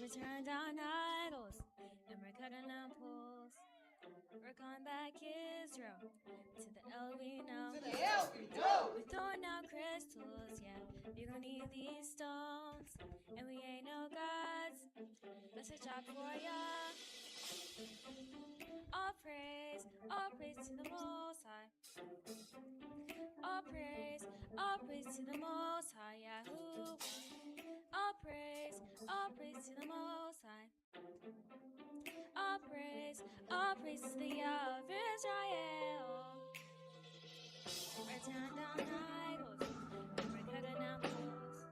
We're tearing down idols and we're cutting down poles. We're going back Israel to the L we know. To the L we know. We're throwing out crystals, yeah. We gon' need these stones, and we ain't no gods. That's a job for ya. All praise to the Most High. All praise to the Most High, Yahoo. All praise to the Most High. All praise to the Yah of Israel. We're tearing down idols, and we're cutting down poles.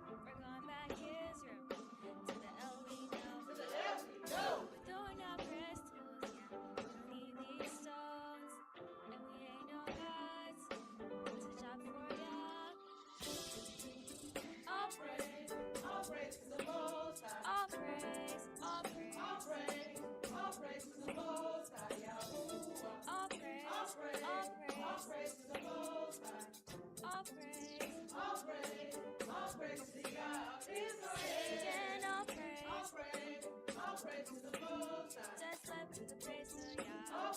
We're going back Israel to the El we know. To the L we know. We're throwing out crystals, yeah. We don't need these stones, and we ain't no gods. It's a job for ya. All praise to the Most High. all praise All praise to the Most High, Yahuwah. all praise All praise to the Most High. all praise All praise to the Yah of Israel. and all praise. All praise to the Most High. Just left to the praise to Yah. All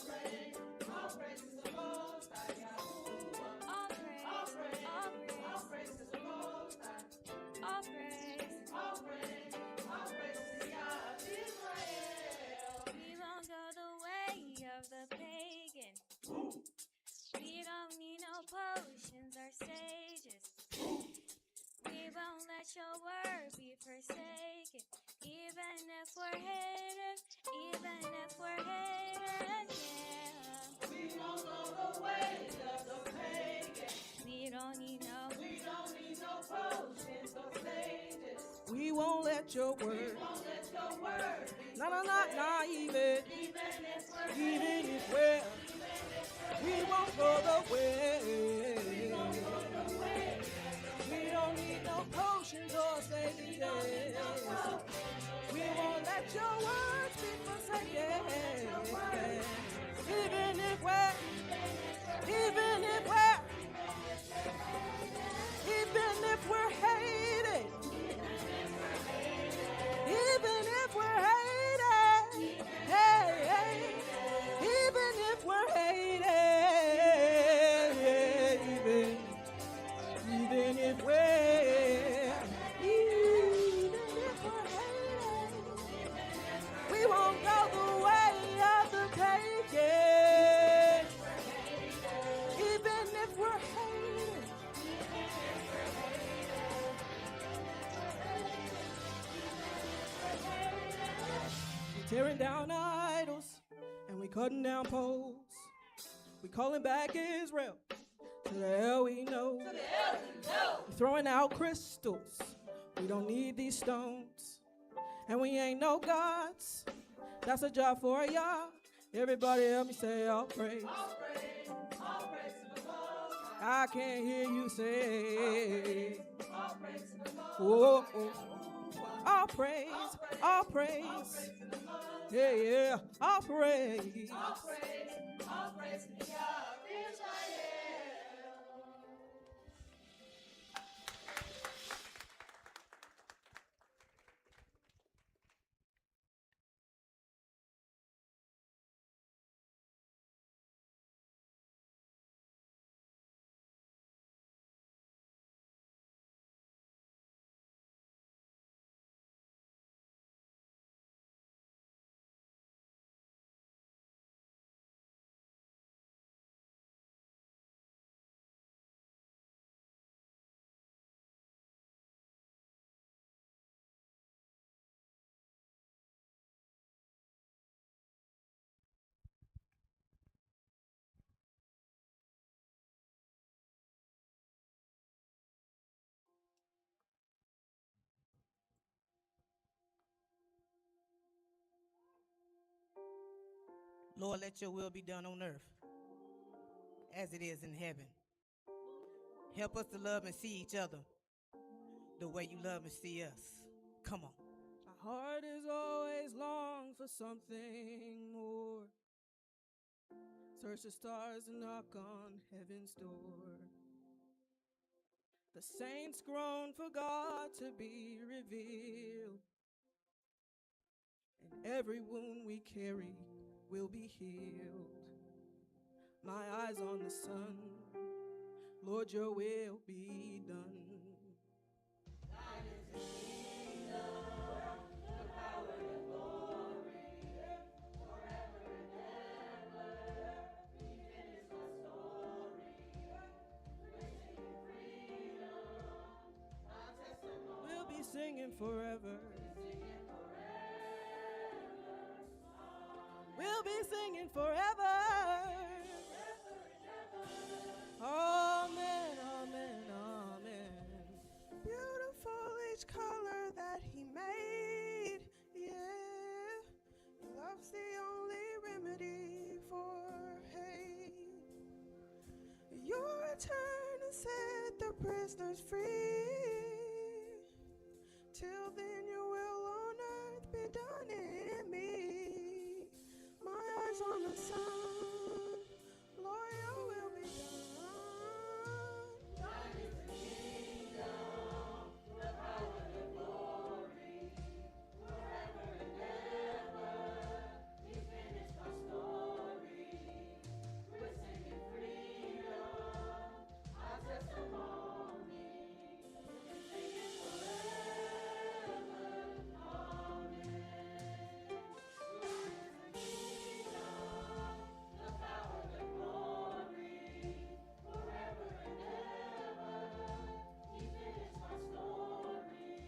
praise to the Most High, Yahuwah. All praise All praise to the Most High. all praise. All praise to the Yah of Israel. We won't go the way of the pagan. We don't need no potions or sages. We won't let your word be forsaken. Even if we're hated, yeah. We won't go the way of the pagan. We don't need no potions or sages. We won't let your word. We won't let your word be Nah, even if we're, we won't go the way. We don't need no potions or sages. We won't let your words be forsaken. Even if we're hated. Even if we're hated. Hey. Even if we're hated. Even if we're hated. We won't go the way of the pagan. Even if we're hated. We're tearing down idols and we cutting down poles. We calling back Israel to the hell we know. We're throwing out crystals. We don't need these stones. And we ain't no gods. That's a job for y'all. Everybody help me say all praise. all praise to the Most High. I can't hear you say. All praise to the Most Oh, High, oh. Yahuwah. All praise. All praise to the Most High. Yeah. All praise. All praise to the Yah of Israel. Lord, let your will be done on earth as it is in heaven. Help us to love and see each other the way you love and see us. Come on. My heart is always long for something more. Search the stars and knock on heaven's door. The saints groan for God to be revealed. Every wound we carry will be healed. My eyes on the sun, Lord, your will be done. We'll be singing forever. We'll be singing forever. Amen, amen, amen. Beautiful each color that he made. Yeah, love's the only remedy for hate. Your return and set the prisoners free. Till then your will on earth be done in me. My eyes on the sun, Lord, your will be done. Thine is the kingdom, the power, the glory, forever and ever. You finished my story. We're singing freedom, our testimony. We're singing forever, amen. The power, the glory, forever and ever. He finished my story.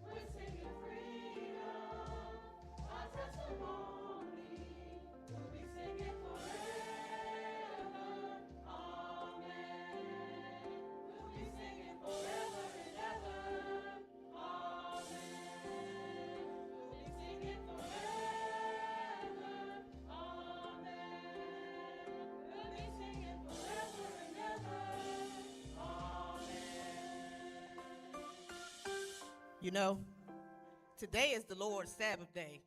We're singing freedom, our testimony. We'll be singing forever, amen. We'll be singing forever and ever, amen. We'll be singing forever, amen. We'll be singing forever and ever, amen. You know, today is the Lord's Sabbath day.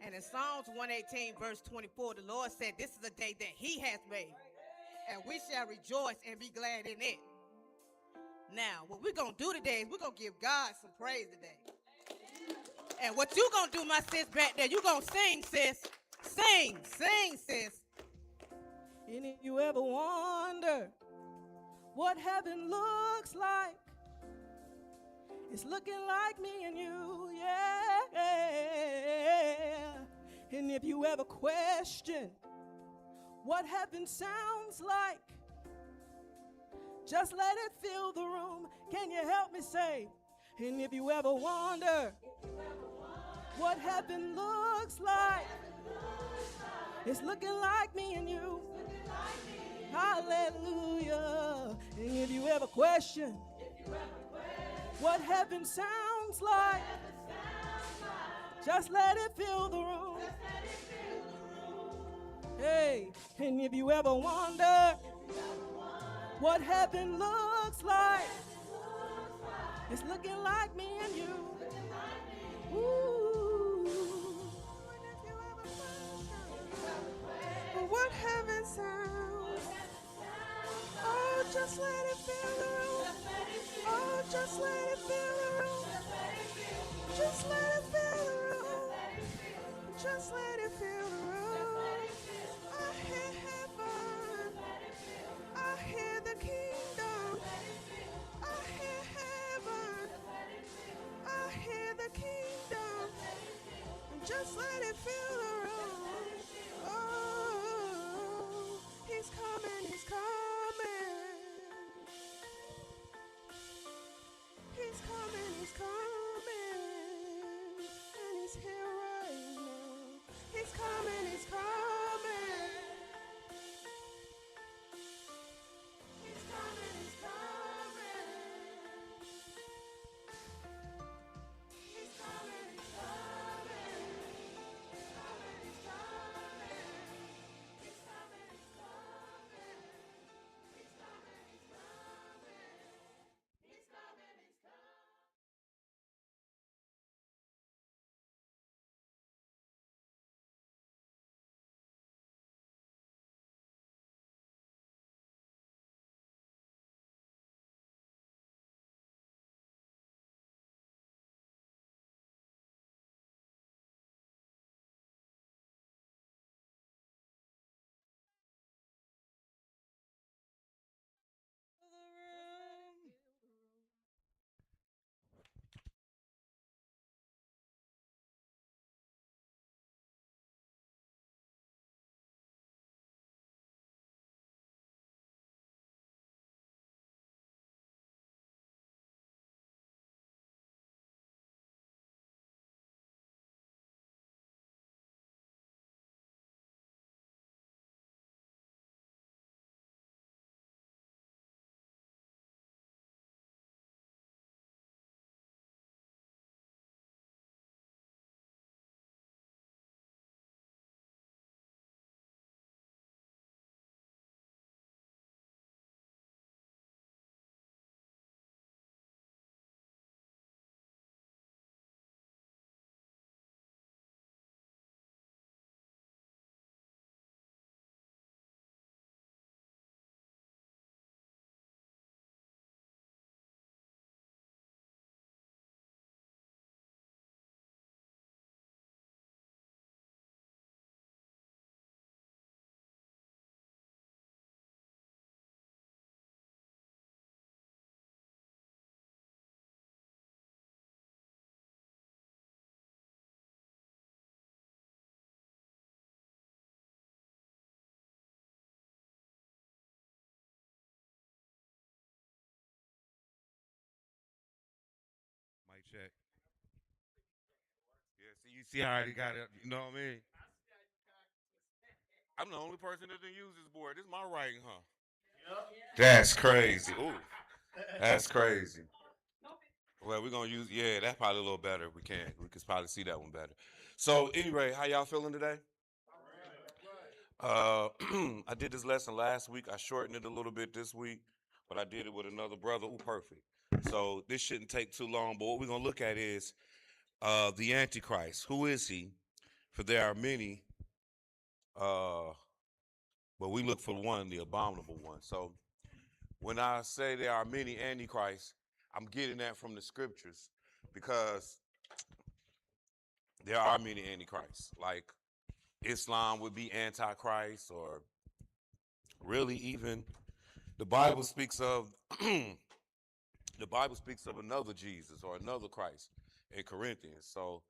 And in Psalms 118, verse 24, the Lord said, this is a day that he has made. And we shall rejoice and be glad in it. Now, what we're going to do today is we're going to give God some praise today. And what you going to do, my sis, back there, you going to sing, sis. Sing, sis. Any of you ever wonder what heaven looks like? It's looking like me and you, yeah. And if you ever question what heaven sounds like, just let it fill the room. Can you help me say? And if you ever wonder what heaven looks like, it's looking like me and you. Hallelujah. And if you ever question what heaven sounds like, just let it fill the room. Hey, and if you ever wonder what heaven looks like, it's looking like me and you. Ooh. What heaven sounds. Oh, just let it fill the room. Oh, just let it fill the room. Just let it fill the room. Just let it fill the room. I hear heaven. I hear the kingdom. I hear heaven. I hear the kingdom. Just let it fill the room. Oh, he's coming, he's coming. He's coming, he's coming. And he's here right now. He's coming, he's coming. He's coming, he's coming. He's coming, he's coming. He's coming, check. Yeah, see, you see how he got it. You know what I mean? I'm the only person that didn't use this board. This is my writing, huh? That's crazy. Ooh, that's crazy. Well, we're gonna use. Yeah, that's probably a little better. We can. We can probably see that one better. So anyway, how y'all feeling today? I did this lesson last week. I shortened it a little bit this week, but I did it with another brother. Ooh, perfect. So this shouldn't take too long. But what we're gonna look at is the Antichrist. Who is he? For there are many, uh, but we look for one, the abominable one. So when I say there are many Antichrists, I'm getting that from the scriptures because there are many Antichrists. Like Islam would be Antichrist, or really even the Bible speaks of the Bible speaks of another Jesus or another Christ in Corinthians. So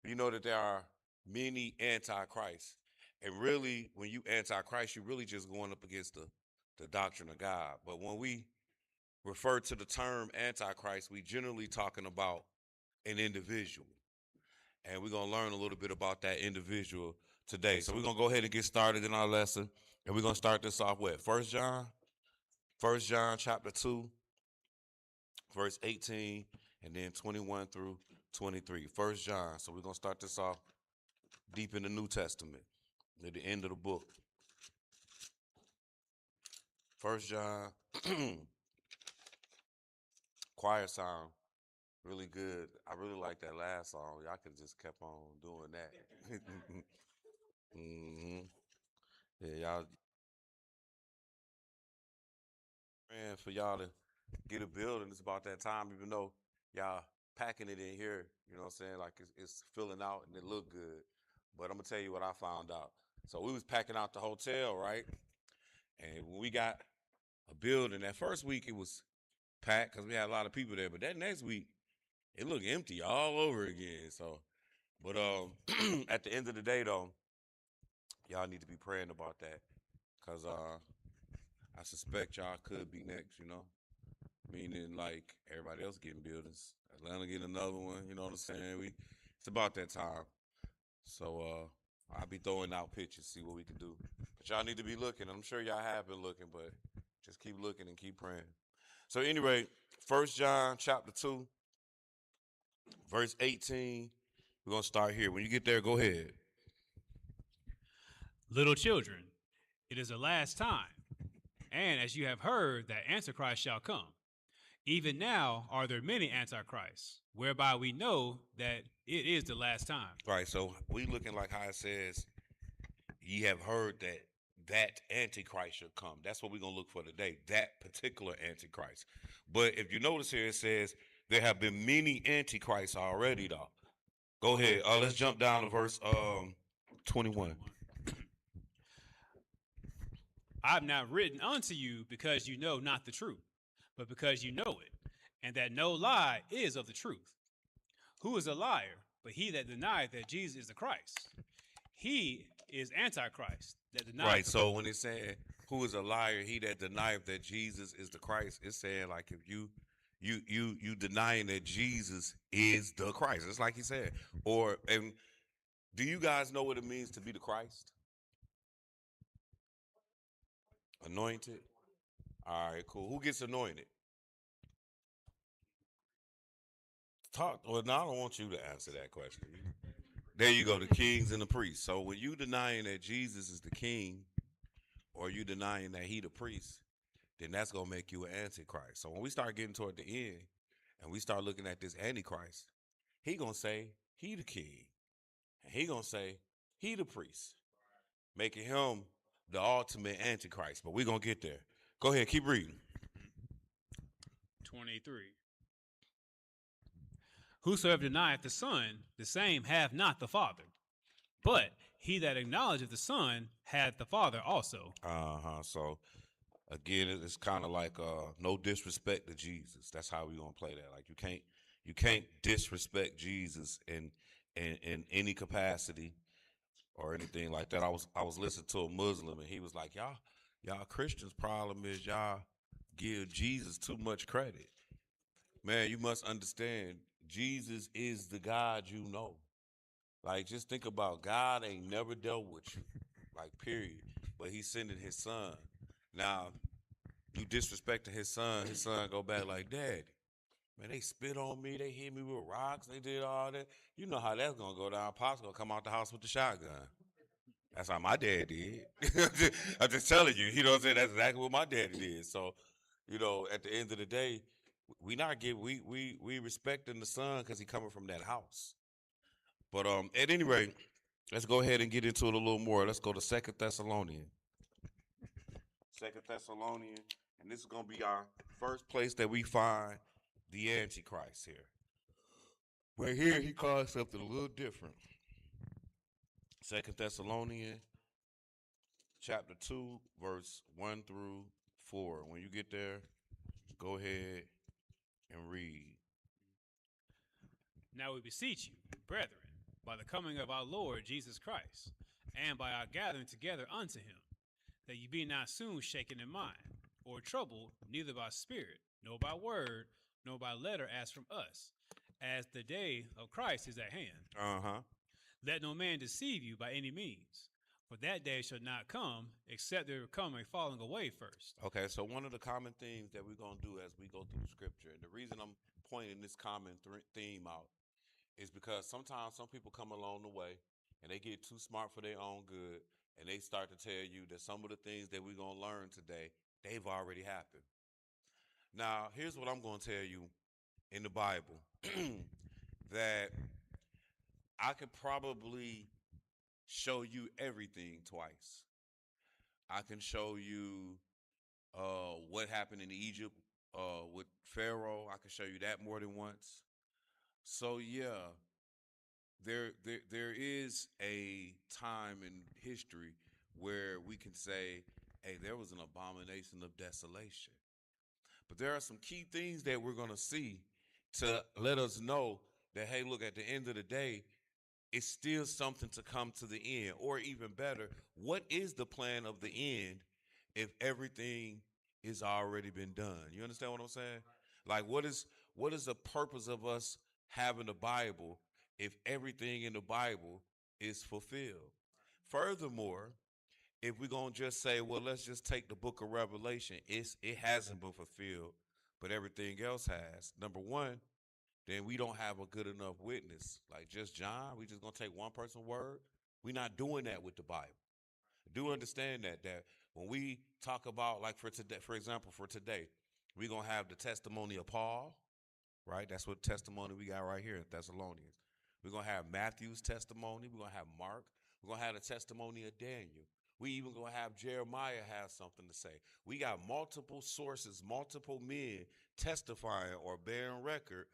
you know that there are many Antichrists. And really, when you Antichrist, you're really just going up against the doctrine of God. But when we refer to the term Antichrist, we generally talking about an individual. And we're going to learn a little bit about that individual today. So we're going to go ahead and get started in our lesson. And we're going to start this off with First John chapter 2, verse 18, and then 21 through 23. First John. So we're going to start this off deep in the New Testament, at the end of the book. First John, choir sound, really good. I really like that last song. Y'all could have just kept on doing that. Yeah, y'all praying for y'all to get a building. It's about that time, even though y'all packing it in here. You know what I'm saying? Like it's filling out and it look good. But I'm gonna tell you what I found out. So we was packing out the hotel, right? And when we got a building, that first week it was packed because we had a lot of people there. But that next week, it looked empty all over again. So, but at the end of the day, though, y'all need to be praying about that because I suspect y'all could be next. You know, meaning like everybody else getting buildings, Atlanta getting another one. You know what I'm saying? It's about that time. So I'll be throwing out pictures, see what we can do. But y'all need to be looking. I'm sure y'all have been looking, but just keep looking and keep praying. So anyway, 1 John chapter 2, verse 18. We're going to start here. When you get there, go ahead. Little children, it is the last time. And as you have heard that Antichrist shall come, even now are there many Antichrists, whereby we know that it is the last time. Right, so we looking like how it says, ye have heard that Antichrist should come. That's what we're going to look for today, that particular Antichrist. But if you notice here, it says there have been many Antichrists already, though. Go ahead. Let's jump down to verse 21. I have not written unto you because you know not the truth, but because you know it, and that no lie is of the truth. Who is a liar, but he that denieth that Jesus is the Christ? He is Antichrist that denieth. Right, so when it's saying, who is a liar, he that denieth that Jesus is the Christ, it's saying like if you denying that Jesus is the Christ. It's like he said. And do you guys know what it means to be the Christ? Anointed? All right, cool. Who gets anointed? Well, no, I don't want you to answer that question. There you go, the kings and the priests. So when you denying that Jesus is the king, or you denying that he the priest, then that's going to make you an Antichrist. So when we start getting toward the end, and we start looking at this Antichrist, he going to say he the king. And he going to say he the priest, making him the ultimate Antichrist. But we're going to get there. Go ahead, keep reading. 23. Whosoever denieth the Son, the same hath not the Father. But he that acknowledgeth the Son hath the Father also. So again, it's kind of like no disrespect to Jesus. That's how we gonna play that. Like you can't disrespect Jesus in any capacity or anything like that. I was listening to a Muslim and he was like, y'all Christians' problem is y'all give Jesus too much credit. Man, you must understand, Jesus is the God you know. Like, just think about God ain't never dealt with you, like, period. But he's sending his son. Now, you disrespecting his son go back like, Daddy, man, they spit on me, they hit me with rocks, they did all that. You know how that's gonna go down. Pop's gonna come out the house with the shotgun. That's how my dad did. I'm just telling you, you know what I'm saying? That's exactly what my daddy did. So, at the end of the day, we respecting the son because he coming from that house. But at any rate, let's go ahead and get into it a little more. Let's go to Second Thessalonians. Second Thessalonians, and this is gonna be our first place that we find the Antichrist here. But here he calls something a little different. Second Thessalonians chapter 2, verse 1 through 4. When you get there, go ahead and read. Now we beseech you, brethren, by the coming of our Lord Jesus Christ, and by our gathering together unto him, that ye be not soon shaken in mind, or troubled, neither by spirit, nor by word, nor by letter as from us, as the day of Christ is at hand. Uh-huh. Let no man deceive you by any means, for that day shall not come, except there come a falling away first. Okay, so one of the common themes that we're going to do as we go through the scripture, and the reason I'm pointing this common theme out is because sometimes some people come along the way and they get too smart for their own good, and they start to tell you that some of the things that we're going to learn today, they've already happened. Now, here's what I'm going to tell you in the Bible, that I could probably show you everything twice. I can show you what happened in Egypt with Pharaoh. I can show you that more than once. So yeah, there is a time in history where we can say, hey, there was an abomination of desolation. But there are some key things that we're going to see to let us know that, hey, look, at the end of the day, it's still something to come to the end. Or even better, what is the plan of the end if everything is already been done? You understand what I'm saying? Like, what is the purpose of us having the Bible if everything in the Bible is fulfilled? Furthermore, if we're going to just say, well, let's just take the book of Revelation, it hasn't been fulfilled, but everything else has. Number one, then we don't have a good enough witness. Like just John, we just going to take one person's word. We're not doing that with the Bible. Do understand that when we talk about, like, for today, for example, for today, we're going to have the testimony of Paul, right? That's what testimony we got right here in Thessalonians. We're going to have Matthew's testimony. We're going to have Mark. We're going to have the testimony of Daniel. We even going to have Jeremiah have something to say. We got multiple sources, multiple men testifying or bearing record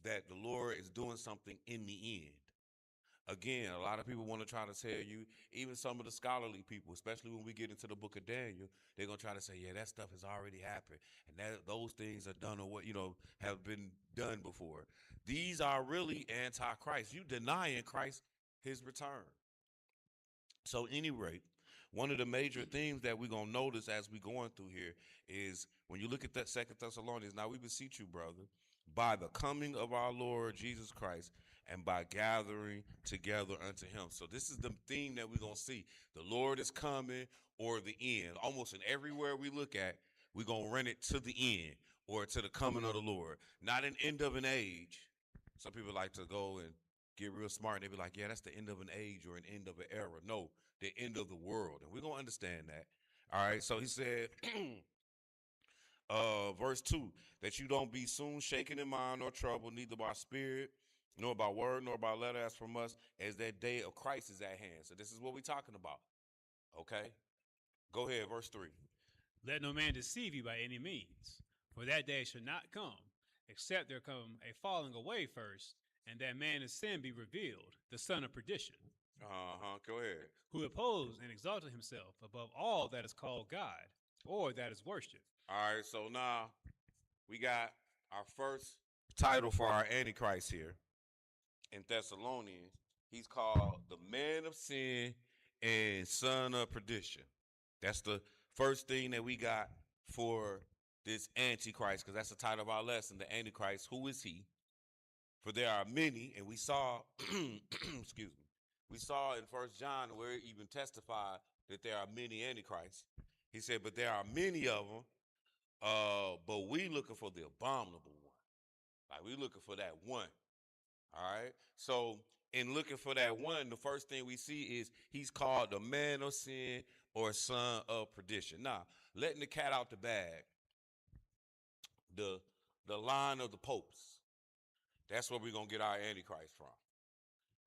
that the Lord is doing something in the end. Again, a lot of people want to try to tell you, even some of the scholarly people, especially when we get into the book of Daniel, they're going to try to say, yeah, that stuff has already happened. And that those things are done or what, have been done before. These are really anti-Christ. You denying Christ, his return. So anyway, one of the major themes that we're going to notice as we're going through here is when you look at that Second Thessalonians, now we beseech you, brother, by the coming of our Lord Jesus Christ and by gathering together unto him. So this is the theme that we're going to see. The Lord is coming, or the end. Almost in everywhere we look at, we're going to run it to the end or to the coming of the Lord. Not an end of an age. Some people like to go and get real smart and they be like, yeah, that's the end of an age or an end of an era. No, the end of the world. And we're going to understand that. All right, so he said, verse 2, that you don't be soon shaken in mind nor troubled, neither by spirit, nor by word, nor by letter as from us, as that day of Christ is at hand. So this is what we're talking about. Okay? Go ahead, verse 3. Let no man deceive you by any means, for that day shall not come, except there come a falling away first, and that man of sin be revealed, the son of perdition. Go ahead. Who opposed and exalted himself above all that is called God, or that is worshipped. All right, so now we got our first title for our Antichrist here in Thessalonians. He's called the man of sin and son of perdition. That's the first thing that we got for this Antichrist, because that's the title of our lesson, the Antichrist. Who is he? For there are many, and we saw, excuse me, we saw in First John where it even testified that there are many antichrists. He said, but there are many of them, but we looking for the abominable one. Like we looking for that one. All right. So in looking for that one, the first thing we see is he's called the man of sin or son of perdition. Now, letting the cat out the bag, the line of the popes. That's where we're gonna get our antichrist from.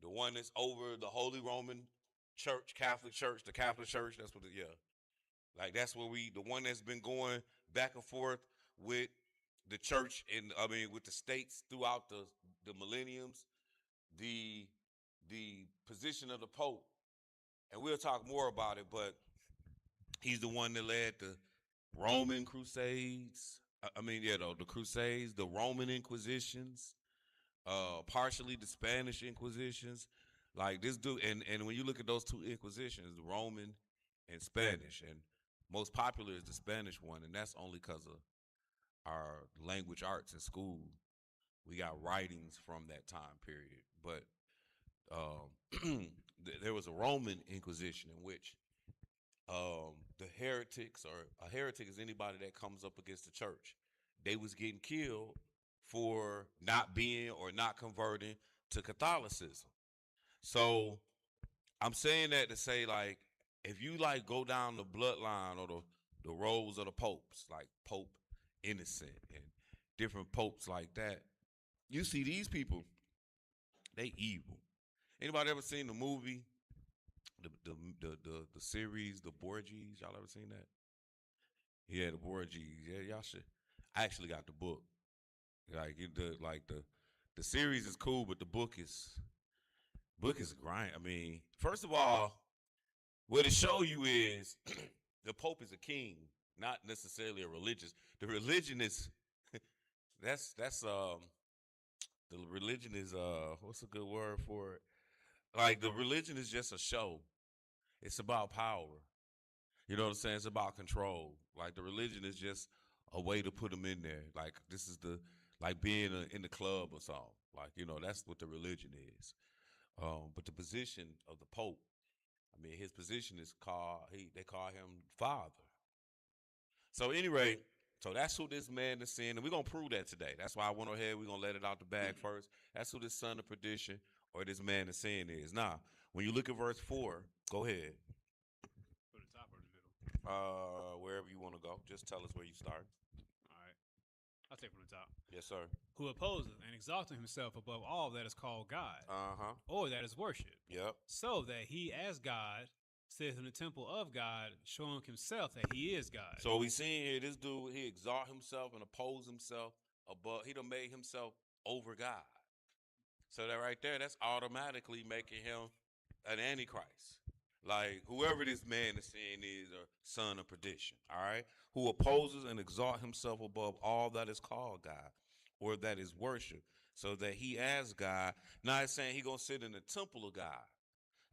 The one that's over the Holy Roman Church, Catholic Church, the Catholic Church. That's what like that's where the one that's been going back and forth with the church with the states throughout the millenniums, the position of the Pope, and we'll talk more about it, but he's the one that led the Roman Crusades. The Crusades, the Roman Inquisitions, partially the Spanish Inquisitions. Like this dude, and when you look at those two Inquisitions, the Roman and Spanish, and most popular is the Spanish one, and that's only because of our language arts in school. We got writings from that time period, but there was a Roman Inquisition in which the heretics, or a heretic is anybody that comes up against the church. They was getting killed for not being or not converting to Catholicism. So I'm saying that to say, like, if you like go down the bloodline or the rows of the popes, like Pope Innocent and different popes like that, you see these people, they evil. Anybody ever seen the movie, the series, the Borgias? Y'all ever seen that? Yeah, the Borgias. Yeah, y'all should. I actually got the book. The series is cool, but the book is grind. I mean, first of all, what it show you is the Pope is a king, not necessarily a religious. The religion is the religion is what's a good word for it? Like the religion is just a show. It's about power. You know what I'm saying? It's about control. Like the religion is just a way to put them in there. Like this is like being in the club or something. Like, that's what the religion is. But the position of the Pope, his position is they call him Father. So anyway, so that's who this man is sin, and we're gonna prove that today. That's why I went ahead. We're gonna let it out the bag first. That's who this son of perdition or this man of sin is. Now, when you look at verse 4, go ahead. For the top or the middle? Wherever you want to go. Just tell us where you start. All right. I'll take from the top. Yes, sir. Who opposes and exalting himself above all that is called God, or that is worshipped. Yep. So that he, as God, sits in the temple of God, showing himself that he is God. So we seeing here this dude, he exalt himself and oppose himself above. He done made himself over God. So that right there, that's automatically making him an antichrist. Like whoever this man is saying is a son of perdition. All right, who opposes and exalt himself above all that is called God, or that is worship, so that he as God. Now it's saying he gonna sit in the temple of God,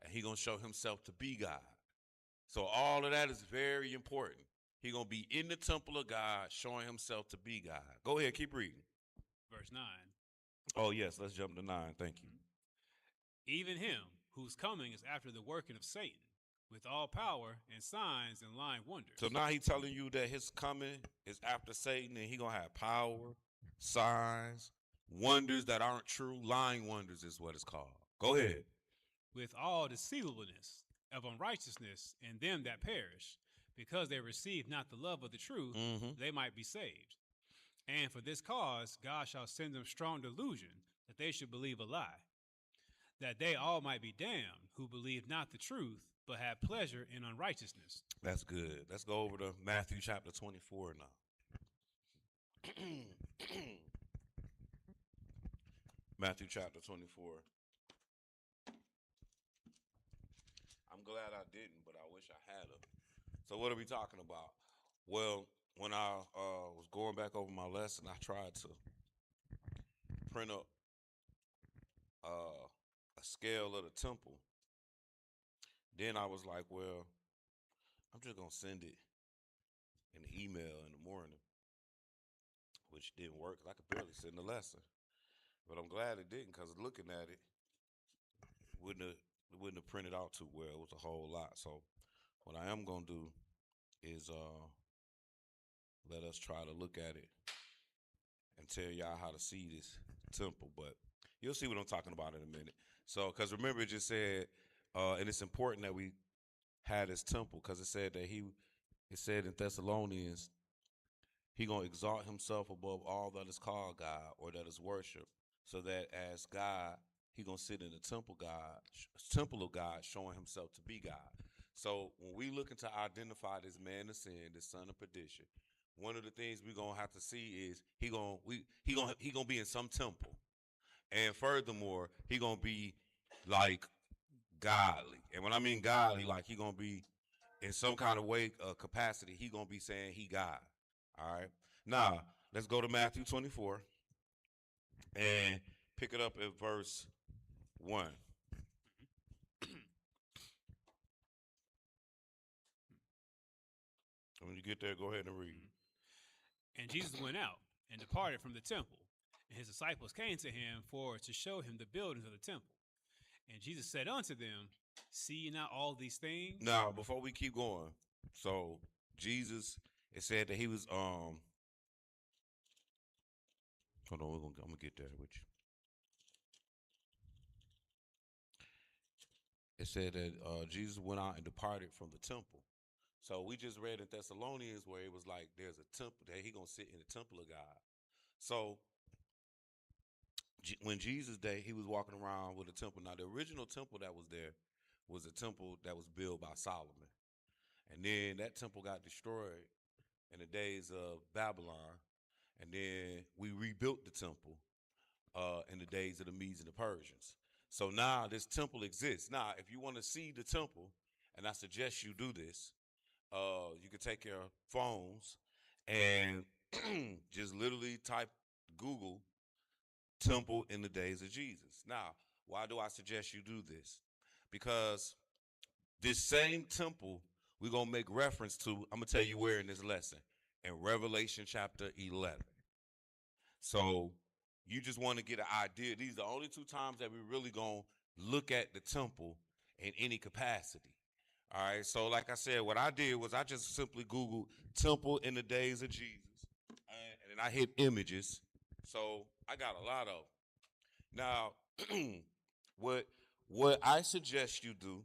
and he gonna show himself to be God. So all of that is very important. He gonna be in the temple of God, showing himself to be God. Go ahead, keep reading. Verse 9. Oh yes, let's jump to 9. Thank you. Even him whose coming is after the working of Satan, with all power and signs and lying wonders. So now he's telling you that his coming is after Satan, and he gonna have power, signs, wonders that aren't true. Lying wonders is what it's called. Go ahead. With all deceivableness of unrighteousness in them that perish, because they receive not the love of the truth, they might be saved. And for this cause God shall send them strong delusion, that they should believe a lie, that they all might be damned, who believe not the truth, but have pleasure in unrighteousness. That's good. Let's go over to Matthew chapter 24 now. Matthew chapter 24. I'm glad I didn't, but I wish I had them. So what are we talking about? Well, when I was going back over my lesson, I tried to print up a scale of the temple. Then I was like, well, I'm just going to send it in the email in the morning, which didn't work because I could barely send the lesson. But I'm glad it didn't, because looking at it, wouldn't have printed out too well. It was a whole lot. So what I am gonna do is let us try to look at it and tell y'all how to see this temple. But you'll see what I'm talking about in a minute. So, because remember, it just said, and it's important that we had this temple, because it said that it said in Thessalonians, he gonna exalt himself above all that is called God or that is worship, so that as God, he gonna sit in the temple of God, showing himself to be God. So when we looking to identify this man of sin, this son of perdition, one of the things we gonna have to see is he gonna be in some temple, and furthermore, he gonna be like godly. And when I mean godly, like he gonna be in some kind of way, capacity, he gonna be saying he God. All right. Now let's go to Matthew 24 and pick it up at verse 1. When you get there, go ahead and read. And Jesus went out and departed from the temple, and his disciples came to him for to show him the buildings of the temple. And Jesus said unto them, See ye not all these things? Now, before we keep going, so Jesus, it said that he was hold on, I'm gonna get there with you. It said that Jesus went out and departed from the temple. So we just read in Thessalonians where it was like there's a temple that he gonna sit in the temple of God. So when Jesus day, he was walking around with a temple. Now the original temple that was there was a temple that was built by Solomon, and then that temple got destroyed in the days of Babylon, and then we rebuilt the temple in the days of the Medes and the Persians. So now this temple exists. Now, if you want to see the temple, and I suggest you do this, you can take your phones and just literally type Google temple in the days of Jesus. Now, why do I suggest you do this? Because this same temple we're going to make reference to, I'm going to tell you where in this lesson, in Revelation chapter 11. So you just want to get an idea. These are the only two times that we're really going to look at the temple in any capacity. All right. So like I said, what I did was I just simply Googled temple in the days of Jesus. And then I hit images. So I got a lot of them. Now, what I suggest you do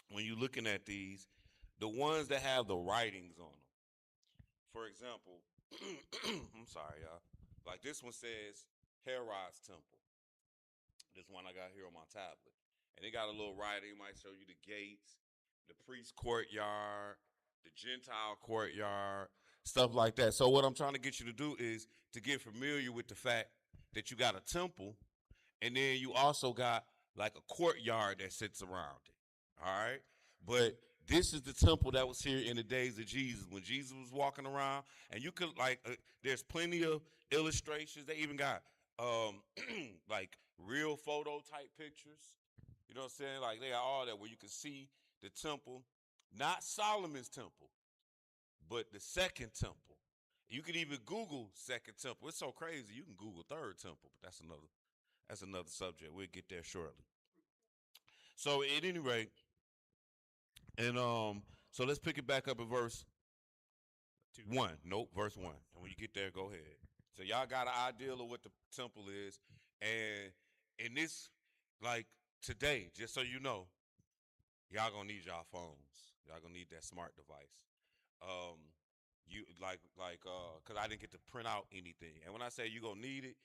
when you're looking at these, the ones that have the writings on them. For example, I'm sorry, y'all. Like this one says Herod's Temple. This one I got here on my tablet. And it got a little writing. It might show you the gates, the priest courtyard, the Gentile courtyard, stuff like that. So what I'm trying to get you to do is to get familiar with the fact that you got a temple, and then you also got like a courtyard that sits around it. All right. But this is the temple that was here in the days of Jesus, when Jesus was walking around. And you could there's plenty of illustrations. They even got like real photo type pictures. You know what I'm saying? Like they got all that where you can see the temple, not Solomon's temple, but the second temple. You can even Google second temple. It's so crazy. You can Google third temple, but that's another subject. We'll get there shortly. So at any rate, and so let's pick it back up at verse 1. Nope, verse 1. And when you get there, go ahead. So y'all got an idea of what the temple is. And in this, like today, just so you know, y'all gonna need y'all phones. Y'all gonna need that smart device. Cause I didn't get to print out anything. And when I say you gonna need it,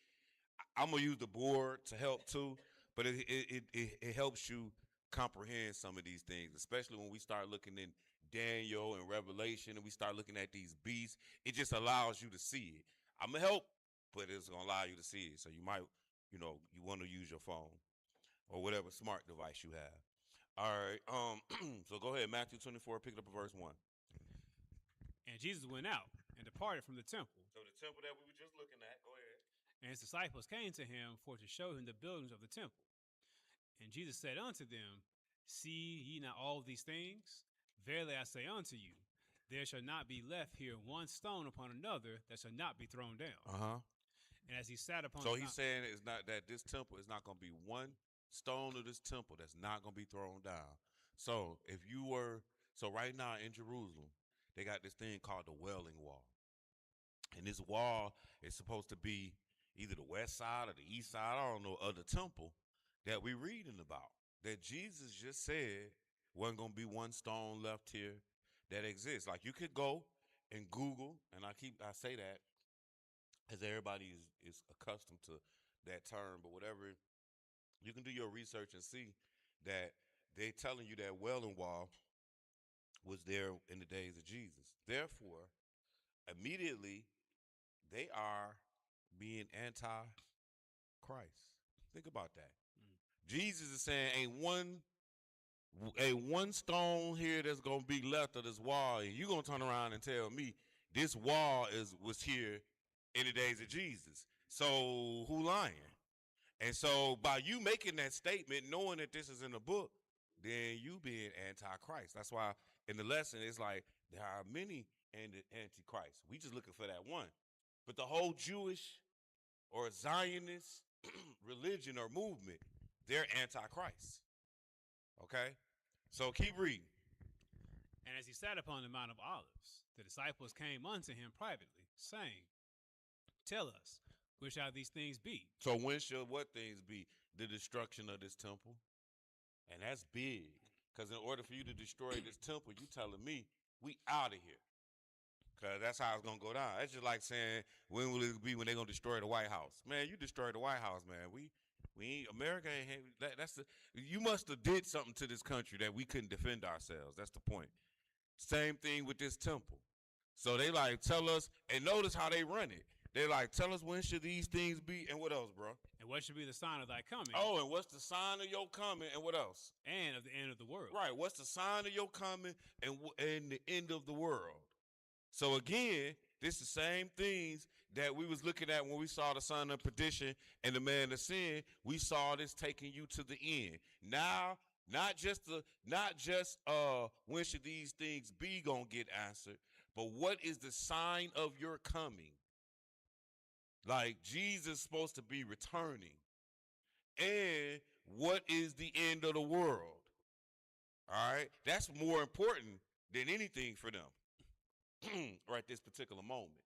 I'm gonna use the board to help too, but it helps you comprehend some of these things, especially when we start looking in Daniel and Revelation, and we start looking at these beasts. It just allows you to see it. I'm gonna help, but it's gonna allow you to see it. So you might, you want to use your phone or whatever smart device you have. All right. So go ahead, Matthew 24, pick it up at verse 1. And Jesus went out and departed from the temple. So the temple that we were just looking at, go ahead. And his disciples came to him for to show him the buildings of the temple. And Jesus said unto them, See ye not all these things? Verily I say unto you, there shall not be left here one stone upon another that shall not be thrown down. And as he sat upon So the he's saying it's not that this temple is not going to be one stone of this temple that's not going to be thrown down. So if you were, so right now in Jerusalem, they got this thing called the Wailing Wall. And this wall is supposed to be either the west side or the east side, I don't know, of the temple that we reading about. That Jesus just said wasn't going to be one stone left here that exists. Like you could go and Google, and I say that as everybody is accustomed to that term, but whatever, you can do your research and see that they telling you that Wailing Wall was there in the days of Jesus. Therefore, immediately they are being anti-Christ. Think about that. Jesus is saying ain't one stone here that's gonna be left of this wall, and you gonna turn around and tell me this wall was here in the days of Jesus. So who lying? And so by you making that statement, knowing that this is in the book, then you being anti-Christ. That's why in the lesson it's like there are many anti-Christ. We just looking for that one. But the whole Jewish or Zionist religion or movement, they're anti-Christ. Okay? So keep reading. And as he sat upon the Mount of Olives, the disciples came unto him privately, saying, Tell us, where shall these things be? So when shall what things be? The destruction of this temple. And that's big. Because in order for you to destroy this temple, you telling me we out of here. Because that's how it's going to go down. That's just like saying, when will it be when they're going to destroy the White House? Man, you destroyed the White House, man. We ain't, America ain't, you must have did something to this country that we couldn't defend ourselves. That's the point. Same thing with this temple. So they like, tell us, and notice how they run it. They like, tell us when should these things be, and what else, bro? And what should be the sign of thy coming? Oh, and what's the sign of your coming, and what else? And of the end of the world. Right, what's the sign of your coming, and the end of the world? So again, this is the same things that we was looking at when we saw the son of perdition and the man of sin. We saw this taking you to the end. Now, not just when should these things be gonna get answered, but what is the sign of your coming? Like Jesus is supposed to be returning. And what is the end of the world? All right, that's more important than anything for them. Right, this particular moment.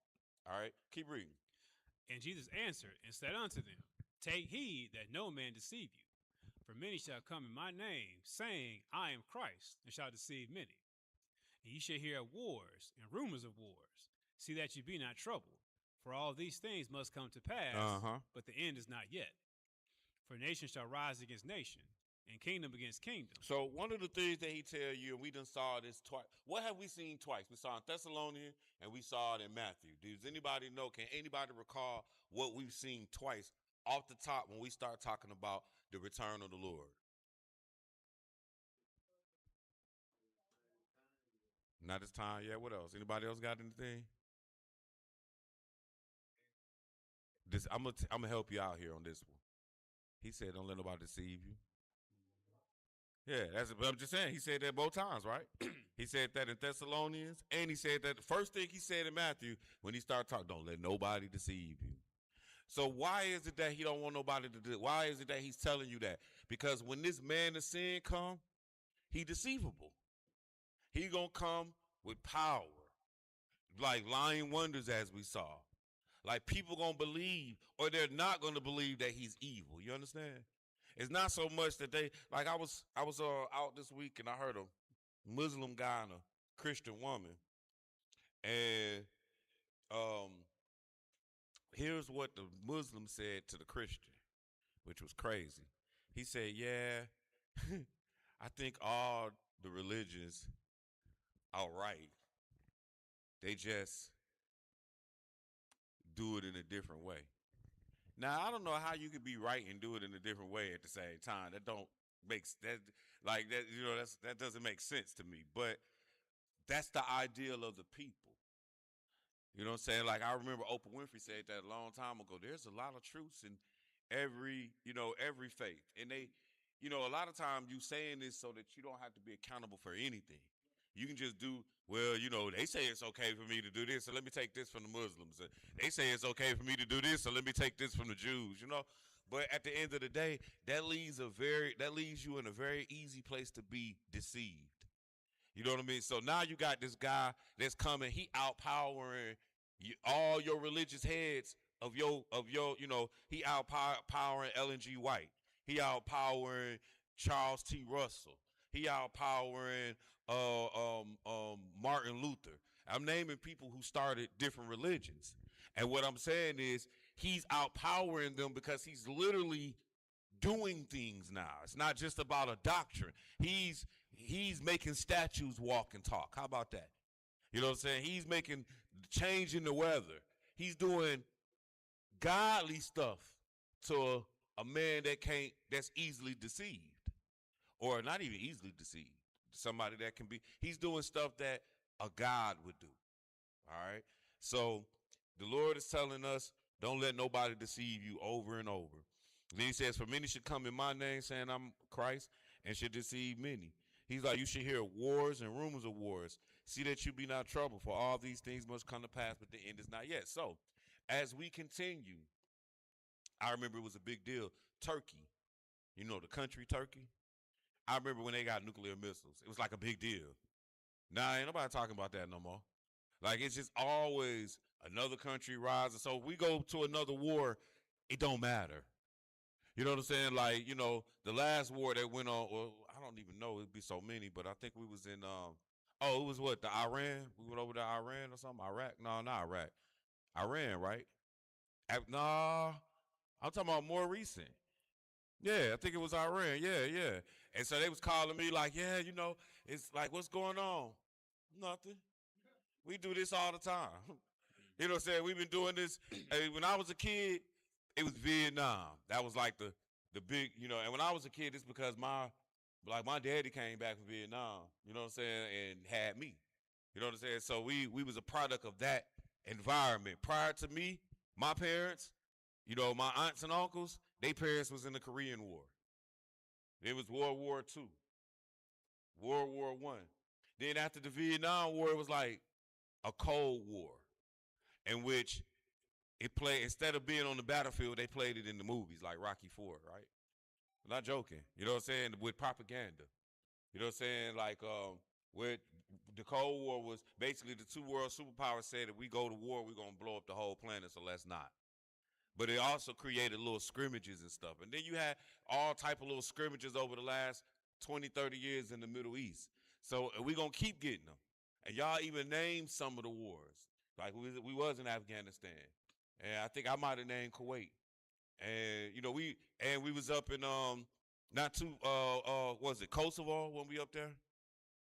All right, keep reading. And Jesus answered and said unto them, Take heed that no man deceive you. For many shall come in my name, saying, I am Christ, and shall deceive many. And ye shall hear of wars and rumors of wars. See that ye be not troubled. For all these things must come to pass, but the end is not yet. For nation shall rise against nation, and kingdom against kingdom. So one of the things that he tell you, and we done saw this twice. What have we seen twice? We saw in Thessalonians, and we saw it in Matthew. Does anybody know? Can anybody recall what we've seen twice off the top when we start talking about the return of the Lord? Not this time yet. What else? Anybody else got anything? I'm gonna help you out here on this one. He said, "Don't let nobody deceive you." Yeah, that's. I'm just saying. He said that both times, right? He said that in Thessalonians, and he said that the first thing he said in Matthew when he started talking, "Don't let nobody deceive you." So why is it that he don't want nobody to do? Why is it that he's telling you that? Because when this man of sin come, he deceivable. He gonna come with power, like lying wonders, as we saw. Like people gonna believe, or they're not gonna believe that he's evil. You understand? It's not so much that they like. I was out this week and I heard a Muslim guy and a Christian woman, and here's what the Muslim said to the Christian, which was crazy. He said, "Yeah, I think all the religions are right. They just do it in a different way." Now, I don't know how you could be right and do it in a different way at the same time. That don't make that like that. You know, that doesn't make sense to me. But that's the ideal of the people. You know what I'm saying? Like I remember Oprah Winfrey said that a long time ago. There's a lot of truths in every faith, and they, a lot of times you saying this so that you don't have to be accountable for anything. You can just do, well, you know, they say it's okay for me to do this, so let me take this from the Muslims. And they say it's okay for me to do this, so let me take this from the Jews, you know. But at the end of the day, that leaves you in a very easy place to be deceived. You know what I mean? So now you got this guy that's coming. He outpowering all your religious heads you know. He outpowering Ellen G. White. He outpowering Charles T. Russell. He outpowering Martin Luther. I'm naming people who started different religions, and what I'm saying is he's outpowering them because he's literally doing things now. It's not just about a doctrine. He's making statues walk and talk. How about that? You know what I'm saying? He's changing the weather. He's doing godly stuff to a man that's easily deceived, or not even easily deceived. Somebody that can be. He's doing stuff that a God would do. All right. So the Lord is telling us, don't let nobody deceive you over and over. Then he says, for many should come in my name saying I'm Christ and should deceive many. He's like, you should hear wars and rumors of wars. See that you be not troubled, for all these things must come to pass, but the end is not yet. So as we continue, I remember it was a big deal. Turkey, you know, the country Turkey. I remember when they got nuclear missiles. It was like a big deal. Now, ain't nobody talking about that no more. Like, it's just always another country rising. So if we go to another war, it don't matter. You know what I'm saying? Like, you know, the last war that went on, well, I don't even know. It'd be so many, but I think we was in, it was what, the Iran? We went over to Iran or something? Iraq? No, not Iraq. Iran, right? Nah, I'm talking about more recent. Yeah, I think it was Iran. Yeah. And so they was calling me like, yeah, you know, it's like, what's going on? Nothing. We do this all the time. You know what I'm saying? We've been doing this. When I was a kid, it was Vietnam. That was like the big, you know, and when I was a kid, it's because my daddy came back from Vietnam, you know what I'm saying, and had me. You know what I'm saying? So we was a product of that environment. Prior to me, my parents, you know, my aunts and uncles, their parents was in the Korean War. It was World War II, World War I. Then after the Vietnam War, it was like a Cold War in which it played, instead of being on the battlefield, they played it in the movies like Rocky IV, right? I'm not joking. You know what I'm saying? With propaganda. You know what I'm saying? Like, with the Cold War was basically the two world superpowers said if we go to war, we're going to blow up the whole planet, so let's not. But it also created little scrimmages and stuff. And then you had all type of little scrimmages over the last 20, 30 years in the Middle East. So we're going to keep getting them. And y'all even named some of the wars. Like we was in Afghanistan. And I think I might have named Kuwait. And, you know, we was up in, not too, was it Kosovo when we up there?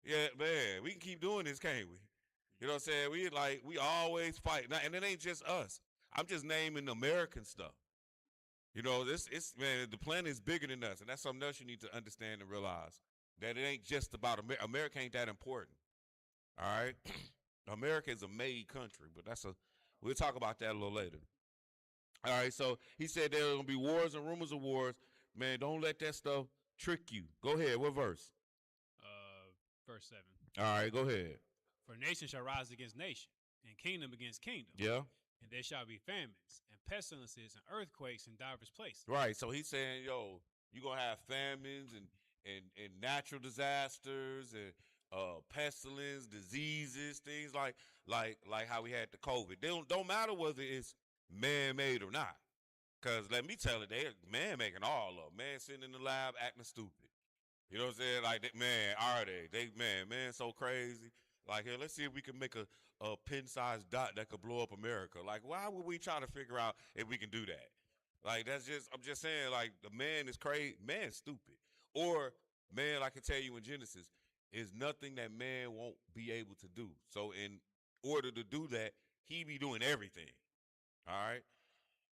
Yeah, man, we can keep doing this, can't we? You know what I'm saying? We always fight. Now, and it ain't just us. I'm just naming American stuff. You know, man, the planet is bigger than us, and that's something else you need to understand and realize, that it ain't just about America. America ain't that important. All right? America is a made country, but we'll talk about that a little later. All right, so he said there are going to be wars and rumors of wars. Man, don't let that stuff trick you. Go ahead. What verse? Verse 7. All right, go ahead. For nation shall rise against nation, and kingdom against kingdom. Yeah. And there shall be famines, and pestilences, and earthquakes in divers places. Right, so he's saying, yo, you're going to have famines and natural disasters and pestilence, diseases, things like how we had the COVID. They don't matter whether it's man-made or not. Because let me tell you, man making all of them. Man sitting in the lab acting stupid. You know what I'm saying? Like, man, are they? Man, so crazy. Like, here, let's see if we can make a pin-sized dot that could blow up America. Like, why would we try to figure out if we can do that? Like, I'm just saying, like, the man is crazy. Man's stupid. Or, man, like I can tell you in Genesis, is nothing that man won't be able to do. So, in order to do that, he be doing everything. All right?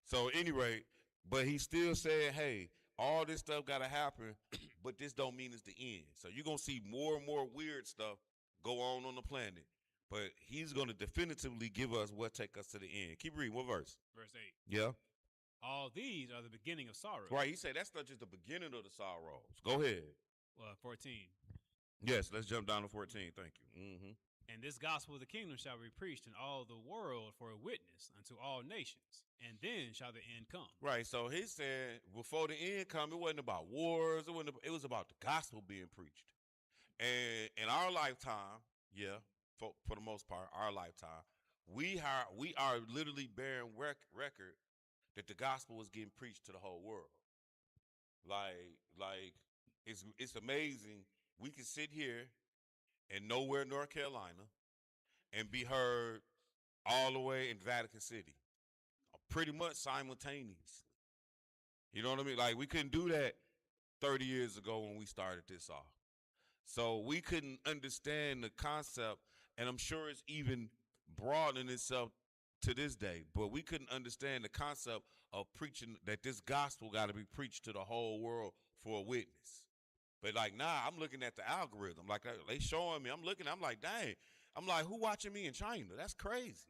So, at any rate, but he's still saying, hey, all this stuff got to happen, but this don't mean it's the end. So you're going to see more and more weird stuff go on the planet. But he's going to definitively give us what take us to the end. Keep reading. What verse? Verse 8. Yeah. All these are the beginning of sorrows. Right. He said that's not just the beginning of the sorrows. Go ahead. 14. Yes, let's jump down to 14. Thank you. Mm-hmm. And this gospel of the kingdom shall be preached in all the world for a witness unto all nations, and then shall the end come. Right. So he said before the end come, it wasn't about wars. It was about the gospel being preached. And in our lifetime, yeah, for the most part, our lifetime, we are literally bearing record that the gospel was getting preached to the whole world. Like it's amazing. We can sit here in nowhere, North Carolina, and be heard all the way in Vatican City, pretty much simultaneously. You know what I mean? Like we couldn't do that 30 years ago when we started this off. So we couldn't understand the concept, and I'm sure it's even broadening itself to this day, but we couldn't understand the concept of preaching that this gospel got to be preached to the whole world for a witness. But like, nah, I'm looking at the algorithm. Like they showing me, I'm like, dang. I'm like, who watching me in China? That's crazy.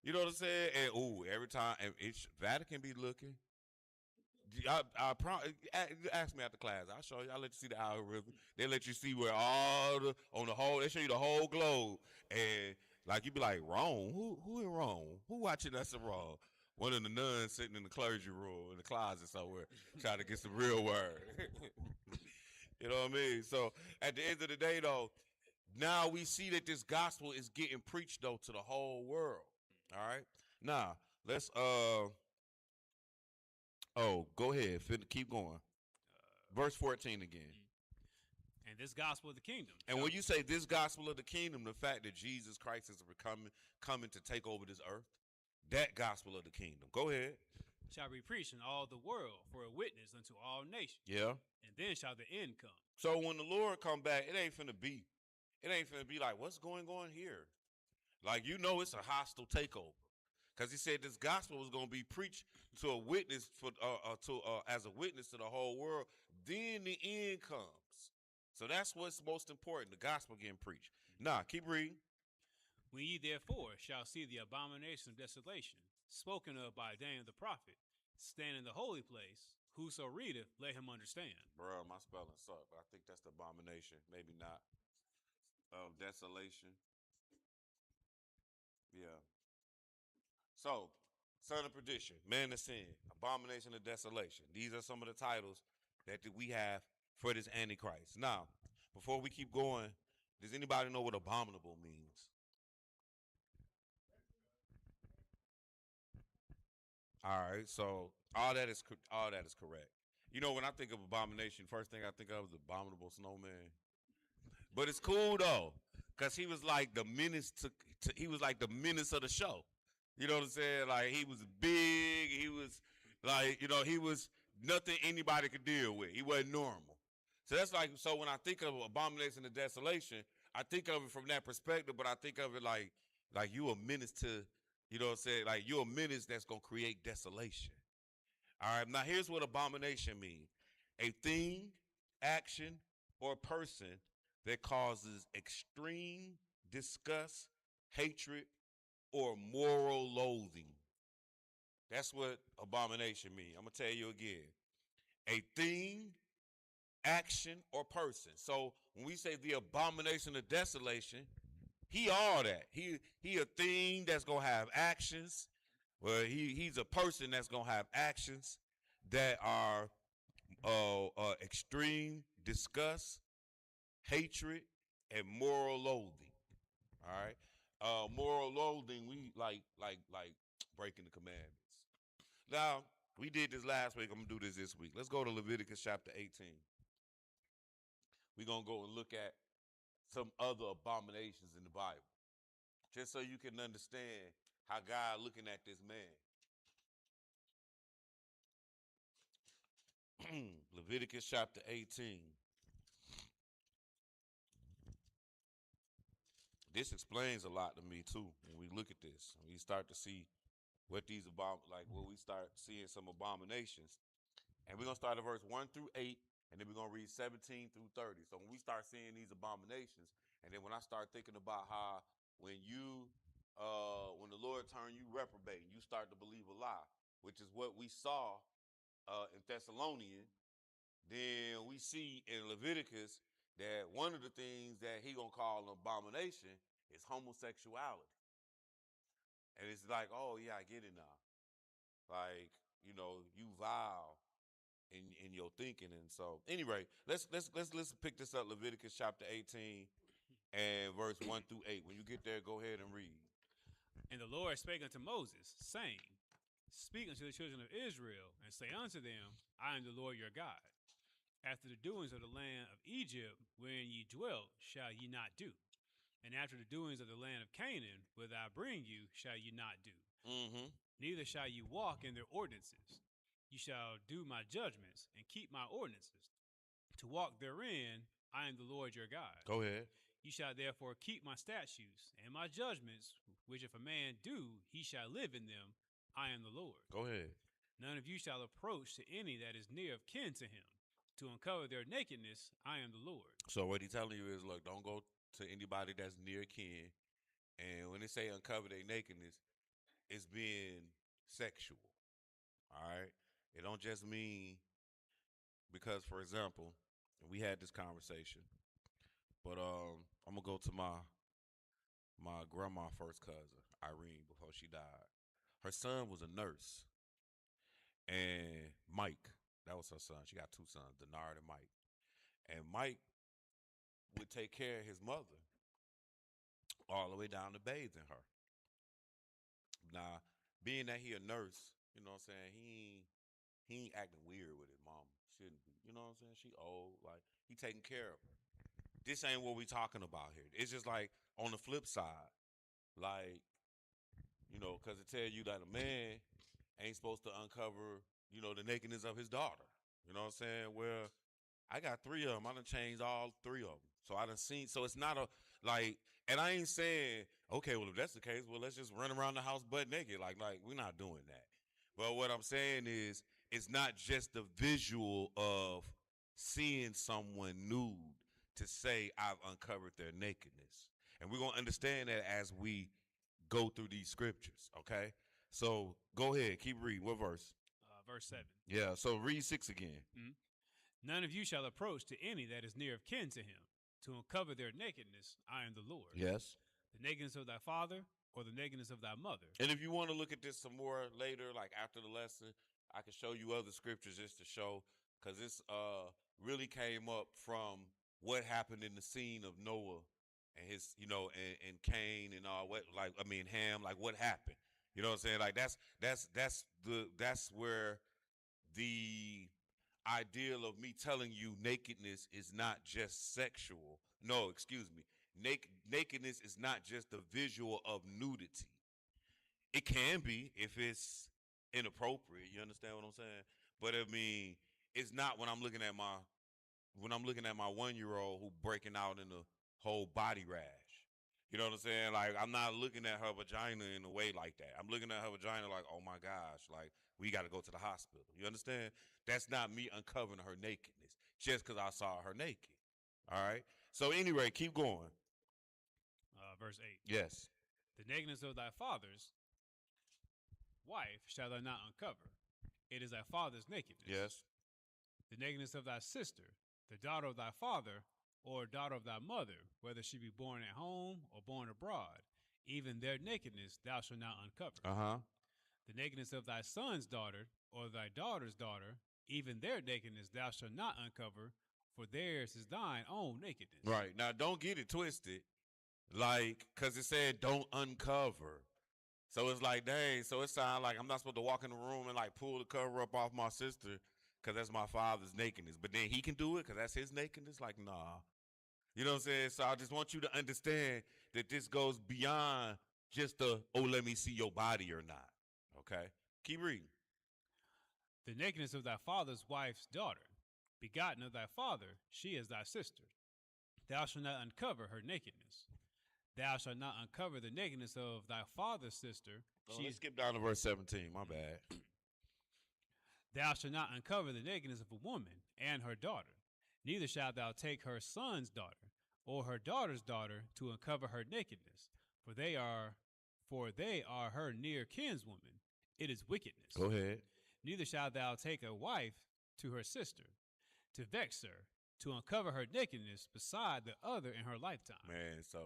You know what I'm saying? And every time, and Vatican be looking. Ask me after class. I'll show you. I'll let you see the algorithm. They let you see where they show you the whole globe. And like you be like, Rome? Who in Rome? Who watching us in Rome? One of the nuns sitting in the clergy room in the closet somewhere trying to get some real word. You know what I mean? So at the end of the day though, now we see that this gospel is getting preached though to the whole world. All right. Now let's go ahead. Keep going. Verse 14 again. And this gospel of the kingdom. And when you say this gospel of the kingdom, the fact that Jesus Christ is coming to take over this earth, that gospel of the kingdom. Go ahead. Shall be preached in all the world for a witness unto all nations. Yeah. And then shall the end come. So when the Lord come back, it ain't finna be like, what's going on here? Like, you know, it's a hostile takeover. Because he said this gospel was going to be preached to a witness as a witness to the whole world. Then the end comes. So that's what's most important, the gospel getting preached. Now, keep reading. When ye therefore shall see the abomination of desolation, spoken of by Daniel the prophet, stand in the holy place, whoso readeth, let him understand. Bro, my spelling sucks, but I think that's the abomination. Maybe not. Of desolation. Yeah. So, son of perdition, man of sin, abomination of desolation. These are some of the titles that we have for this Antichrist. Now, before we keep going, does anybody know what abominable means? All right, so all that is correct. You know, when I think of abomination, first thing I think of is abominable snowman. But it's cool though, cause he was like the menace he was like the menace of the show. You know what I'm saying? Like he was big. He was like, you know, he was nothing anybody could deal with. He wasn't normal. So that's like, so when I think of abomination and desolation, I think of it from that perspective, but I think of it like you a menace to, you know what I'm saying? Like you a menace that's gonna create desolation. All right. Now here's what abomination means: a thing, action, or person that causes extreme disgust, hatred, or moral loathing. That's what abomination means. I'm going to tell you again. A thing, action, or person. So when we say the abomination of desolation, he all that. He a thing that's going to have actions. Well, he's a person that's going to have actions that are extreme disgust, hatred, and moral loathing. All right. Moral loathing, we like breaking the commandments. Now, we did this last week. I'm going to do this week. Let's go to Leviticus chapter 18. We're going to go and look at some other abominations in the Bible, just so you can understand how God looking at this man. Leviticus chapter 18. This explains a lot to me too. When we look at this, we start to see what these when we start seeing some abominations. And we're gonna start at verse 1 through 8, and then we're gonna read 17 through 30. So when we start seeing these abominations, and then when I start thinking about how when the Lord turned you reprobate, you start to believe a lie, which is what we saw in Thessalonian. Then we see in Leviticus that one of the things that he gonna call an abomination is homosexuality. And it's like, oh yeah, I get it now. Like, you vile in your thinking. And so anyway, let's pick this up. Leviticus chapter 18 and verse 1 through 8. When you get there, go ahead and read. And the Lord spake unto Moses, saying, Speak unto the children of Israel, and say unto them, I am the Lord your God. After the doings of the land of Egypt, wherein ye dwelt, shall ye not do. And after the doings of the land of Canaan, whither I bring you, shall ye not do. Mm-hmm. Neither shall you walk in their ordinances. You shall do my judgments, and keep my ordinances. To walk therein, I am the Lord your God. Go ahead. You shall therefore keep my statutes and my judgments, which if a man do, he shall live in them. I am the Lord. Go ahead. None of you shall approach to any that is near of kin to him. To uncover their nakedness, I am the Lord. So what he's telling you is, look, don't go to anybody that's near kin. And when they say uncover their nakedness, it's being sexual. All right? It don't just mean because, for example, we had this conversation, but I'm gonna go to my grandma's first cousin, Irene, before she died. Her son was a nurse, and Mike, that was her son. She got two sons, Denard and Mike. And Mike would take care of his mother all the way down to bathing her. Now, being that he a nurse, you know what I'm saying, he ain't acting weird with his mama. Shouldn't be. You know what I'm saying? She old. Like, he taking care of her. This ain't what we talking about here. It's just like on the flip side. Like, because it tell you that a man ain't supposed to uncover, the nakedness of his daughter. You know what I'm saying? Well, I got three of them. I done changed all three of them. So I done seen. So it's not and I ain't saying, okay, well, if that's the case, well, let's just run around the house butt naked. Like we're not doing that. But what I'm saying is, it's not just the visual of seeing someone nude to say I've uncovered their nakedness. And we're going to understand that as we go through these scriptures, okay? So go ahead, keep reading. What verse? Verse 7. Yeah, so read 6 again. Mm-hmm. None of you shall approach to any that is near of kin to him. To uncover their nakedness, I am the Lord. Yes. The nakedness of thy father or the nakedness of thy mother. And if you want to look at this some more later, like after the lesson, I can show you other scriptures just to show, because this really came up from what happened in the scene of Noah and his, and Cain and all Ham, like what happened. You know what I'm saying? Like that's where the ideal of me telling you nakedness is not just sexual. No, excuse me. Nakedness is not just the visual of nudity. It can be if it's inappropriate. You understand what I'm saying? But I mean, it's not when I'm looking at my 1-year-old who breaking out in a whole body rash. You know what I'm saying? Like, I'm not looking at her vagina in a way like that. I'm looking at her vagina like, oh my gosh, like, we got to go to the hospital. You understand? That's not me uncovering her nakedness just because I saw her naked. All right? So anyway, keep going. Verse 8. Yes. The nakedness of thy father's wife shall thou not uncover. It is thy father's nakedness. Yes. The nakedness of thy sister, the daughter of thy father, or daughter of thy mother, whether she be born at home or born abroad, even their nakedness thou shalt not uncover. The nakedness of thy son's daughter, or thy daughter's daughter, even their nakedness thou shalt not uncover, for theirs is thine own nakedness. Right. Now, don't get it twisted, because it said don't uncover. So it's like, dang, so it sounds like I'm not supposed to walk in the room and, pull the cover up off my sister because that's my father's nakedness. But then he can do it because that's his nakedness? Like, nah. You know what I'm saying? So I just want you to understand that this goes beyond just let me see your body or not. Okay? Keep reading. The nakedness of thy father's wife's daughter, begotten of thy father, she is thy sister. Thou shalt not uncover her nakedness. Thou shalt not uncover the nakedness of thy father's sister. Let's skip down to verse 17. My bad. Thou shalt not uncover the nakedness of a woman and her daughter. Neither shalt thou take her son's daughter or her daughter's daughter to uncover her nakedness, for they are her near kinswoman. It is wickedness. Go ahead. Neither shalt thou take a wife to her sister, to vex her, to uncover her nakedness beside the other in her lifetime. Man, so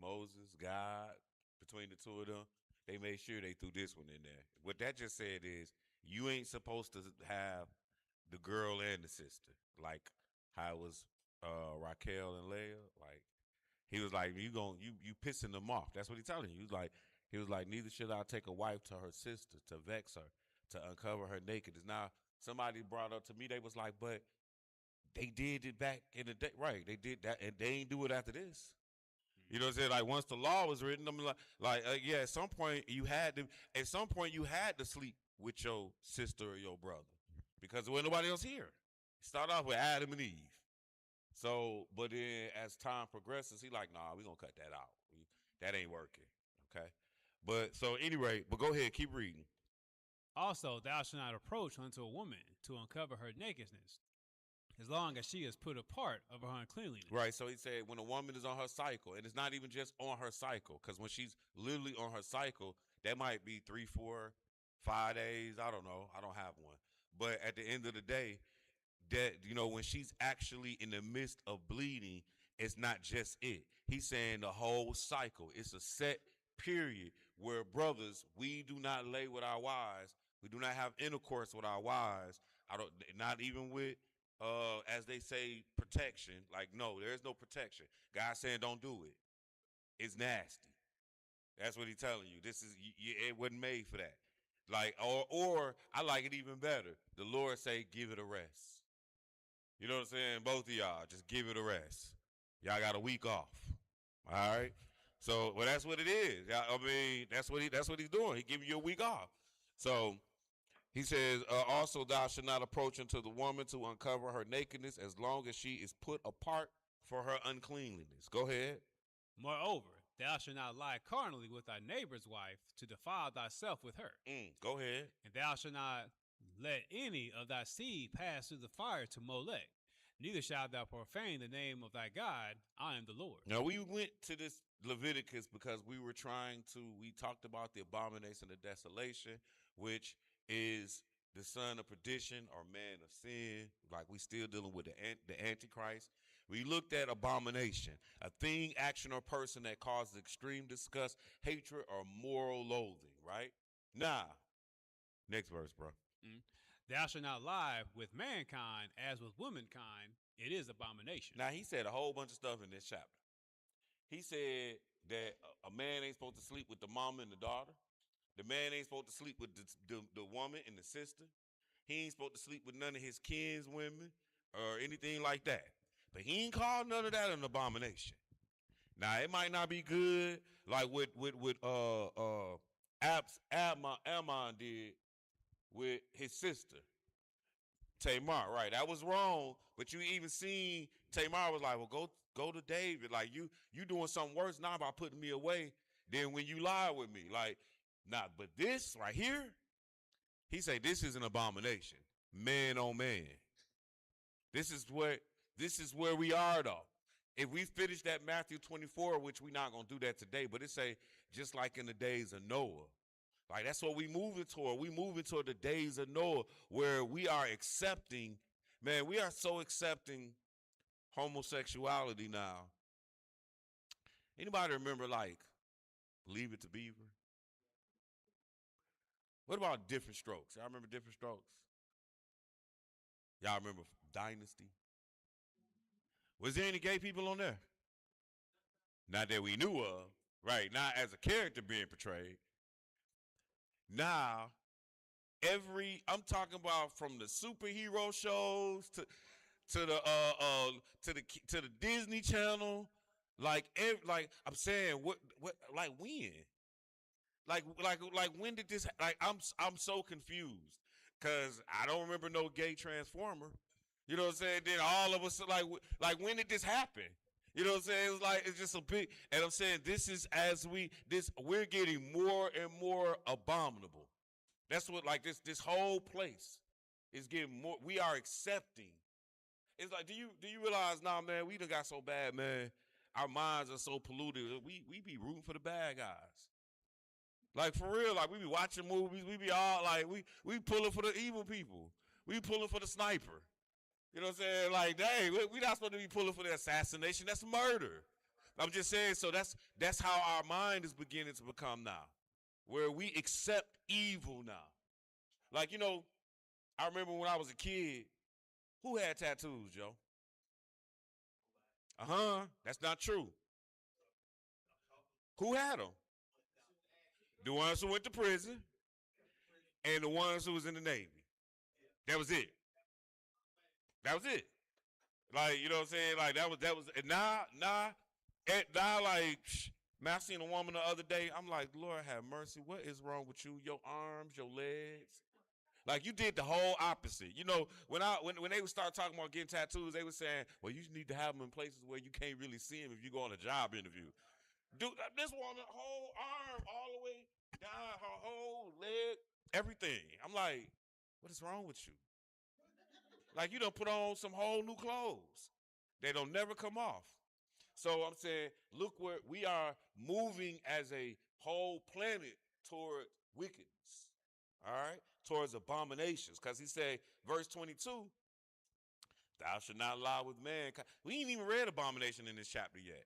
Moses, God, between the two of them, they made sure they threw this one in there. What that just said is you ain't supposed to have the girl and the sister, like how it was Raquel and Leah. Like he was like, you pissing them off. That's what he's telling you. He was like, neither should I take a wife to her sister to vex her, to uncover her nakedness. Now, somebody brought up to me, they was like, but they did it back in the day. Right, they did that, and they ain't do it after this. You know what I'm saying? Like once the law was written, I'm yeah, at some point you had to sleep with your sister or your brother because there wasn't nobody else here. Start off with Adam and Eve. So, but then as time progresses, he like, nah, we gonna cut that out. That ain't working. Okay. But so anyway, but go ahead, keep reading. Also, thou shalt not approach unto a woman to uncover her nakedness, as long as she is put apart of her uncleanliness. Right. So he said when a woman is on her cycle, and it's not even just on her cycle, because when she's literally on her cycle, that might be 3, 4, 5 days. I don't know. I don't have one. But at the end of the day, that, you know, when she's actually in the midst of bleeding, it's not just it. He's saying the whole cycle. It's a set period where, brothers, we do not lay with our wives. We do not have intercourse with our wives. Not even with, as they say, protection. Like, no, there's no protection. God's saying don't do it. It's nasty. That's what he's telling you. This is, it wasn't made for that. Like, or I like it even better. The Lord say, give it a rest. You know what I'm saying? Both of y'all, just give it a rest. Y'all got a week off. All right? So, well, that's what it is. I mean, that's what he's doing. He giving you a week off. So, he says, also thou shalt not approach unto the woman to uncover her nakedness as long as she is put apart for her uncleanliness. Go ahead. Moreover, thou shalt not lie carnally with thy neighbor's wife to defile thyself with her. Go ahead. And thou shalt not let any of thy seed pass through the fire to Molech. Neither shalt thou profane the name of thy God. I am the Lord. Now, we went to this Leviticus because we talked about the abomination of desolation, which is the son of perdition or man of sin. Like, we still dealing with the Antichrist. We looked at abomination, a thing, action, or person that causes extreme disgust, hatred, or moral loathing, right? Now, next verse, bro. Thou shalt not lie with mankind as with womankind. It is abomination. Now, he said a whole bunch of stuff in this chapter. He said that a man ain't supposed to sleep with the mama and the daughter. The man ain't supposed to sleep with the woman and the sister. He ain't supposed to sleep with none of his kinswomen or anything like that. But he ain't called none of that an abomination. Now, it might not be good like what Ammon did with his sister, Tamar, right? That was wrong, but you even seen Tamar was like, well, go to David. Like, you doing something worse now by putting me away than when you lied with me. Like, nah, but this right here, he say this is an abomination. Man on man. This is where we are, though. If we finish that Matthew 24, which we're not going to do that today, but it say, just like in the days of Noah. Like, that's what we moving toward. We moving toward the days of Noah, where we are accepting, man, we are so accepting homosexuality now. Anybody remember, like, Leave It to Beaver? What about Different Strokes? Y'all remember Different Strokes? Y'all remember Dynasty? Was there any gay people on there? Not that we knew of, right? Not as a character being portrayed. Now, I'm talking about from the superhero shows to the Disney Channel, like I'm saying, what like when? Like when did this? Like I'm so confused because I don't remember no gay Transformer. You know what I'm saying? Then all of us like when did this happen? You know what I'm saying? It's like it's just a big, and I'm saying this is we're getting more and more abominable. That's what this whole place is getting more. We are accepting. It's like, do you realize now, man? We done got so bad, man. Our minds are so polluted. We be rooting for the bad guys. Like, for real, like we be watching movies. We be all like we pulling for the evil people. We pulling for the sniper. You know what I'm saying? Like, dang, we not supposed to be pulling for the assassination. That's murder. I'm just saying, so that's how our mind is beginning to become now, where we accept evil now. Like, I remember when I was a kid, who had tattoos, Joe? That's not true. Who had them? The ones who went to prison and the ones who was in the Navy. That was it. That was it. Like, you know what I'm saying? Like, that was, and now, like, man, I seen a woman the other day. I'm like, Lord have mercy. What is wrong with you? Your arms, your legs. Like, you did the whole opposite. When they would start talking about getting tattoos, they were saying, well, you need to have them in places where you can't really see them if you go on a job interview. Dude, this woman, whole arm all the way down, her whole leg, everything. I'm like, what is wrong with you? Like, you done put on some whole new clothes. They don't never come off. So I'm saying, look where we are moving as a whole planet toward wickedness. All right? Towards abominations. Because he said, verse 22, thou shalt not lie with mankind. We ain't even read abomination in this chapter yet.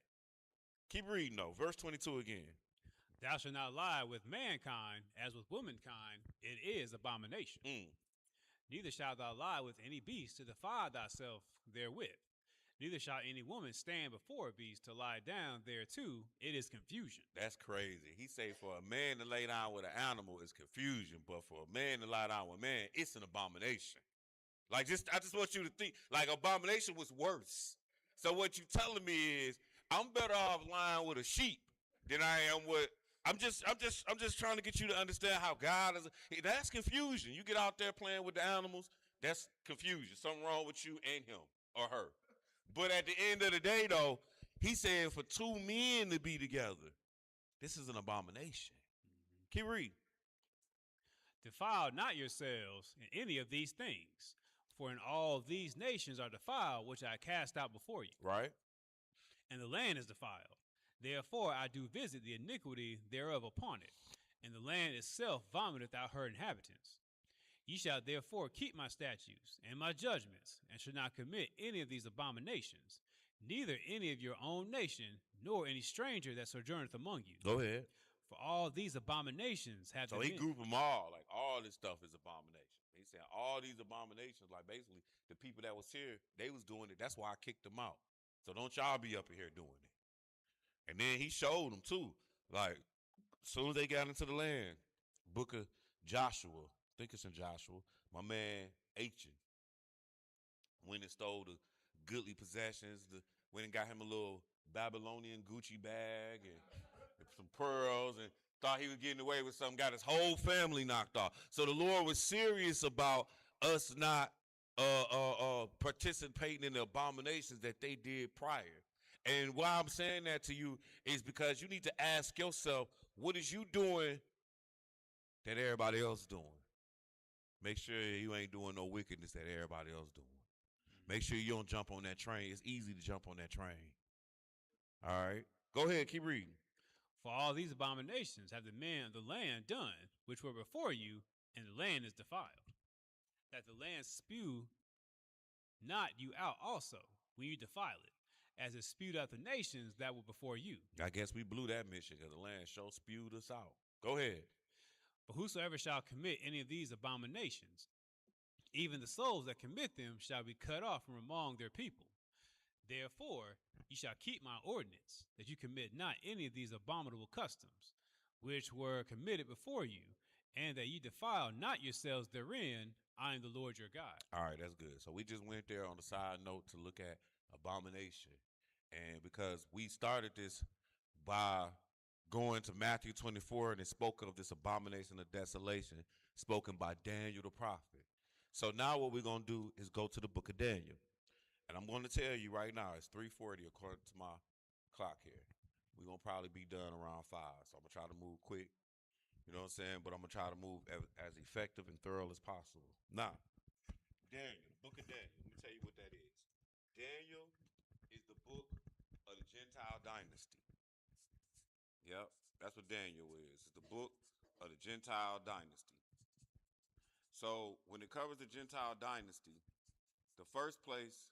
Keep reading, though. Verse 22 again. Thou shalt not lie with mankind, as with womankind, it is abomination. Neither shalt thou lie with any beast to defile thyself therewith. Neither shall any woman stand before a beast to lie down thereto. It is confusion. That's crazy. He say for a man to lay down with an animal is confusion, but for a man to lie down with man, it's an abomination. Like, I just want you to think, like, abomination was worse. So what you telling me is, I'm better off lying with a sheep than I am with. I'm just trying to get you to understand how God is. That's confusion. You get out there playing with the animals, that's confusion. Something wrong with you and him or her. But at the end of the day, though, he said for two men to be together, this is an abomination. Keep reading. Defile not yourselves in any of these things, for in all these nations are defiled, which I cast out before you. Right. And the land is defiled. Therefore I do visit the iniquity thereof upon it, and the land itself vomiteth out her inhabitants. Ye shall therefore keep my statutes and my judgments, and shall not commit any of these abominations, neither any of your own nation, nor any stranger that sojourneth among you. Go ahead. For all these abominations have. So he grouped them all. Like, all this stuff is abomination. He said all these abominations, like, basically the people that was here, they was doing it. That's why I kicked them out. So don't y'all be up in here doing it. And then he showed them too. Like, as soon as they got into the land, book of Joshua, I think it's in Joshua, my man Achan went and stole the goodly possessions, went and got him a little Babylonian Gucci bag and some pearls, and thought he was getting away with something, got his whole family knocked off. So the Lord was serious about us not participating in the abominations that they did prior. And why I'm saying that to you is because you need to ask yourself, what is you doing that everybody else doing? Make sure you ain't doing no wickedness that everybody else doing. Make sure you don't jump on that train. It's easy to jump on that train. All right. Go ahead. Keep reading. For all these abominations have the men of the land done, which were before you, and the land is defiled. That the land spew not you out also, when you defile it, as it spewed out the nations that were before you. I guess we blew that mission because the land sure spewed us out. Go ahead. But whosoever shall commit any of these abominations, even the souls that commit them shall be cut off from among their people. Therefore, ye shall keep my ordinance, that you commit not any of these abominable customs, which were committed before you, and that ye defile not yourselves therein. I am the Lord your God. All right, that's good. So we just went there on the side note to look at abomination. And because we started this by going to Matthew 24, and it spoke of this abomination of desolation spoken by Daniel the prophet. So now what we're going to do is go to the book of Daniel. And I'm going to tell you right now, it's 3:40 according to my clock here. We're going to probably be done around 5. So I'm going to try to move quick. You know what I'm saying? But I'm going to try to move as effective and thorough as possible. Now, Daniel, the book of Daniel. Let me tell you what that is. Daniel is the book of the Gentile dynasty. Yep, that's what Daniel is. It's the book of the Gentile dynasty. So when it covers the Gentile dynasty, The first place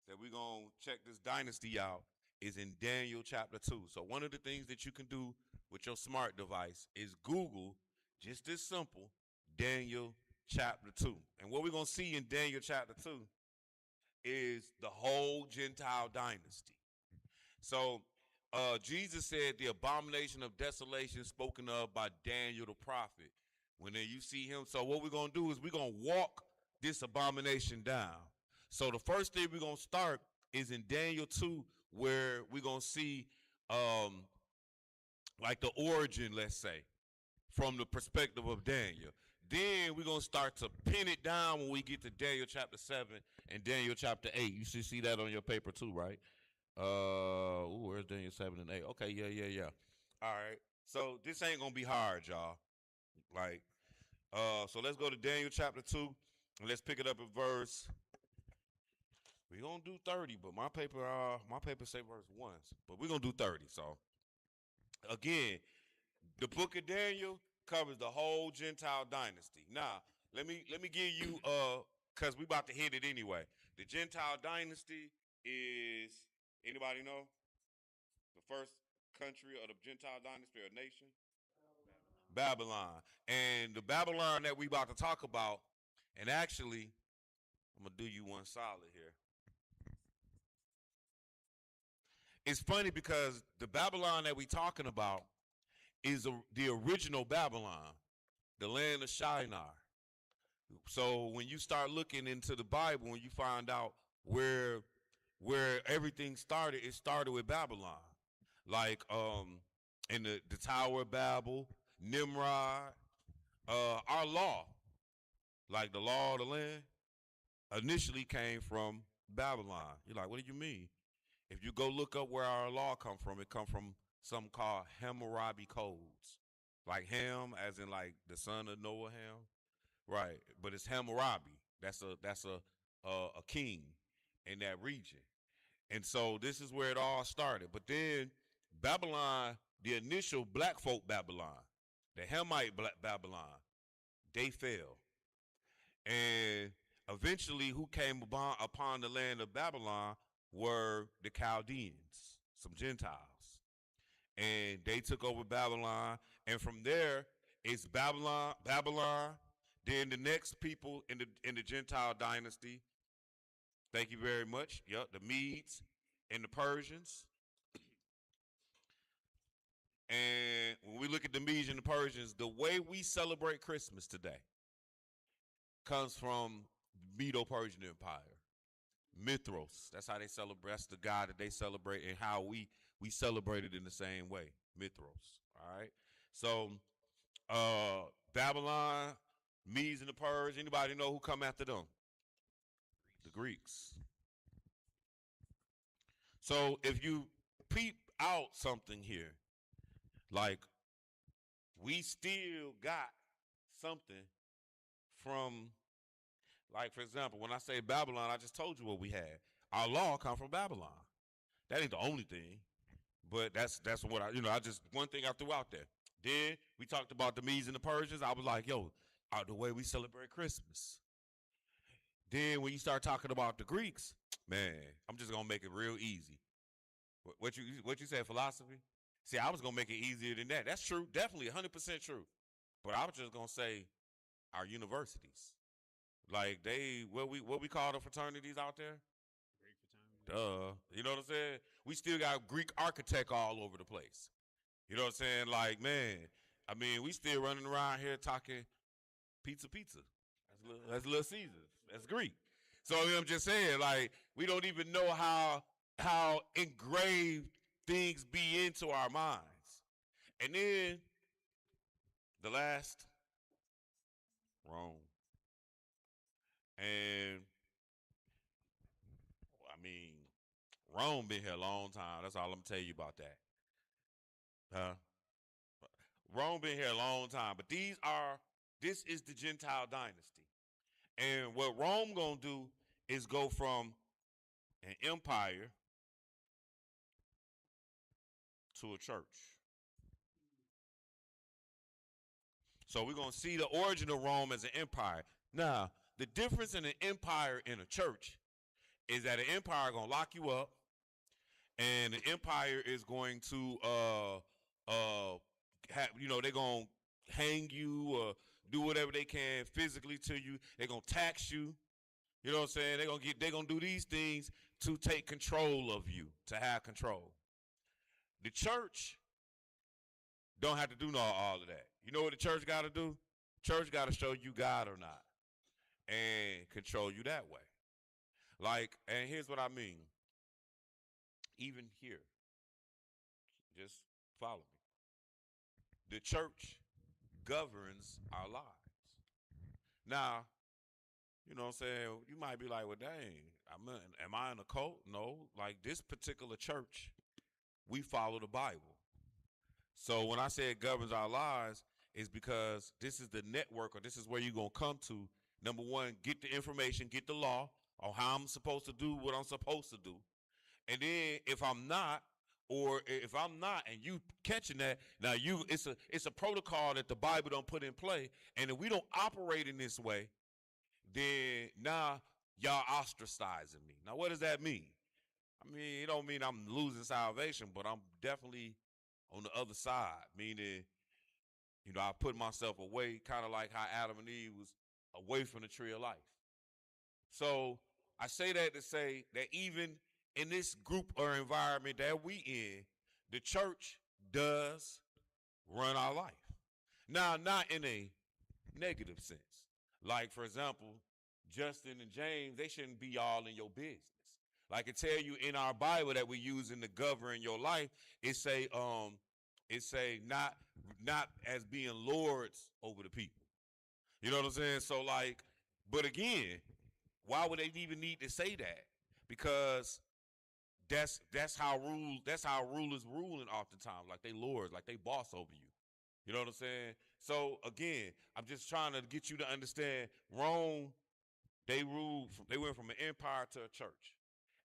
that we're going to check this dynasty out is in Daniel chapter 2. So one of the things that you can do with your smart device is Google, just this simple, Daniel chapter 2. And what we're going to see in Daniel chapter 2 is the whole Gentile dynasty. So Jesus said the abomination of desolation spoken of by Daniel the prophet. When you see him, so what we're going to do is we're going to walk this abomination down. So the first thing we're going to start is in Daniel 2, where we're going to see like the origin, let's say, from the perspective of Daniel. Then we're going to start to pin it down when we get to Daniel chapter 7 and Daniel chapter 8. You should see that on your paper too, right? Where's Daniel 7 and 8? Okay, yeah. All right. So this ain't going to be hard, y'all. Like, so let's go to Daniel chapter 2, and let's pick it up at verse. We're going to do 30, but my paper say verse 1. But we're going to do 30. So, again, the book of Daniel covers the whole Gentile dynasty. Now, let me give you, because we about to hit it anyway. The Gentile dynasty is, anybody know? The first country of the Gentile dynasty or nation? Babylon. And the Babylon that we about to talk about, and actually, I'm going to do you one solid here. It's funny because the Babylon that we talking about is the original Babylon, the land of Shinar. So when you start looking into the Bible and you find out where everything started, it started with Babylon. Like in the Tower of Babel, Nimrod, our law, like the law of the land, initially came from Babylon. You're like, what do you mean? If you go look up where our law come from, it come from something called Hammurabi codes. Like Ham, as in like the son of Noah Ham. Right. But it's Hammurabi. That's a king in that region. And so this is where it all started. But then Babylon, the initial black folk Babylon, the Hamite Babylon, they fell. And eventually who came upon the land of Babylon were the Chaldeans, some Gentiles. And they took over Babylon. And from there, it's Babylon. Then the next people in the Gentile dynasty, thank you very much. Yep, the Medes and the Persians. And when we look at the Medes and the Persians, the way we celebrate Christmas today comes from Medo-Persian Empire. Mithras, that's how they celebrate. That's the god that they celebrate, and how we celebrate it in the same way. Mithras. All right. So Babylon, Medes and the Persians. Anybody know who come after them? The Greeks. So if you peep out something here, like we still got something from. Like, for example, when I say Babylon, I just told you what we had. Our law come from Babylon. That ain't the only thing, but that's what I just, one thing I threw out there. Then we talked about the Medes and the Persians. I was like, yo, the way we celebrate Christmas. Then when you start talking about the Greeks, man, I'm just going to make it real easy. What you said, philosophy? See, I was going to make it easier than that. That's true. Definitely 100% true. But I was just going to say our universities. Like what we call the fraternities out there? Greek fraternity. Duh. You know what I'm saying? We still got Greek architect all over the place. You know what I'm saying? Like, man, I mean, we still running around here talking pizza. That's Little Caesars. That's Greek. So I'm just saying, like, we don't even know how engraved things be into our minds. And then the last, Rome. And I mean, Rome been here a long time. That's all I'm gonna tell you about that. Rome been here a long time. But this is the Gentile dynasty. And what Rome gonna do is go from an empire to a church. So we're gonna see the origin of Rome as an empire. Now, the difference in an empire and a church is that an empire gonna lock you up, and the empire is going to they're gonna hang you or do whatever they can physically to you. They're gonna tax you. You know what I'm saying? They're gonna do these things to take control of you, to have control. The church don't have to do all of that. You know what the church got to do? Church got to show you God or not, and control you that way. Like, and here's what I mean. Even here, just follow me. The church governs our lives. Now, you know what I'm saying? You might be like, well, dang, am I in a cult? No. Like, this particular church, we follow the Bible. So when I say it governs our lives, it's because this is the network, or this is where you're going to come to. Number one, get the information, get the law on how I'm supposed to do what I'm supposed to do. And then if I'm not, and you catching that, now it's a protocol that the Bible don't put in play. And if we don't operate in this way, then now y'all ostracizing me. Now what does that mean? I mean, it don't mean I'm losing salvation, but I'm definitely on the other side, meaning, I put myself away, kind of like how Adam and Eve was away from the tree of life. So I say that to say that even in this group or environment that we in, the church does run our life. Now, not in a negative sense. Like, for example, Justin and James, they shouldn't be all in your business. Like it tell you in our Bible that we use in to govern your life, it say not as being lords over the people. You know what I'm saying? So like, but again, why would they even need to say that? Because that's how rulers ruling oftentimes, like they lords, like they boss over you. You know what I'm saying? So again, I'm just trying to get you to understand Rome, they went from an empire to a church.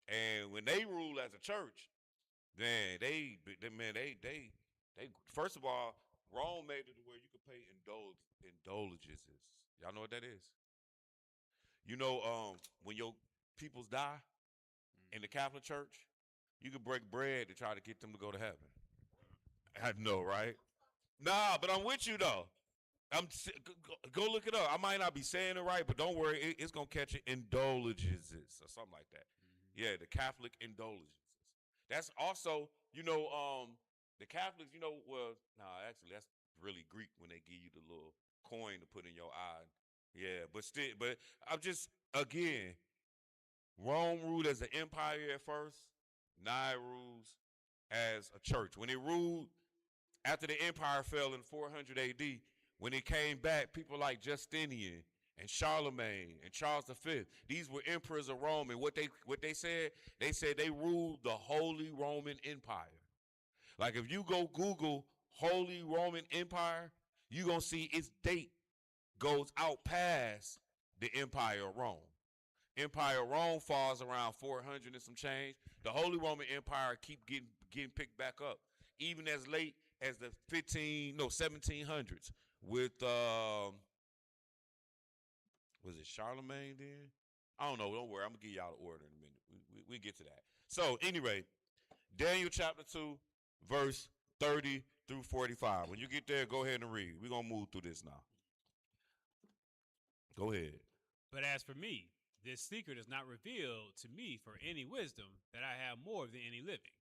And when they rule as a church, then they first of all, Rome made it where you could pay indulgences. Y'all know what that is? You know, when your peoples die in the Catholic Church, you could break bread to try to get them to go to heaven. I know, right? Nah, but I'm with you though. Go look it up. I might not be saying it right, but don't worry, it's gonna catch it. Indulgences or something like that. Yeah, the Catholic indulgences. That's also, the Catholics, actually, that's really Greek when they give you the little coin to put in your eye. Yeah, but I'm just, again, Rome ruled as an empire at first. Now it rules as a church. When it ruled after the empire fell in 400 AD, when it came back, people like Justinian and Charlemagne and Charles V, these were emperors of Rome. And what they said they ruled the Holy Roman Empire. Like if you go Google Holy Roman Empire, you're going to see its date goes out past the Empire of Rome. Empire of Rome falls around 400 and some change. The Holy Roman Empire keep getting picked back up, even as late as the 1700s with was it Charlemagne then? I don't know. Don't worry. I'm gonna give y'all the order in a minute. We get to that. So anyway, Daniel chapter 2, verse 30 through 45. When you get there, go ahead and read. We're gonna move through this now. Go ahead. But as for me, this secret is not revealed to me for any wisdom that I have more than any living,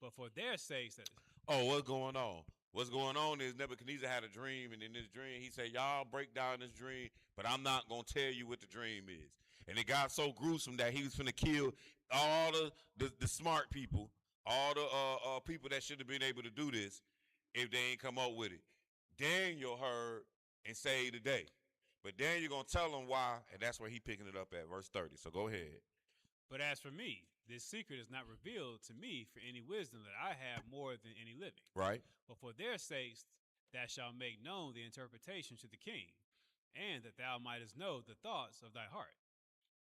but for their sakes that. Oh, what's going on? What's going on is Nebuchadnezzar had a dream, and in this dream, he said, y'all break down this dream, but I'm not going to tell you what the dream is. And it got so gruesome that he was going to kill all the smart people, all the people that should have been able to do this if they ain't come up with it. Daniel heard and saved the day. But Daniel going to tell them why, and that's where he picking it up at, verse 30. So go ahead. But as for me, this secret is not revealed to me for any wisdom that I have more than any living. Right. But for their sakes, thou shalt make known the interpretation to the king, and that thou mightest know the thoughts of thy heart.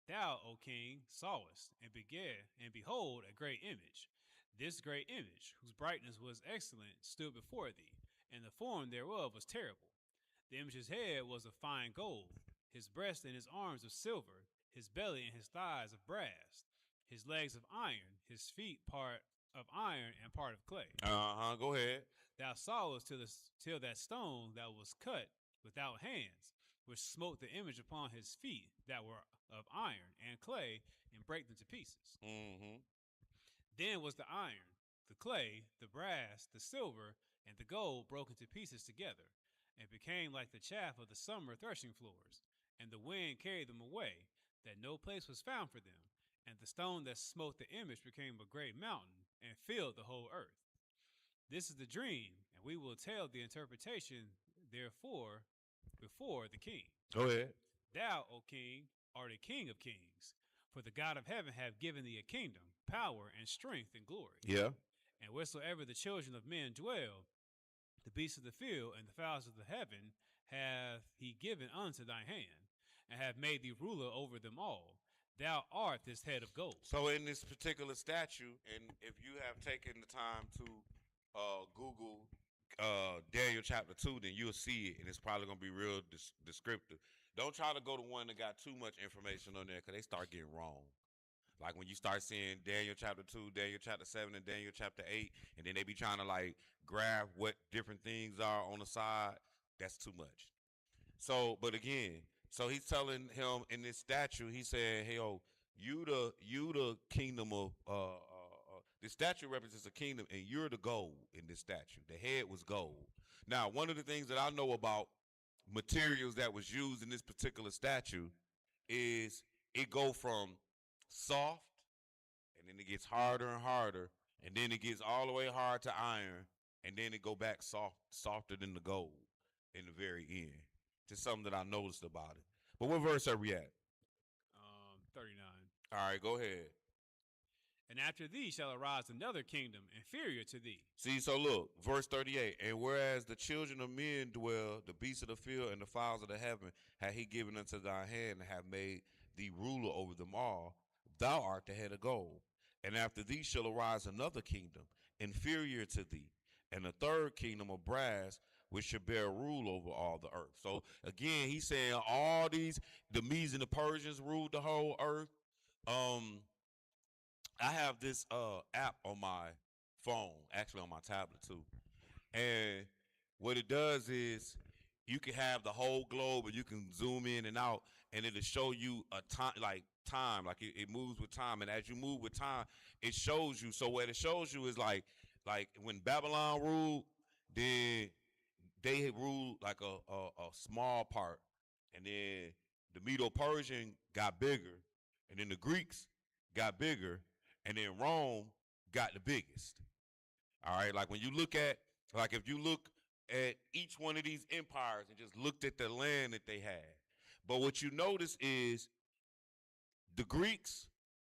Thou, O king, sawest, and behold, a great image. This great image, whose brightness was excellent, stood before thee, and the form thereof was terrible. The image's head was of fine gold, his breast and his arms of silver, his belly and his thighs of brass, his legs of iron, his feet part of iron and part of clay. Go ahead. Thou sawest till that stone that was cut without hands, which smote the image upon his feet that were of iron and clay, and brake them to pieces. Mm-hmm. Then was the iron, the clay, the brass, the silver, and the gold broken to pieces together, and became like the chaff of the summer threshing floors, and the wind carried them away, that no place was found for them. And the stone that smote the image became a great mountain, and filled the whole earth. This is the dream, and we will tell the interpretation therefore before the king. Go ahead. Thou, O king, art a king of kings, for the God of heaven hath given thee a kingdom, power, and strength, and glory. Yeah. And wheresoever the children of men dwell, the beasts of the field and the fowls of the heaven hath he given unto thy hand, and have made thee ruler over them all. Thou art this head of gold. So in this particular statue, and if you have taken the time to Google Daniel chapter 2, then you'll see it, and it's probably going to be real descriptive. Don't try to go to one that got too much information on there, because they start getting wrong. Like when you start seeing Daniel chapter 2, Daniel chapter 7, and Daniel chapter 8, and then they be trying to like grab what different things are on the side, that's too much. So, but again, so he's telling him in this statue, he said, hey, yo, you the kingdom of, the statue represents a kingdom, and you're the gold in this statue. The head was gold. Now, one of the things that I know about materials that was used in this particular statue is it go from soft, and then it gets harder and harder, and then it gets all the way hard to iron, and then it go back softer than the gold in the very end. Just something that I noticed about it. But what verse are we at? 39. All right, go ahead. And after thee shall arise another kingdom inferior to thee. See, so look, verse 38. And whereas the children of men dwell, the beasts of the field and the fowls of the heaven hath he given unto thy hand, and have made thee ruler over them all. Thou art the head of gold. And after thee shall arise another kingdom inferior to thee, and a third kingdom of brass, which shall bear rule over all the earth. So again, he's saying all these, the Medes and the Persians ruled the whole earth. I have this app on my phone, actually on my tablet too. And what it does is you can have the whole globe, and you can zoom in and out, and it'll show you a time, like it moves with time. And as you move with time, it shows you. So what it shows you is like when Babylon ruled, then they had ruled like a small part, and then the Medo-Persian got bigger, and then the Greeks got bigger, and then Rome got the biggest. All right, like when you look at, like if you look at each one of these empires and just looked at the land that they had, but what you notice is the Greeks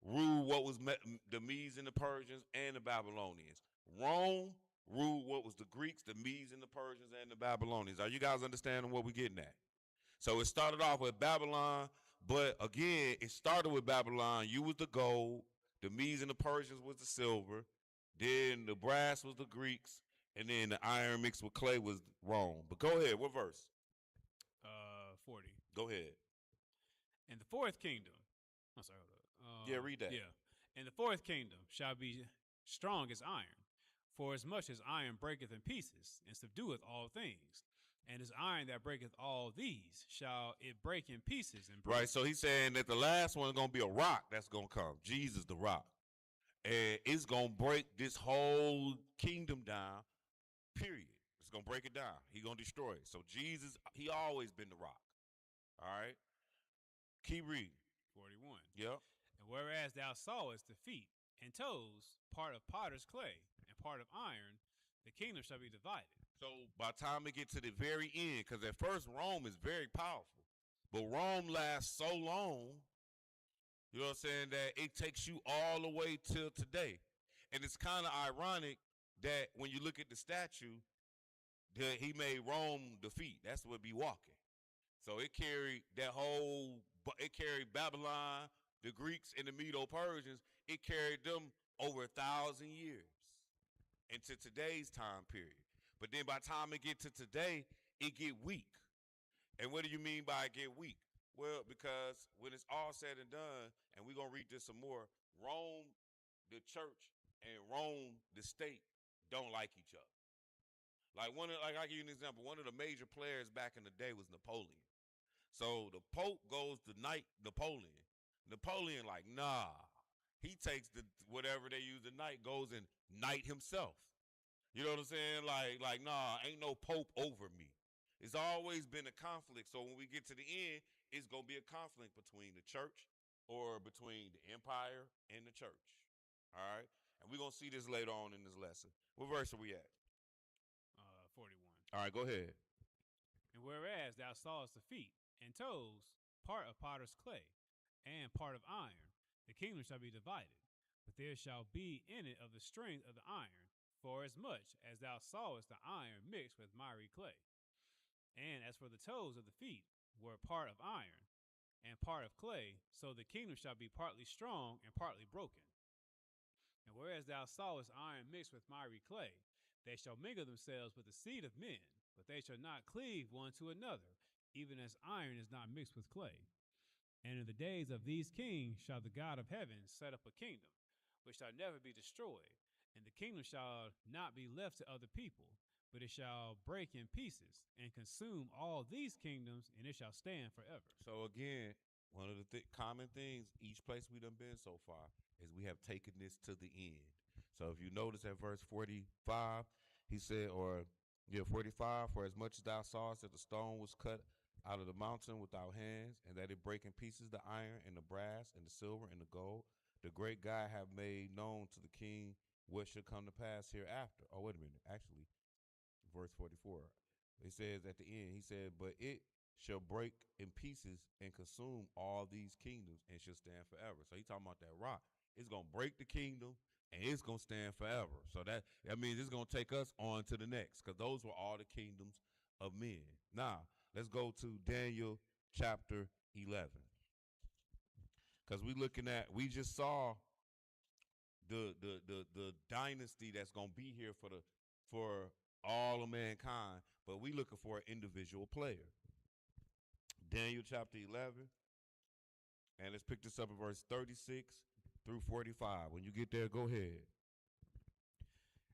ruled what was the Medes and the Persians and the Babylonians. Rome ruled what was the Greeks, the Medes and the Persians and the Babylonians. Are you guys understanding what we're getting at? So it started off with Babylon, but again, it started with Babylon. You was the gold, the Medes and the Persians was the silver, then the brass was the Greeks, and then the iron mixed with clay was Rome. But go ahead, what verse? 40. Go ahead. And the fourth kingdom, I'm sorry, Yeah, read that. Yeah. And the fourth kingdom shall be strong as iron, for as much as iron breaketh in pieces, and subdueth all things. And as iron that breaketh all these, shall it break in pieces. And break. Right, so he's saying that the last one is going to be a rock that's going to come. Jesus the rock. And it's going to break this whole kingdom down, period. It's going to break it down. He's going to destroy it. So Jesus, he always been the rock. All right? Keep reading. 41. Yep. And whereas thou sawest the feet and toes, part of potter's clay and part of iron, the kingdom shall be divided. So by the time we get to the very end, because at first Rome is very powerful, but Rome lasts so long, you know what I'm saying, that it takes you all the way till today. And it's kind of ironic that when you look at the statue, that he made Rome the feet. That's what be walking. So it carried it carried Babylon, the Greeks, and the Medo-Persians. It carried them over 1,000 years into today's time period. But then by the time it get to today, it get weak. And what do you mean by it get weak? Well, because when it's all said and done, and we're gonna read this some more, Rome, the church, and Rome, the state, don't like each other. Like I'll give you an example. One of the major players back in the day was Napoleon. So the Pope goes to knight Napoleon. Napoleon, like, nah. He takes the whatever they use to knight, goes and knight himself. You know what I'm saying? Like, nah, ain't no Pope over me. It's always been a conflict. So when we get to the end, it's gonna be a conflict between the church or between the empire and the church. All right? And we're gonna see this later on in this lesson. What verse are we at? 41. All right, go ahead. And whereas thou sawest the feet and toes, part of potter's clay, and part of iron, the kingdom shall be divided. But there shall be in it of the strength of the iron, for as much as thou sawest the iron mixed with miry clay. And as for the toes of the feet were part of iron and part of clay, so the kingdom shall be partly strong and partly broken. And whereas thou sawest iron mixed with miry clay, they shall mingle themselves with the seed of men, but they shall not cleave one to another, even as iron is not mixed with clay. And in the days of these kings shall the God of heaven set up a kingdom, which shall never be destroyed, and the kingdom shall not be left to other people, but it shall break in pieces and consume all these kingdoms, and it shall stand forever. So again, one of the common things each place we done been so far is we have taken this to the end. So if you notice at verse 45, he said, 45, for as much as thou sawest that the stone was cut out of the mountain without hands, and that it break in pieces the iron and the brass and the silver and the gold, the great God have made known to the king what should come to pass hereafter. Oh, wait a minute. Actually, verse 44. It says at the end, he said, but it shall break in pieces and consume all these kingdoms and shall stand forever. So he talking about that rock. It's going to break the kingdom and it's going to stand forever. So that means it's going to take us on to the next, because those were all the kingdoms of men. Now, let's go to Daniel chapter 11. Because we just saw the dynasty that's going to be here for all of mankind, but we looking for an individual player. Daniel chapter 11, and let's pick this up in verse 36 through 45. When you get there, go ahead.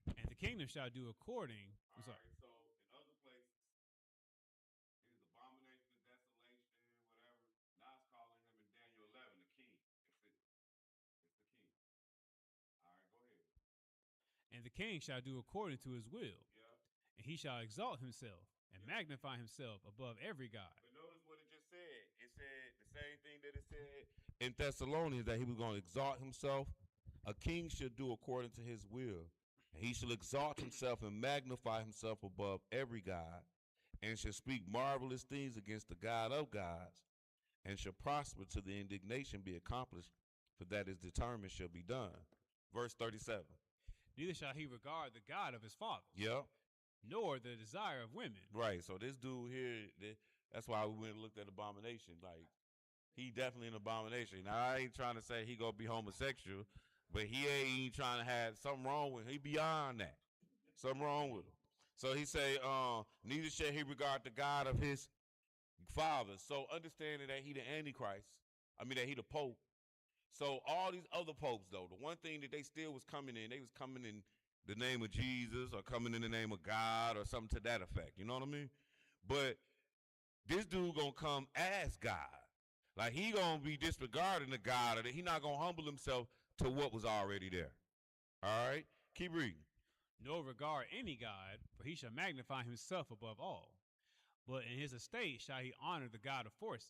And the kingdom shall do according. All right, so in other places, it is abomination of desolation, whatever. Now it's calling him in Daniel 11 the king. It's the king. All right, go ahead. And the king shall do according to his will. Yeah. And he shall exalt himself and magnify himself above every God. But notice what it just said. It said the same thing that it said in Thessalonians, that he was going to exalt himself. A king should do according to his will. And he shall exalt himself and magnify himself above every God, and shall speak marvelous things against the God of gods, and shall prosper till the indignation be accomplished, for that is determined shall be done. Verse 37. Neither shall he regard the God of his fathers. Yep. Nor the desire of women. Right. So this dude here, that's why we went and looked at abomination. Like, he definitely an abomination. Now, I ain't trying to say he gonna be homosexual, but he ain't trying to have something wrong with him. He beyond that. Something wrong with him. So he say, neither shall he regard the God of his fathers. So understanding that he the Antichrist, that he the Pope. So all these other popes, though, the one thing that they still was coming in, they was coming in the name of Jesus or coming in the name of God or something to that effect. You know what I mean? But this dude gonna come as God. Like, he gonna be disregarding the God, or he not gonna humble himself to what was already there. All right? Keep reading. Nor regard any God, for he shall magnify himself above all. But in his estate shall he honor the God of forces,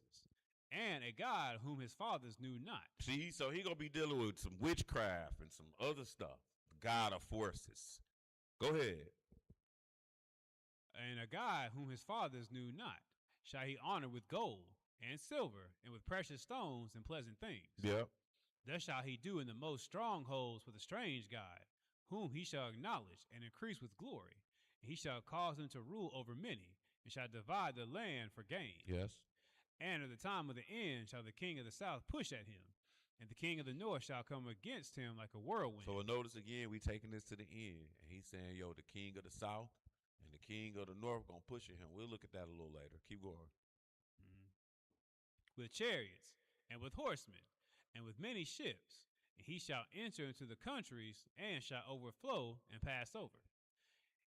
and a God whom his fathers knew not. See, so he gonna be dealing with some witchcraft and some other stuff. The God of forces. Go ahead. And a God whom his fathers knew not shall he honor with gold and silver and with precious stones and pleasant things. Yep. Thus shall he do in the most strongholds with a strange God, whom he shall acknowledge and increase with glory. And he shall cause him to rule over many, and shall divide the land for gain. Yes. And at the time of the end shall the king of the south push at him, and the king of the north shall come against him like a whirlwind. So notice again, we taking this to the end, and he's saying, the king of the south and the king of the north gonna push at him. We'll look at that a little later. Keep going. with chariots, and with horsemen, and with many ships. And he shall enter into the countries, and shall overflow and pass over.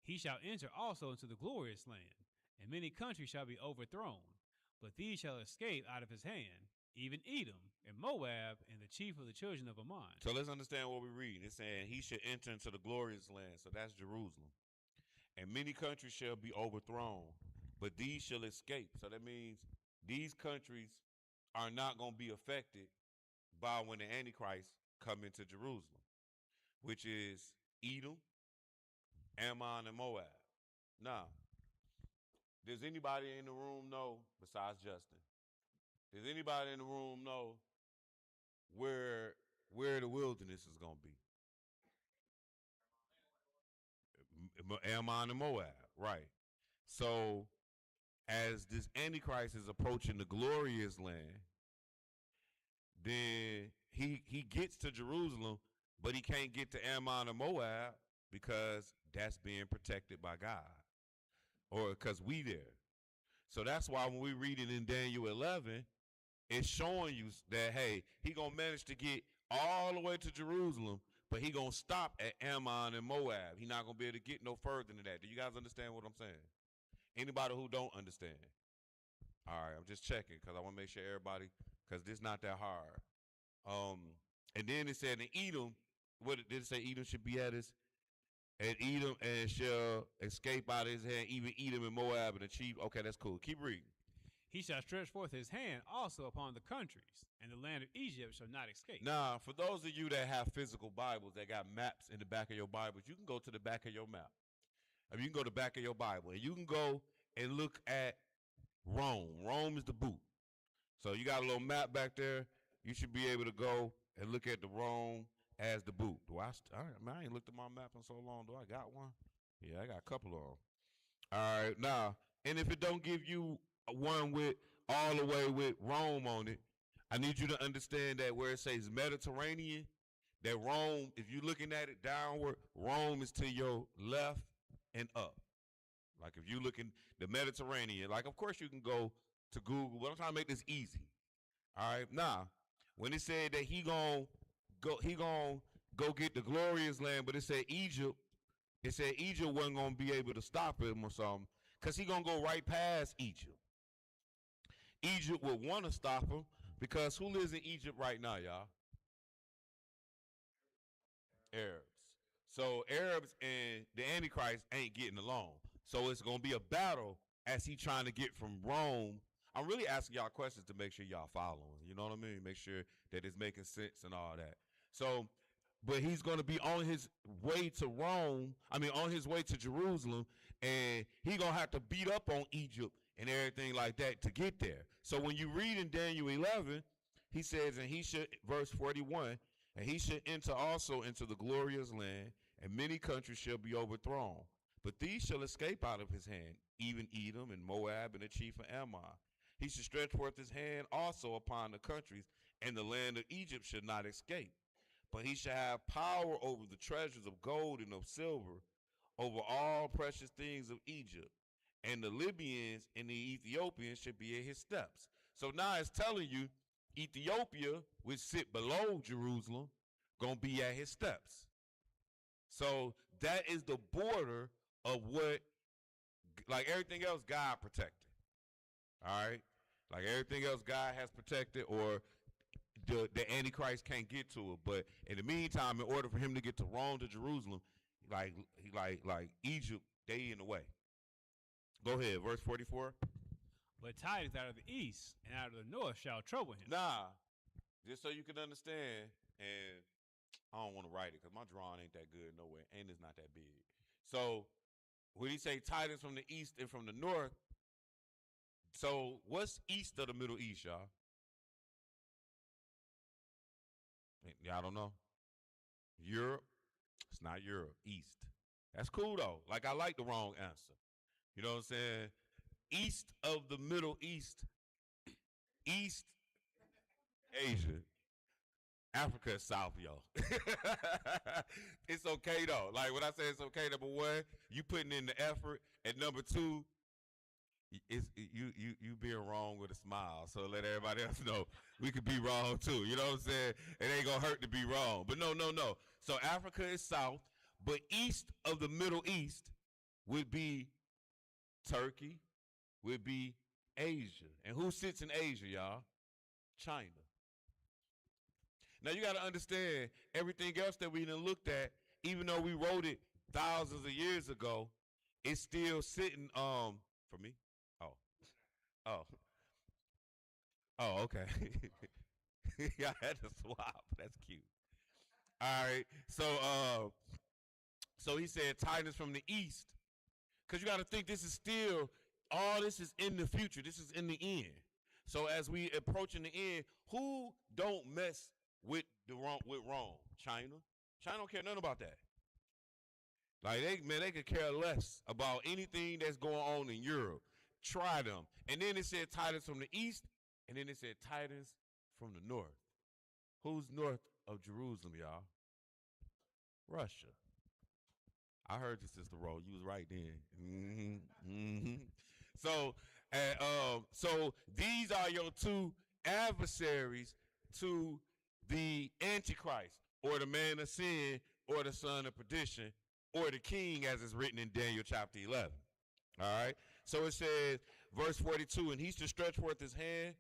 He shall enter also into the glorious land, and many countries shall be overthrown. But these shall escape out of his hand, even Edom, and Moab, and the chief of the children of Ammon. So let's understand what we read. It's saying he should enter into the glorious land. So that's Jerusalem. And many countries shall be overthrown, but these shall escape. So that means these countries are not going to be affected by when the Antichrist come into Jerusalem, which is Edom, Ammon, and Moab. Now, does anybody in the room know, besides Justin, does anybody in the room know where the wilderness is going to be? Ammon and Moab, right. So as this Antichrist is approaching the glorious land, then he gets to Jerusalem, but he can't get to Ammon and Moab because that's being protected by God, or because we there. So that's why when we read it in Daniel 11, it's showing you that, hey, he going to manage to get all the way to Jerusalem, but he going to stop at Ammon and Moab. He not going to be able to get no further than that. Do you guys understand what I'm saying? Anybody who don't understand? All right, I'm just checking because I want to make sure everybody, because this not that hard. And then it said in Edom, what did it say Edom should be at his? And Edom and shall escape out of his hand, even Edom and Moab and the chief. Okay, that's cool. Keep reading. He shall stretch forth his hand also upon the countries, and the land of Egypt shall not escape. Now, for those of you that have physical Bibles that got maps in the back of your Bibles, you can go to the back of your map. I mean, you can go to the back of your Bible, and you can go and look at Rome. Rome is the boot. So you got a little map back there. You should be able to go and look at the Rome as the boot. Do I ain't looked at my map in so long. Do I got one? Yeah, I got a couple of them. All right, now, and if it don't give you one with all the way with Rome on it, I need you to understand that where it says Mediterranean, that Rome, if you're looking at it downward, Rome is to your left and up. Like if you looking the Mediterranean, like of course you can go to Google, but I'm trying to make this easy. All right, now when it said that he gonna go get the glorious land, but it said Egypt wasn't gonna be able to stop him or something, because he gonna go right past Egypt. Egypt would want to stop him because who lives in Egypt right now, y'all? Arabs. So Arabs and the Antichrist ain't getting along. So it's gonna be a battle as he trying to get from Rome. I'm really asking y'all questions to make sure y'all following. You know what I mean? Make sure that it's making sense and all that. So, but he's going to be on his way to Rome. I mean, on his way to Jerusalem, and he going to have to beat up on Egypt and everything like that to get there. So when you read in Daniel 11, he says, and he should, verse 41, and he should enter also into the glorious land, and many countries shall be overthrown. But these shall escape out of his hand, even Edom and Moab and the chief of Ammon. He should stretch forth his hand also upon the countries, and the land of Egypt should not escape. But he shall have power over the treasures of gold and of silver, over all precious things of Egypt. And the Libyans and the Ethiopians should be at his steps. So now it's telling you Ethiopia, which sit below Jerusalem, going to be at his steps. So that is the border of what, like everything else, God protected. All right? Like everything else God has protected, or the Antichrist can't get to it. But in the meantime, in order for him to get to Rome, to Jerusalem, like Egypt, they in the way. Go ahead, verse 44. But tidings out of the east and out of the north shall trouble him. Nah, just so you can understand, and I don't want to write it because my drawing ain't that good nowhere, and it's not that big. So when he say tidings from the east and from the north, so what's east of the Middle East, y'all? Y'all don't know? Europe? It's not Europe. East. That's cool, though. Like, I like the wrong answer. You know what I'm saying? East of the Middle East. East Asia. Africa is south, yo. It's okay, though. Like, when I say it's okay, number one, you putting in the effort. And number two, You being wrong with a smile. So let everybody else know we could be wrong too. You know what I'm saying? It ain't gonna hurt to be wrong. But no. So Africa is south, but east of the Middle East would be Turkey, would be Asia. And who sits in Asia, y'all? China. Now you got to understand everything else that we done looked at, even though we wrote it thousands of years ago, it's still sitting for me. Oh. Okay. Y'all had to swap. That's cute. All right. So he said tidings from the east. Because you got to think this is still, all this is in the future. This is in the end. So as we approaching the end, who don't mess with Rome? China. China don't care nothing about that. Like they could care less about anything that's going on in Europe. Try them. And then it said tidings from the east, and then it said tidings from the north. Who's north of Jerusalem, y'all? Russia. I heard you, Sister Ro. You was right then. So these are your two adversaries to the Antichrist, or the man of sin, or the son of perdition, or the king, as is written in Daniel chapter 11. All right. So it says, verse 42, and he shall stretch forth his hand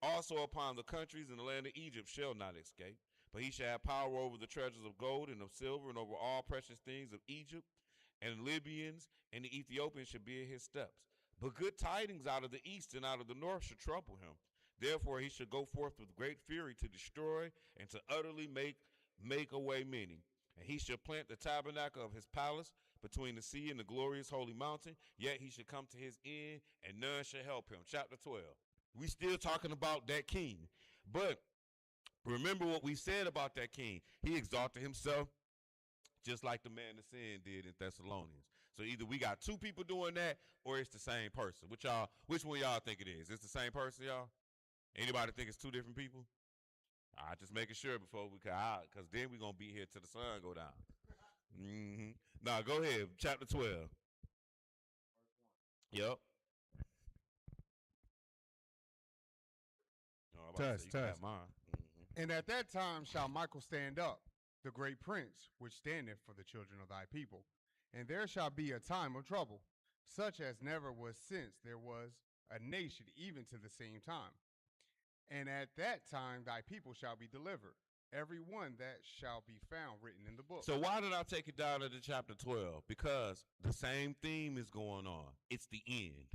also upon the countries, and the land of Egypt shall not escape. But he shall have power over the treasures of gold and of silver, and over all precious things of Egypt, and the Libyans and the Ethiopians shall be in his steps. But good tidings out of the east and out of the north shall trouble him. Therefore he shall go forth with great fury to destroy and to utterly make away many. And he shall plant the tabernacle of his palace between the sea and the glorious holy mountain. Yet he shall come to his end, and none shall help him. Chapter 12. We still talking about that king. But remember what we said about that king. He exalted himself just like the man of sin did in Thessalonians. So either we got two people doing that, or it's the same person. Which one y'all think it is? It's the same person, y'all? Anybody think it's two different people? I just making sure before we can, because then we're going to be here till the sun go down. Now, go ahead. Chapter 12. Yep. Test. And at that time shall Michael stand up, the great prince, which standeth for the children of thy people. And there shall be a time of trouble, such as never was since there was a nation even to the same time. And at that time thy people shall be delivered, every one that shall be found written in the book. So why did I take it down to chapter 12? Because the same theme is going on. It's the end.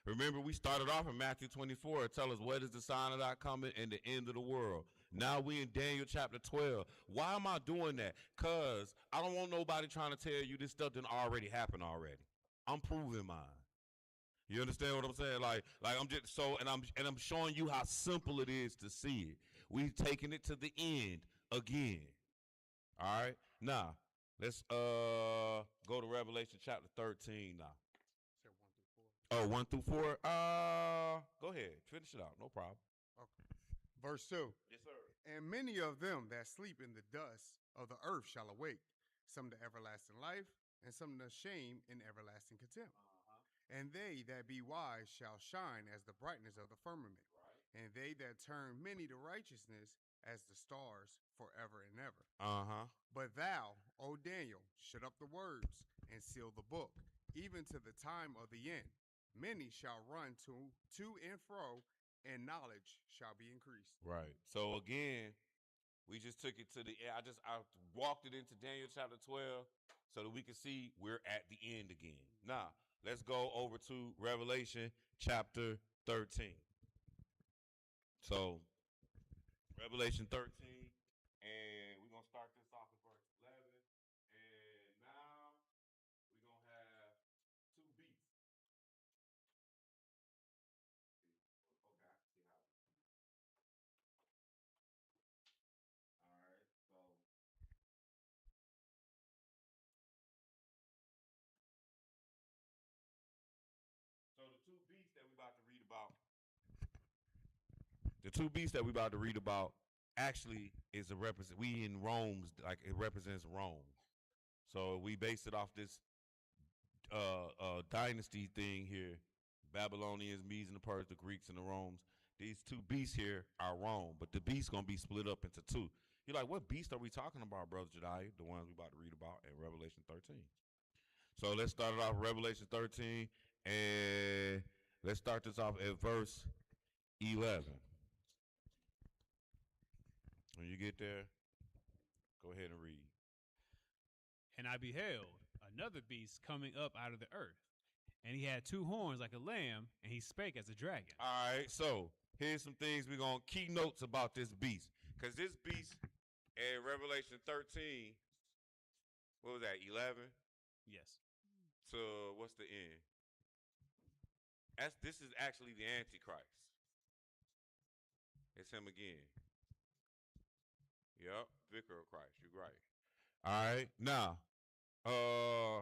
Remember, we started off in Matthew 24. Tell us what is the sign of thy coming and the end of the world. Now we in Daniel chapter 12. Why am I doing that? Because I don't want nobody trying to tell you this stuff didn't already happen already. I'm proving mine. You understand what I'm saying? Like I'm just I'm showing you how simple it is to see it. We've taken it to the end again. All right. Now let's go to Revelation chapter 13 now. Oh, 1 through 4. Go ahead. Finish it out. No problem. Okay. Verse 2. Yes, sir. And many of them that sleep in the dust of the earth shall awake, some to everlasting life, and some to shame and everlasting contempt. And they that be wise shall shine as the brightness of the firmament. Right. And they that turn many to righteousness as the stars forever and ever. But thou, O Daniel, shut up the words and seal the book, even to the time of the end. Many shall run to and fro, and knowledge shall be increased. Right. So again, we just took it to the I walked it into Daniel chapter 12 so that we can see we're at the end again. Now, let's go over to Revelation chapter 13. So, Revelation 13, and we're going to start this off at verse 11. And now we're going to have two beasts. All right, so the two beasts that we're about to read about. The two beasts that we're about to read about actually is we in Rome's, like it represents Rome. So we base it off this dynasty thing here Babylonians, Medes and the Persians, the Greeks and the Romans. These two beasts here are Rome, but the beast's going to be split up into two. You're like, what beast are we talking about, Brother Jediah? The ones we about to read about in Revelation 13. So let's start it off Revelation 13, and let's start this off at verse 11. When you get there, go ahead and read. And I beheld another beast coming up out of the earth, and he had two horns like a lamb, and he spake as a dragon. All right, so here's some things we're going to key notes about this beast. Because this beast in Revelation 13, what was that, 11? Yes. To what's the end? This is actually the Antichrist. It's him again. Yep, vicar of Christ. You're right. All right, now,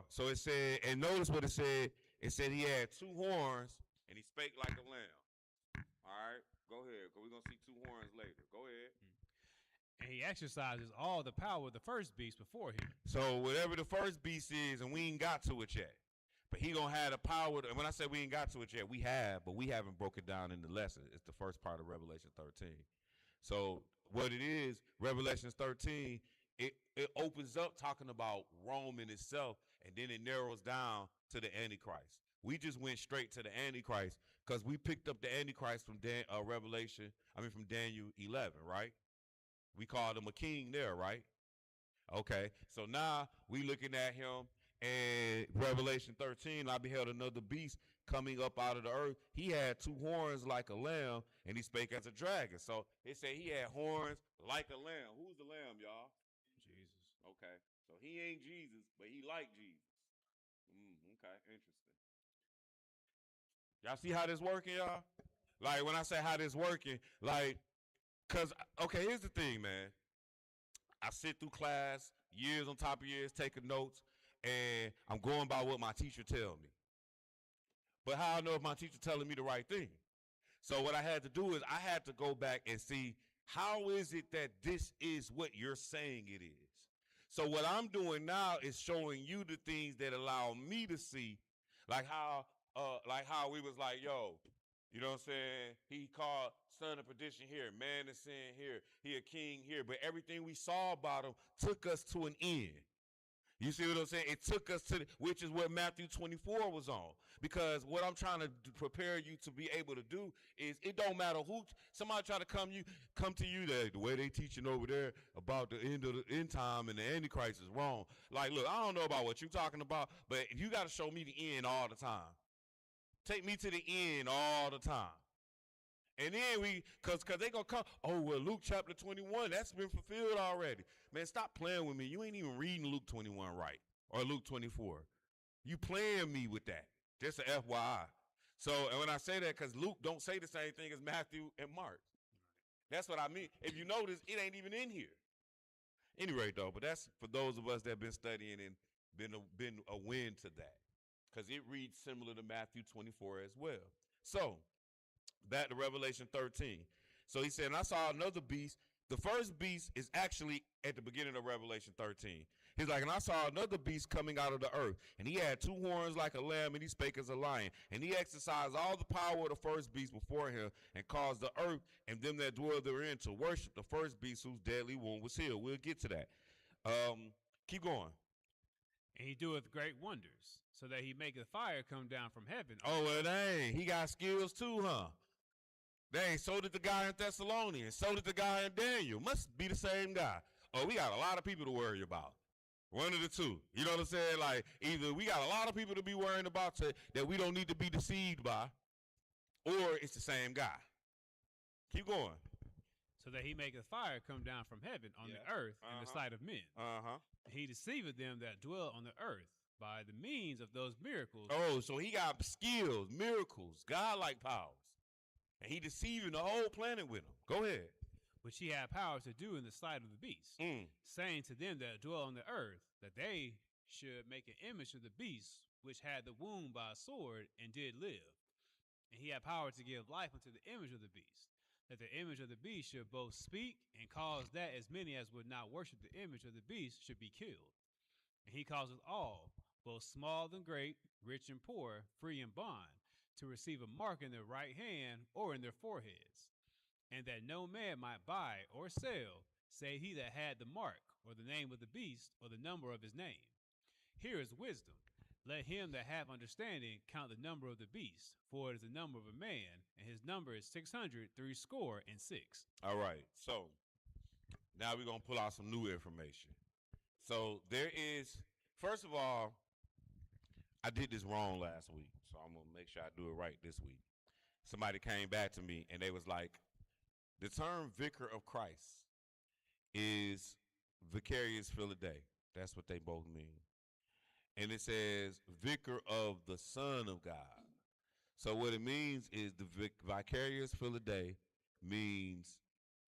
so it said, and notice what it said. It said he had two horns and he spake like a lamb. All right, go ahead, because we're going to see two horns later. Go ahead. And he exercises all the power of the first beast before him. So whatever the first beast is, and we ain't got to it yet, but he going to have the power. And when I say we ain't got to it yet, we have, but we haven't broke it down in the lesson. It's the first part of Revelation 13. So what it is, Revelation 13, it opens up talking about Rome in itself, and then it narrows down to the Antichrist. We just went straight to the Antichrist because we picked up the Antichrist from from Daniel 11, right? We called him a king there, right? Okay, so now we looking at him in Revelation 13. I beheld another beast coming up out of the earth. He had two horns like a lamb, and he spake as a dragon. So it said he had horns like a lamb. Who's the lamb, y'all? Jesus. Okay, so he ain't Jesus, but he like Jesus. Okay, interesting. Y'all see how this working, y'all? Like, when I say how this working, like, because, okay, here's the thing, man. I sit through class, years on top of years, taking notes, and I'm going by what my teacher tell me. But how I know if my teacher telling me the right thing? So what I had to do is I had to go back and see, how is it that this is what you're saying it is? So what I'm doing now is showing you the things that allow me to see, like how we was like, yo, you know what I'm saying? He called son of perdition here, man of sin here, he a king here, but everything we saw about him took us to an end. You see what I'm saying? It took us to, which is what Matthew 24 was on. Because what I'm trying to prepare you to be able to do is, it don't matter who, somebody try to come to you the way they teaching over there about the end time and the Antichrist is wrong. Like, look, I don't know about what you're talking about, but you got to show me the end all the time. Take me to the end all the time. And then because they going to come, oh, well, Luke chapter 21, that's been fulfilled already. Man, stop playing with me. You ain't even reading Luke 21 right, or Luke 24. You playing me with that. Just a FYI. So, and when I say that, because Luke don't say the same thing as Matthew and Mark. That's what I mean. If you notice, it ain't even in here. Anyway, though, but that's for those of us that have been studying and been a win to that. Because it reads similar to Matthew 24 as well. So, back to Revelation 13. So he said, and I saw another beast. The first beast is actually at the beginning of Revelation 13. He's like, and I saw another beast coming out of the earth, and he had two horns like a lamb, and he spake as a lion. And he exercised all the power of the first beast before him, and caused the earth and them that dwell therein to worship the first beast whose deadly wound was healed. We'll get to that. Keep going. And he doeth great wonders, so that he maketh fire come down from heaven. Oh, well, dang. He got skills too, huh? Dang, so did the guy in Thessalonians. So did the guy in Daniel. Must be the same guy. Oh, we got a lot of people to worry about. One of the two. You know what I'm saying? Like, either we got a lot of people to be worrying about that we don't need to be deceived by, or it's the same guy. Keep going. So that he maketh fire come down from heaven on the earth in the sight of men. He deceiveth them that dwell on the earth by the means of those miracles. Oh, so he got skills, miracles, godlike powers. And he deceiving the whole planet with them. Go ahead. Which he had power to do in the sight of the beast, saying to them that dwell on the earth, that they should make an image of the beast, which had the wound by a sword, and did live. And he had power to give life unto the image of the beast, that the image of the beast should both speak, and cause that as many as would not worship the image of the beast should be killed. And he causeth all, both small and great, rich and poor, free and bond, to receive a mark in their right hand or in their foreheads, and that no man might buy or sell, save he that had the mark, or the name of the beast, or the number of his name. Here is wisdom. Let him that have understanding count the number of the beast, for it is the number of a man, and his number is 600 All right. So now we're going to pull out some new information. So there is, first of all, I did this wrong last week, so I'm going to make sure I do it right this week. Somebody came back to me and they was like, the term vicar of Christ is vicarious Philadelphia. That's what they both mean. And it says vicar of the Son of God. So what it means is the vicarious Philadelphia means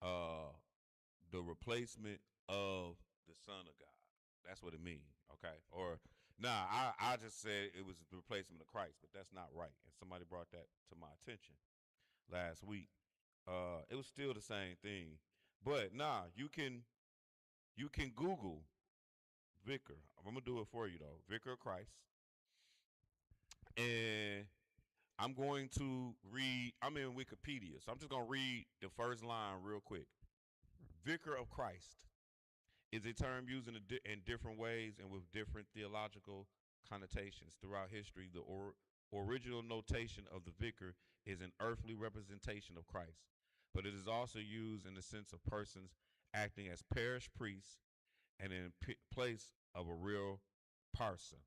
the replacement of the Son of God. That's what it means, okay? Or, I just said it was the replacement of Christ, but that's not right. And somebody brought that to my attention last week. It was still the same thing. But, you can Google vicar. I'm going to do it for you, though. Vicar of Christ. And I'm going to read, I'm in Wikipedia, so I'm just going to read the first line real quick. Vicar of Christ is a term used in different ways and with different theological connotations throughout history. The original notation of the vicar is an earthly representation of Christ, but it is also used in the sense of persons acting as parish priests and in place of a real person.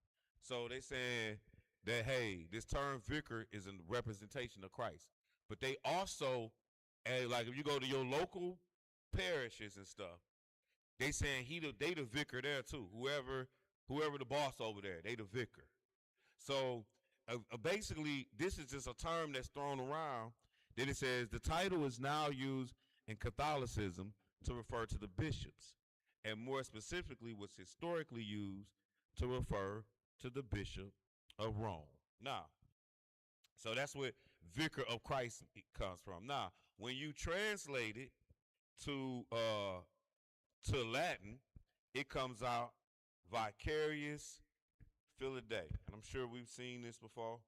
So they saying that, hey, this term vicar is a representation of Christ, but they also, like if you go to your local parishes and stuff, they saying they the vicar there too. Whoever the boss over there, they the vicar. So basically, this is just a term that's thrown around. Then it says the title is now used in Catholicism to refer to the bishops, and more specifically was historically used to refer to the Bishop of Rome. Now, so that's what vicar of Christ comes from. Now, when you translate it to Latin, it comes out vicarious Philadelphia. And I'm sure we've seen this before,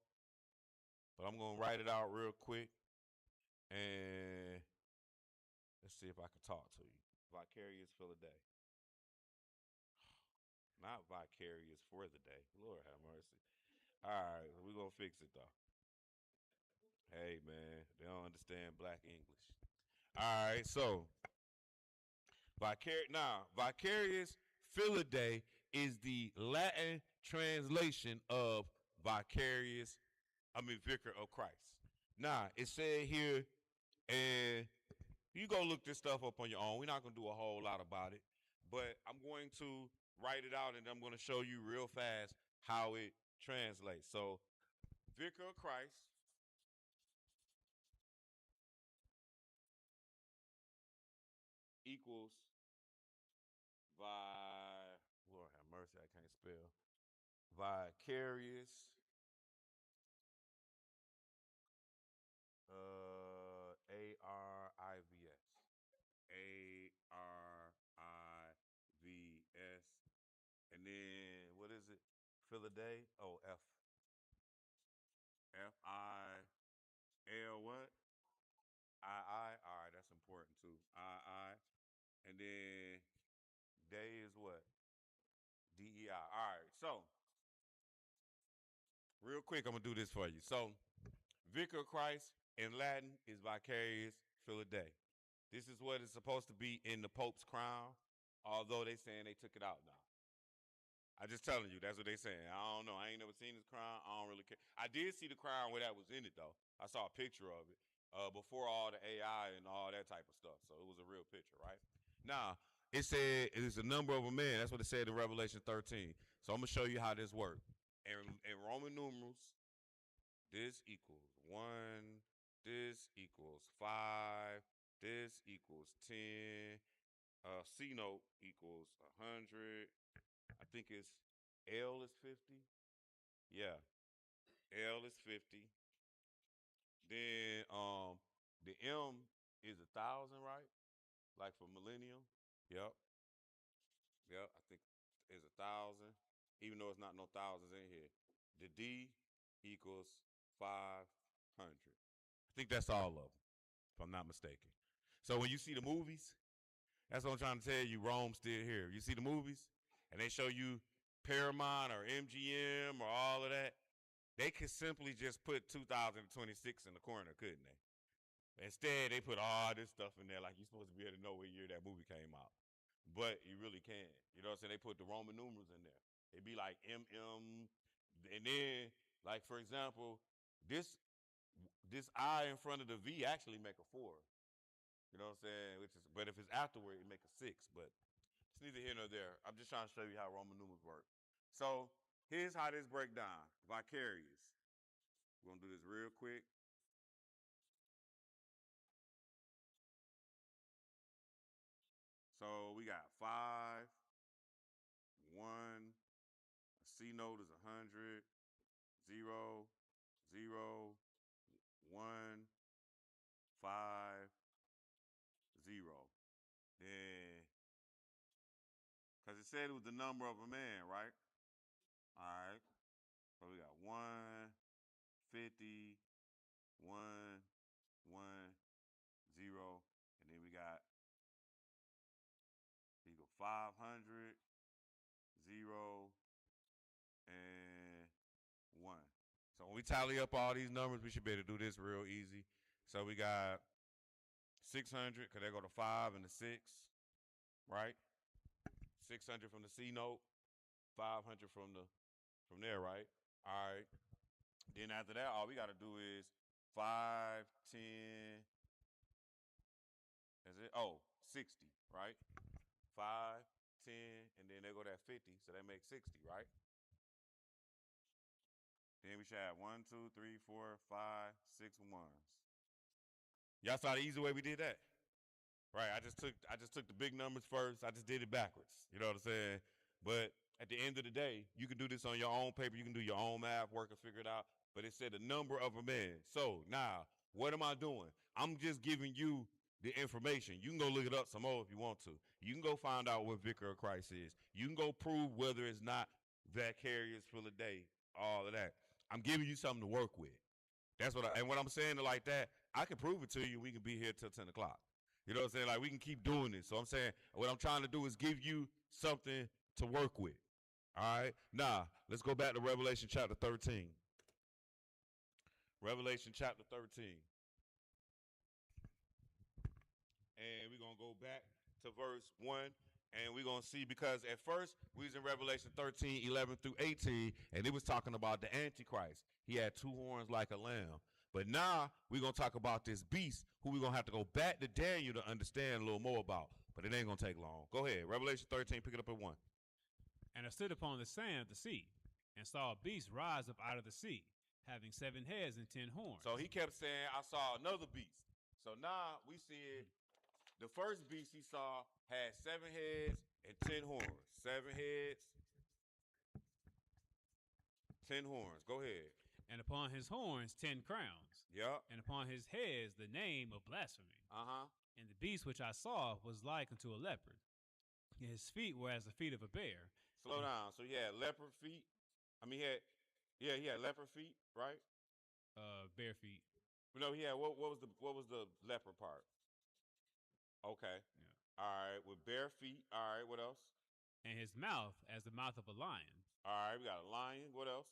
but I'm going to write it out real quick. And let's see if I can talk to you. Vicarious Philadelphia. Not vicarious for the day. Lord have mercy. All right, we're going to fix it, though. Hey, man, they don't understand black English. All right, so vicarious Philadelphia is the Latin translation of vicar of Christ. Now, it said here, and you go look this stuff up on your own. We're not going to do a whole lot about it, but I'm going to write it out, and I'm going to show you real fast how it translates. So, vicar of Christ equals Lord have mercy, I can't spell. Vicarious ARIVS. ARIVS. And then what is it? Philadelphia? Oh, FIL what? II. All right, that's important too. II. And then day is what? DEI. All right, so real quick, I'm going to do this for you. So, vicar of Christ in Latin is vicarious Philadelphia. This is what it's supposed to be in the Pope's crown, although they saying they took it out now. I just telling you, that's what they saying. I don't know. I ain't never seen this crown. I don't really care. I did see the crown where that was in it, though. I saw a picture of it before all the AI and all that type of stuff. So it was a real picture, right? Now, it said it's a number of a man. That's what it said in Revelation 13. So I'm going to show you how this works. In Roman numerals, this equals 1, this equals 5, this equals 10, C note equals 100. I think it's L is 50. Yeah, L is 50. Then the M is 1,000, right? Like for millennium. Yep. I think it's 1,000, even though it's not no thousands in here. The D equals 500. I think that's all of them, if I'm not mistaken. So when you see the movies, that's what I'm trying to tell you. Rome's still here. You see the movies, and they show you Paramount or MGM or all of that. They could simply just put 2026 in the corner, couldn't they? Instead, they put all this stuff in there like you're supposed to be able to know what year that movie came out. But you really can't. You know what I'm saying? They put the Roman numerals in there. It'd be like MM, and then, like, for example, this I in front of the V actually make a 4. You know what I'm saying? But if it's afterward, it make a 6. But it's neither here nor there. I'm just trying to show you how Roman numerals work. So here's how this break down. Vicarious. We're gonna do this real quick. So we got 5, 1. A C note is 100. 0, 0, 1, 5, 0. Then, because it said it was the number of a man, right? All right. So we got 1, 50, 1, 1, 0. And then we got 500, 0, and 1. So when we tally up all these numbers, we should be able to do this real easy. So we got 600, because they go to 5 and the 6, right? 600 from the C note, 500 from there, right? All right. Then after that, all we got to do is 5, 10, is it? Oh, 60, right? 5, 10, and then they go to that 50, so that makes 60, right? Then we should have 1, 2, 3, 4, 5, 6 ones. Y'all saw the easy way we did that? Right, I just took the big numbers first. I just did it backwards. You know what I'm saying? But at the end of the day, you can do this on your own paper. You can do your own math work and figure it out. But it said the number of a man. So now, what am I doing? I'm just giving you the information. You can go look it up some more if you want to. You can go find out what Vicar of Christ is. You can go prove whether it's not vicarious for the day, all of that. I'm giving you something to work with. That's what and when I'm saying it like that, I can prove it to you. We can be here till 10 o'clock. You know what I'm saying? Like, we can keep doing this. So I'm saying what I'm trying to do is give you something to work with. All right? Now, let's go back to Revelation chapter 13. Revelation chapter 13. And we're going to go back to verse 1. And we're going to see, because at first we was in Revelation 13, 11 through 18, and it was talking about the Antichrist. He had 2 horns like a lamb. But now we're going to talk about this beast who we're going to have to go back to Daniel to understand a little more about. But it ain't going to take long. Go ahead. Revelation 13, pick it up at 1. And I stood upon the sand of the sea, and saw a beast rise up out of the sea, having 7 heads and 10 horns. So he kept saying, I saw another beast. So now we see the first beast he saw had 7 heads and 10 horns. 7 heads, 10 horns. Go ahead. And upon his horns 10 crowns. Yep. And upon his heads the name of blasphemy. Uh-huh. And the beast which I saw was like unto a leopard. And his feet were as the feet of a bear. Slow down. So he had leopard feet. I mean, he had leopard feet, right? Bare feet. No, he had what was the leopard part? Okay. Yeah. All right, with bare feet. All right, what else? And his mouth as the mouth of a lion. All right, we got a lion. What else?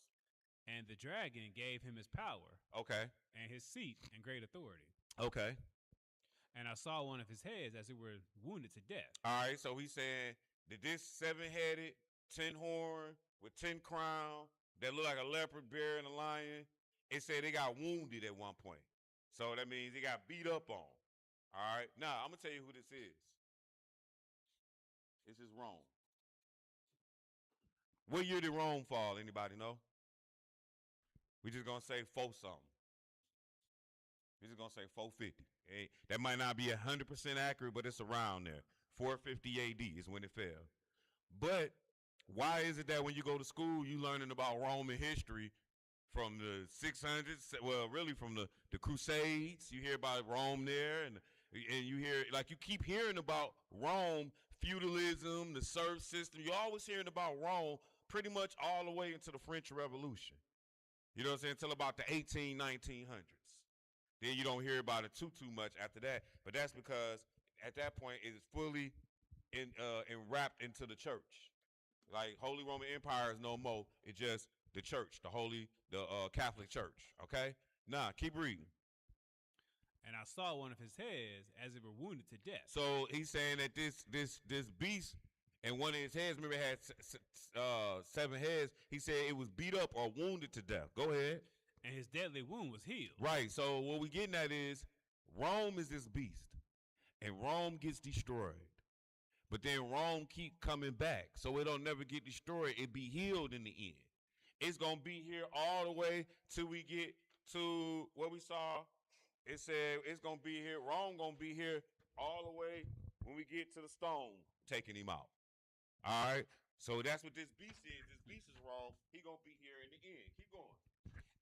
And the dragon gave him his power. Okay. And his seat and great authority. Okay. And I saw one of his heads as it were wounded to death. All right, so he's saying that this 7-headed, 10 horn with 10 crown that look like a leopard, bear, and a lion, it said they got wounded at one point. So that means they got beat up on. All right. Now, I'm going to tell you who this is. This is Rome. What year did Rome fall? Anybody know? We just going to say 4 something. We just going to say 450. That might not be 100% accurate, but it's around there. 450 AD is when it fell. But why is it that when you go to school, you learning about Roman history from the 600s, well, really from the Crusades? You hear about Rome there, and you hear, like, you keep hearing about Rome, feudalism, the serf system. You're always hearing about Rome pretty much all the way into the French Revolution. You know what I'm saying? Until about the 1900s. Then you don't hear about it too much after that. But that's because at that point it is fully enwrapped into the church. Like Holy Roman Empire is no more. It's just the church, the Catholic Church. Okay? Nah, keep reading. And I saw one of his heads as it were wounded to death. So he's saying that this beast and one of his heads, remember, it had 7 heads. He said it was beat up or wounded to death. Go ahead. And his deadly wound was healed. Right. So what we getting at is Rome is this beast, and Rome gets destroyed. But then Rome keep coming back, so it don't never get destroyed. It be healed in the end. It's gonna be here all the way till we get to what we saw. It said it's gonna be here. Rome gonna be here all the way when we get to the stone taking him out. All right. So that's what this beast is. This beast is Rome. He gonna be here in the end. Keep going.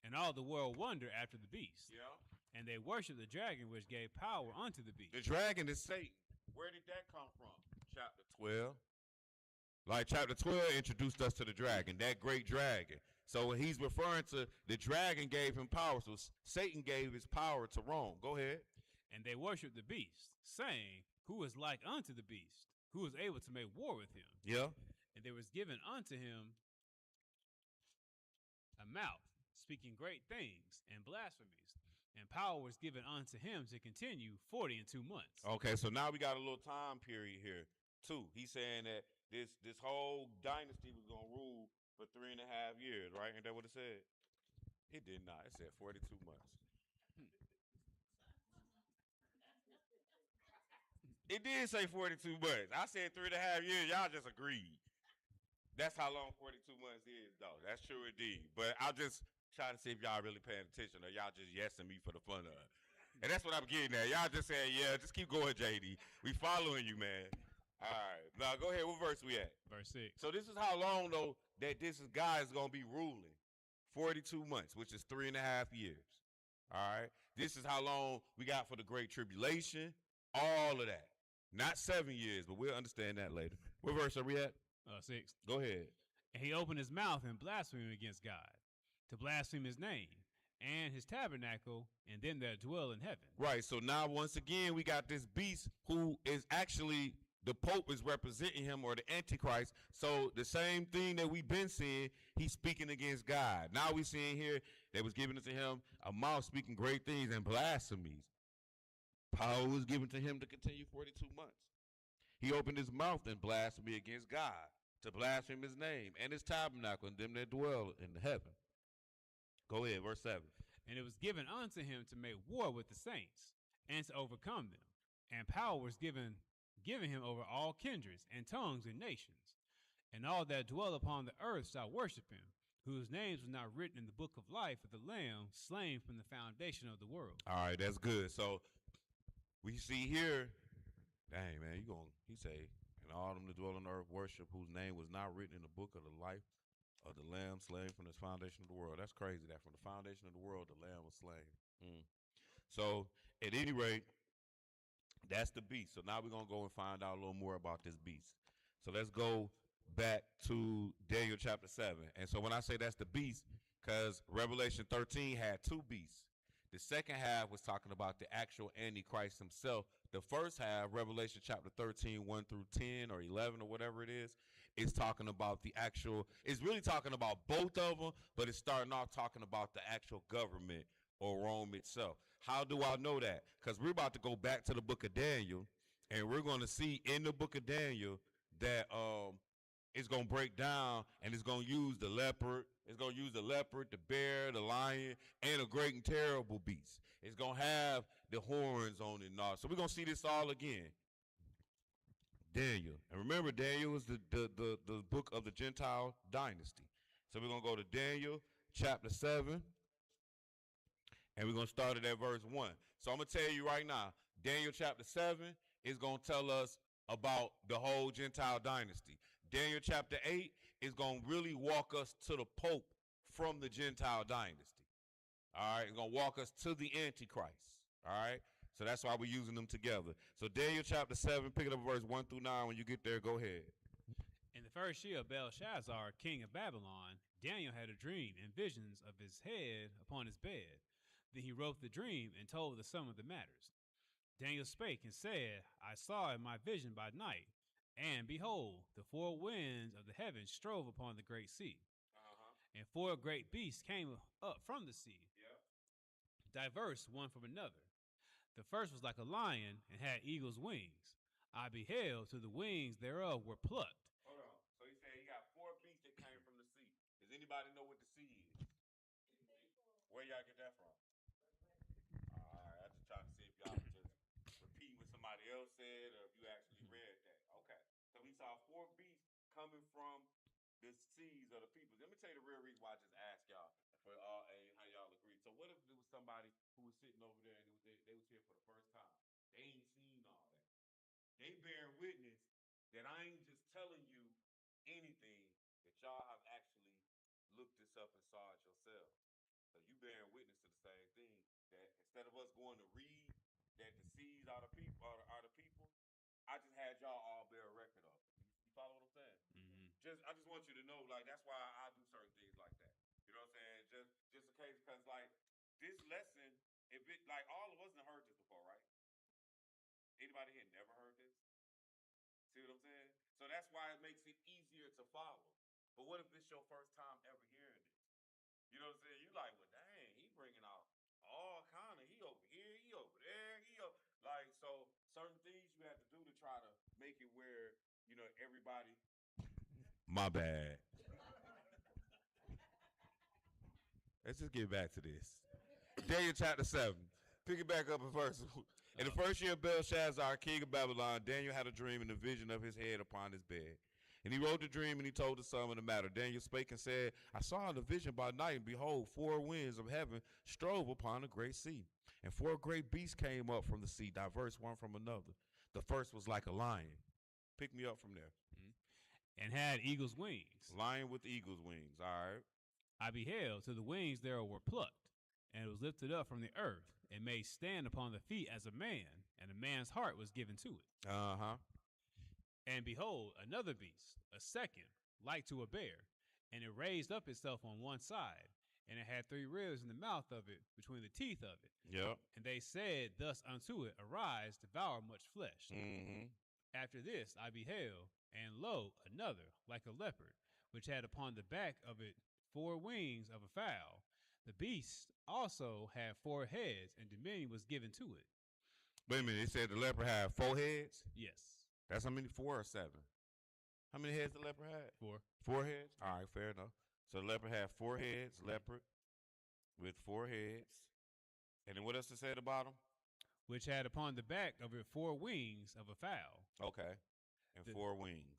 And all the world wondered after the beast. Yeah. And they worshiped the dragon, which gave power unto the beast. The dragon is Satan. Where did that come from? Chapter 12. Like chapter 12 introduced us to the dragon, that great dragon. So when he's referring to the dragon gave him power. So Satan gave his power to Rome. Go ahead. And they worshiped the beast, saying, who is like unto the beast, who is able to make war with him? Yeah. And there was given unto him a mouth, speaking great things and blasphemies. And power was given unto him to continue 40 and 2 months. Okay, so now we got a little time period here, too. He's saying that this whole dynasty was going to rule for 3.5 years, right? Ain't that what it said? It did not. It said 42 months. It did say 42 months. I said 3.5 years. Y'all just agreed. That's how long 42 months is, though. That's true indeed. But I'll just try to see if y'all really paying attention or y'all just yesing me for the fun of it. And that's what I'm getting at. Y'all just saying, yeah, just keep going, JD. We following you, man. All right. Now, go ahead. What verse we at? Verse 6. So this is how long, though, that this guy is going to be ruling. 42 months, which is 3.5 years. All right. This is how long we got for the Great Tribulation. All of that. Not 7 years, but we'll understand that later. What verse are we at? 6. Go ahead. And he opened his mouth and blasphemed against God, to blaspheme his name and his tabernacle and them that dwell in heaven. Right. So now, once again, we got this beast who is actually, the Pope is representing him, or the Antichrist. So the same thing that we've been seeing, he's speaking against God. Now we seeing here that was given to him a mouth speaking great things and blasphemies. Power was given to him to continue 42 months. He opened his mouth and blasphemed against God, to blaspheme his name and his tabernacle and them that dwell in heaven. Go ahead, verse 7. And it was given unto him to make war with the saints and to overcome them. And power was given him over all kindreds and tongues and nations. And all that dwell upon the earth shall worship him, whose names were not written in the book of life of the Lamb slain from the foundation of the world. All right, that's good. So we see here, dang, man, he say, and all them that dwell on the earth worship, whose name was not written in the book of the life of the Lamb slain from the foundation of the world. That's crazy that from the foundation of the world, the Lamb was slain. So at any rate, that's the beast. So now we're going to go and find out a little more about this beast. So let's go back to Daniel chapter 7. And so when I say that's the beast, because Revelation 13 had 2 beasts. The second half was talking about the actual Antichrist himself. The first half, Revelation chapter 13, 1 through 10 or 11 or whatever it is talking about the actual, it's really talking about both of them, but it's starting off talking about the actual government or Rome itself. How do I know that? Because we're about to go back to the book of Daniel, and we're going to see in the book of Daniel that it's going to break down, and it's going to use the leopard. It's going to use the leopard, the bear, the lion, and a great and terrible beast. It's going to have the horns on it and all. So we're going to see this all again. Daniel. And remember, Daniel was the book of the Gentile dynasty. So we're going to go to Daniel chapter 7. And we're going to start at verse 1. So I'm going to tell you right now, Daniel chapter 7 is going to tell us about the whole Gentile dynasty. Daniel chapter 8 is going to really walk us to the Pope from the Gentile dynasty. All right, it's going to walk us to the Antichrist. All right, so that's why we're using them together. So Daniel chapter 7, pick it up verse 1 through 9. When you get there, go ahead. In the first year of Belshazzar, king of Babylon, Daniel had a dream and visions of his head upon his bed. Then he wrote the dream and told the sum of the matters. Daniel spake and said, I saw in my vision by night, and behold, the four winds of the heavens strove upon the great sea. And four great beasts came up from the sea, diverse one from another. The first was like a lion and had eagle's wings. I beheld till the wings thereof were plucked. Hold on. So he said he got four beasts that came from the sea. Does anybody know what the sea is? Where y'all get that from? All right, I just trying to see if y'all were just repeating what somebody else said or if you actually read that. Okay. So we saw four beasts coming from the seas of the people. Let me tell you the real reason why I just asked y'all for how y'all agree. So what if there was somebody who was sitting over there and they was here for the first time? They ain't seen all that. They bearing witness that I ain't just telling you anything, that y'all have actually looked this up and saw it yourself. So you bearing witness to the same thing, that instead of us going to read that the seas are the people, I just had y'all all bear a record of it. You follow what I'm saying? I just want you to know, like, that's why I do certain things like that. You know what I'm saying? Just in case, because like this lesson, if it like all of us have heard this before, right? Anybody here never heard this? See what I'm saying? So that's why it makes it easier to follow. But what if this your first time ever hearing this? You know what I'm saying? You like, well, dang, he bringing out all kind of, he over here, he over there, like, so certain things you have to do to try to make it where, you know, everybody. My bad. Let's just get back to this. Daniel chapter 7. Pick it back up in verse. In the first year of Belshazzar, king of Babylon, Daniel had a dream and a vision of his head upon his bed. And he wrote the dream and he told the sum of the matter. Daniel spake and said, I saw in the vision by night, and behold, four winds of heaven strove upon a great sea. And four great beasts came up from the sea, diverse one from another. The first was like a lion. Pick me up from there. And had eagle's wings. Lion with eagle's wings. All right. I beheld till the wings thereof were plucked, and it was lifted up from the earth, and made stand upon the feet as a man, and a man's heart was given to it. And behold, another beast, a second, like to a bear, and it raised up itself on one side, and it had three ribs in the mouth of it, between the teeth of it. Yep. And they said thus unto it, Arise, devour much flesh. After this I beheld, and lo, another, like a leopard, which had upon the back of it four wings of a fowl. The beast also had four heads, and dominion was given to it. Wait a minute, it said the leopard had four heads? Yes. That's how many? 4 or 7? How many heads the leopard had? 4. 4 heads? All right, fair enough. So the leopard had 4 heads, leopard with 4 heads. And then what else it say at the bottom? Which had upon the back of it 4 wings of a fowl. Okay. And 4 wings.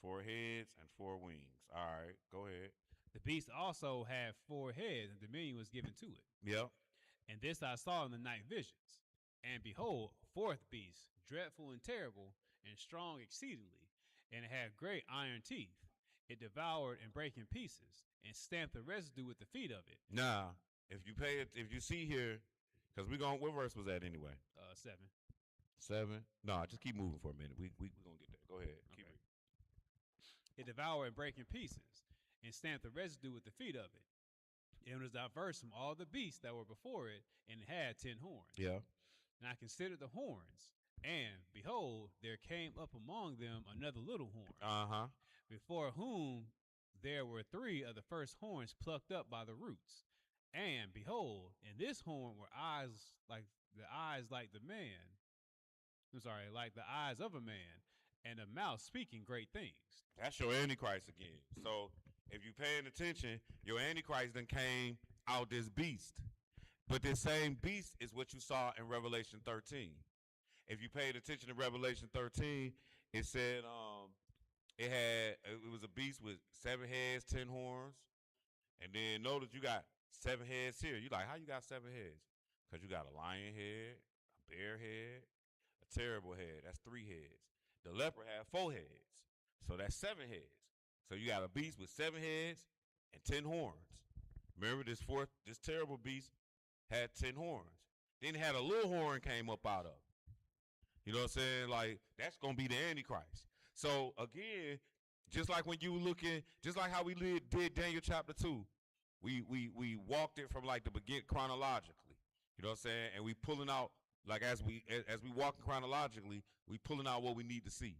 4 heads and 4 wings. All right, go ahead. The beast also had 4 heads, and dominion was given to it. Yep. And this I saw in the night visions. And behold, a 4th beast, dreadful and terrible, and strong exceedingly, and it had great iron teeth. It devoured and brake in pieces, and stamped the residue with the feet of it. Now, if you see here, because what verse was that anyway? 7. 7? No, just keep moving for a minute. We gonna get there. Go ahead. Keep reading. It devoured and brake in pieces, and stamped the residue with the feet of it. It was diverse from all the beasts that were before it, and it had 10 horns. Yeah. And I considered the horns, and behold, there came up among them another little horn, before whom there were 3 of the first horns plucked up by the roots. And behold, in this horn were eyes like the eyes like the eyes of a man, and a mouth speaking great things. That's your Antichrist again. So if you paying attention, your Antichrist then came out this beast. But this same beast is what you saw in Revelation 13. If you paid attention to Revelation 13, it said it was a beast with 7 heads, 10 horns. And then notice you got 7 heads here. You like, how you got 7 heads? Because you got a lion head, a bear head, a terrible head. That's 3 heads. The leopard had 4 heads. So that's 7 heads. So you got a beast with 7 heads and 10 horns. Remember this terrible beast had 10 horns. Then it had a little horn came up out of it. You know what I'm saying? Like, that's going to be the Antichrist. So again, Just like when you looking, just like how we did Daniel chapter 2. We walked it from like the beginning chronologically. You know what I'm saying? And we pulling out, like as we walking chronologically, we pulling out what we need to see.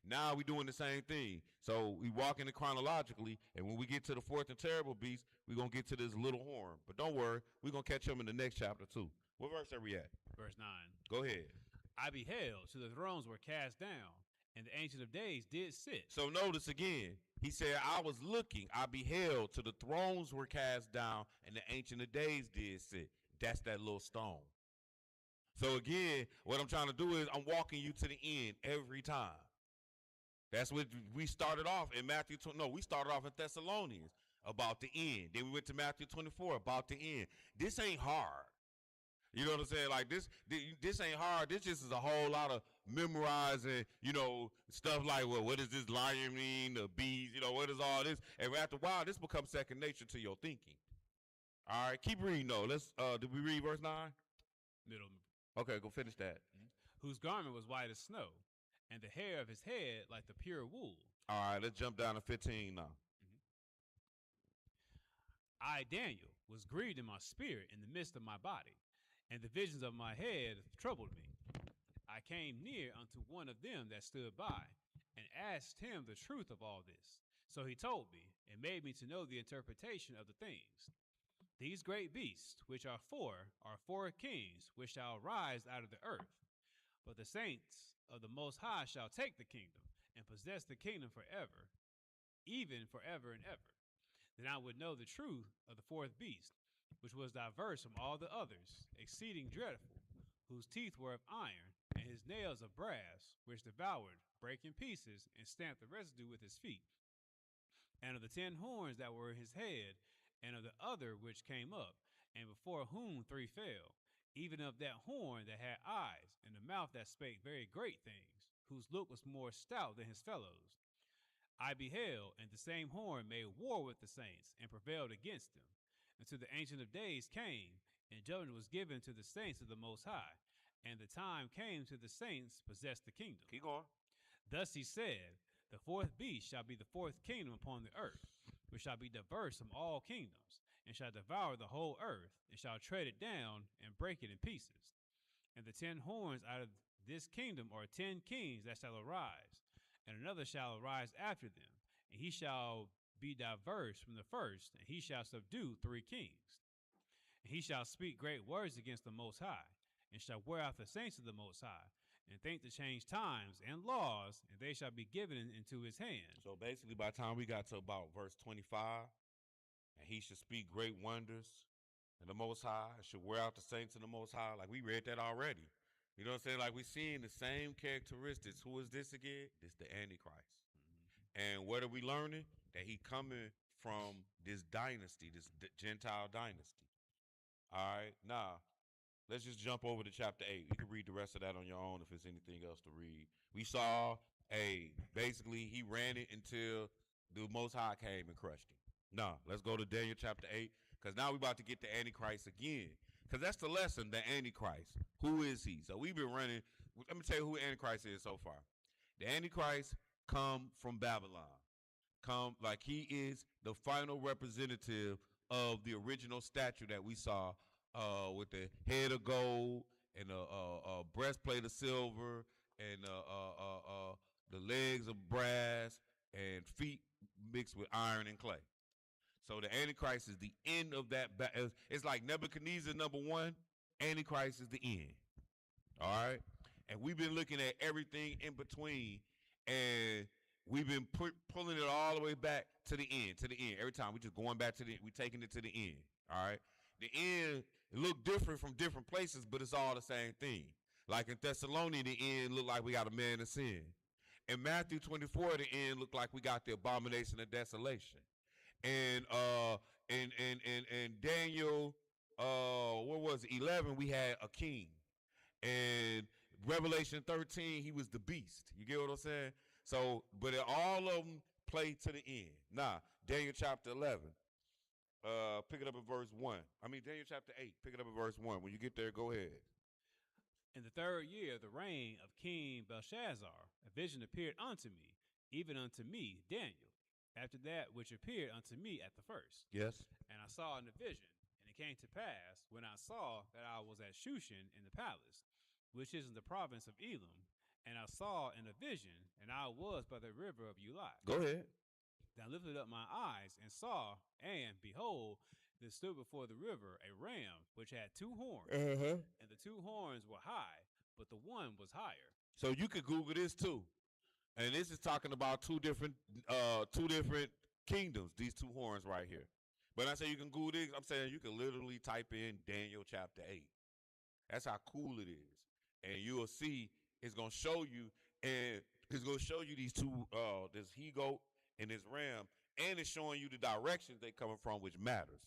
Now we doing the same thing. So we walking it chronologically, and when we get to the fourth and terrible beast, we're gonna get to this little horn. But don't worry, we're gonna catch him in the next chapter too. What verse are we at? Verse 9. Go ahead. I beheld, till the thrones were cast down, and the Ancient of Days did sit. So notice again, he said, I was looking, I beheld, till the thrones were cast down, and the Ancient of Days did sit. That's that little stone. So again, what I'm trying to do is I'm walking you to the end every time. That's what we started off in Matthew 20. No, we started off in Thessalonians about the end. Then we went to Matthew 24 about the end. This ain't hard. You know what I'm saying? Like this ain't hard. This just is a whole lot of memorizing, stuff like, well, what does this lion mean? The bees, what is all this? And after a while, this becomes second nature to your thinking. All right, keep reading though. Let's did we read verse 9? Middle. Okay, go finish that. Whose garment was white as snow, and the hair of his head like the pure wool. All right, let's jump down to 15 now. I, Daniel, was grieved in my spirit in the midst of my body, and the visions of my head troubled me. I came near unto one of them that stood by, and asked him the truth of all this. So he told me, and made me to know the interpretation of the things. These great beasts, which are four kings, which shall rise out of the earth. But the saints of the Most High shall take the kingdom, and possess the kingdom forever, even forever and ever. Then I would know the truth of the fourth beast, which was diverse from all the others, exceeding dreadful, whose teeth were of iron, and his nails of brass, which devoured, brake in pieces, and stamped the residue with his feet. And of the 10 horns that were in his head, and of the other which came up, and before whom 3 fell, even of that horn that had eyes, and the mouth that spake very great things, whose look was more stout than his fellows. I beheld, and the same horn made war with the saints, and prevailed against them, until the Ancient of Days came, and judgment was given to the saints of the Most High, and the time came to the saints possess the kingdom. Keep going. Thus he said, the fourth beast shall be the fourth kingdom upon the earth, which shall be diverse from all kingdoms, and shall devour the whole earth, and shall tread it down, and break it in pieces. And the 10 horns out of this kingdom are 10 kings that shall arise, and another shall arise after them, and he shall be diverse from the first, and he shall subdue 3 kings. And he shall speak great words against the Most High, and shall wear out the saints of the Most High, and think to change times and laws, and they shall be given into his hand. So basically, by the time we got to about verse 25, and he should speak great wonders, and the Most High should wear out the saints of the Most High. Like we read that already. You know what I'm saying? Like we seeing the same characteristics. Who is this again? This the Antichrist. And what are we learning? That he coming from this dynasty, this Gentile dynasty. All right, now let's just jump over to chapter 8. You can read the rest of that on your own if there's anything else to read. We saw, basically he ran it until the Most High came and crushed him. Now, let's go to Daniel chapter 8, because now we're about to get to Antichrist again. Because that's the lesson, the Antichrist. Who is he? So we've been running. Let me tell you who Antichrist is so far. The Antichrist come from Babylon. Come like he is the final representative of the original statue that we saw with the head of gold and a breastplate of silver and the legs of brass and feet mixed with iron and clay. So the Antichrist is the end of that. It's like Nebuchadnezzar #1. Antichrist is the end. All right. And we've been looking at everything in between, and we've been pulling it all the way back to the end, Every time we just going back to we're taking it to the end. All right. The end look different from different places, but it's all the same thing. Like in Thessalonians, the end looked like we got a man of sin. In Matthew 24, the end looked like we got the abomination of desolation. And Daniel, what was it? 11, we had a king. And Revelation 13, he was the beast. You get what I'm saying? So, but all of them play to the end. Now, Daniel chapter 11, pick it up at verse 1. Daniel chapter 8, pick it up at verse 1. When you get there, go ahead. In the 3rd year of the reign of King Belshazzar, a vision appeared unto me, even unto me, Daniel, after that which appeared unto me at the first. Yes. And I saw in the vision, and it came to pass, when I saw that I was at Shushan in the palace, which is in the province of Elam, and I saw in a vision, and I was by the river of Ulai. Go ahead. Then I lifted up my eyes and saw, and behold, there stood before the river a ram which had 2 horns, and the 2 horns were high, but the one was higher. So you could Google this too. And this is talking about two different kingdoms, these 2 horns right here. But I say you can Google this, I'm saying you can literally type in Daniel chapter 8. That's how cool it is. And you'll see it's gonna show you, and it's gonna show you these 2, this he-goat and this ram, and it's showing you the directions they coming from, which matters.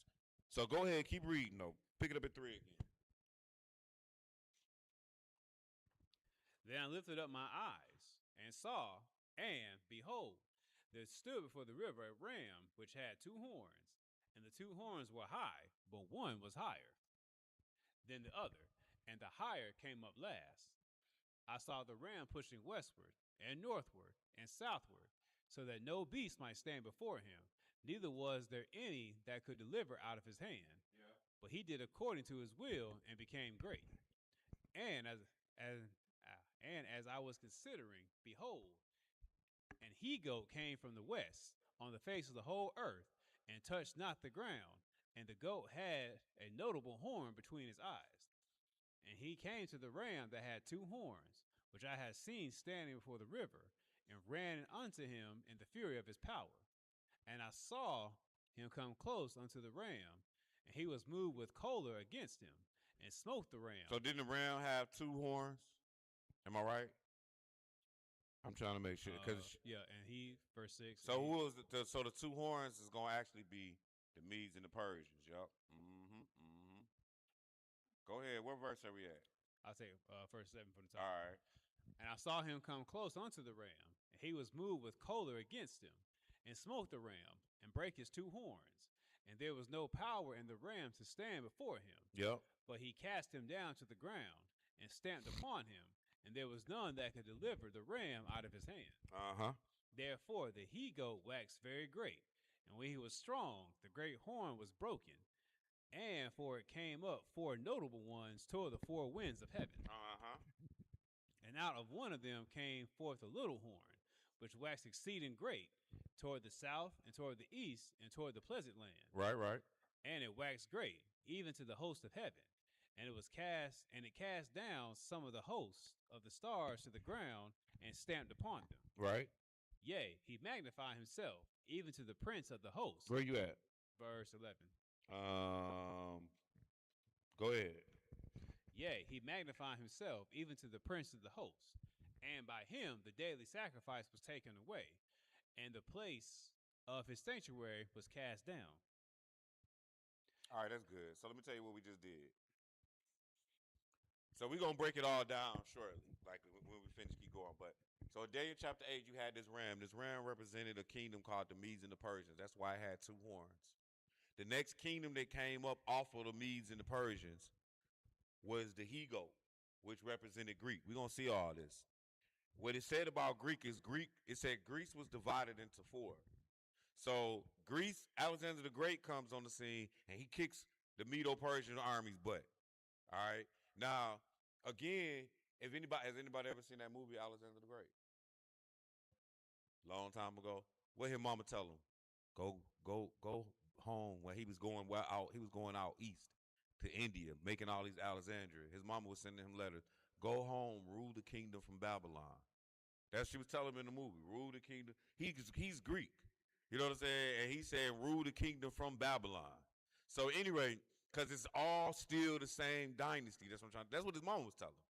So go ahead, keep reading though. Pick it up at 3 again. Then I lifted up my eyes and saw, and behold, there stood before the river a ram which had 2 horns, and the 2 horns were high, but one was higher than the other, and the higher came up last. I saw the ram pushing westward and northward and southward, so that no beast might stand before him, neither was there any that could deliver out of his hand. Yeah. But he did according to his will and became great. And as I was considering, behold, an he-goat came from the west on the face of the whole earth, and touched not the ground, and the goat had a notable horn between his eyes. And he came to the ram that had 2 horns, which I had seen standing before the river, and ran unto him in the fury of his power. And I saw him come close unto the ram, and he was moved with choler against him, and smote the ram. So didn't the ram have 2 horns? Am I right? I'm trying to make sure, because yeah, and he, verse 6. So who was so the 2 horns is gonna actually be the Medes and the Persians. Yup. Go ahead. What verse are we at? I'll take verse 7 from the top. All right. And I saw him come close unto the ram, and he was moved with choler against him, and smote the ram, and brake his 2 horns. And there was no power in the ram to stand before him. Yep. But he cast him down to the ground, and stamped upon him, and there was none that could deliver the ram out of his hand. Therefore the he-goat waxed very great, and when he was strong, the great horn was broken, and for it came up 4 notable ones toward the 4 winds of heaven. And out of one of them came forth a little horn, which waxed exceeding great, toward the south, and toward the east, and toward the pleasant land. Right. And it waxed great, even to the host of heaven. And it cast down some of the hosts of the stars to the ground, and stamped upon them. Right. Yea, he magnified himself, even to the prince of the host. Where you at? Verse 11. Go ahead. Yea, he magnified himself, even to the prince of the host. And by him the daily sacrifice was taken away, and the place of his sanctuary was cast down. All right, that's good. So let me tell you what we just did. So we're going to break it all down shortly, like when we finish, keep going. But so in Daniel chapter 8, you had this ram. This ram represented a kingdom called the Medes and the Persians. That's why it had 2 horns. The next kingdom that came up off of the Medes and the Persians was the he-goat, which represented Greek. We're going to see all this. What it said about Greek is it said Greece was divided into 4. So Greece, Alexander the Great comes on the scene, and he kicks the Medo-Persian army's butt. All right? Now, again, has anybody ever seen that movie, Alexander the Great? Long time ago. What did mama tell him? Go home when he was going out east to India, making all these Alexandria. His mama was sending him letters. Go home, rule the kingdom from Babylon. That's what she was telling him in the movie. Rule the kingdom. He's Greek. You know what I'm saying? And he said, rule the kingdom from Babylon. So anyway, because it's all still the same dynasty. That's what his mama was telling him.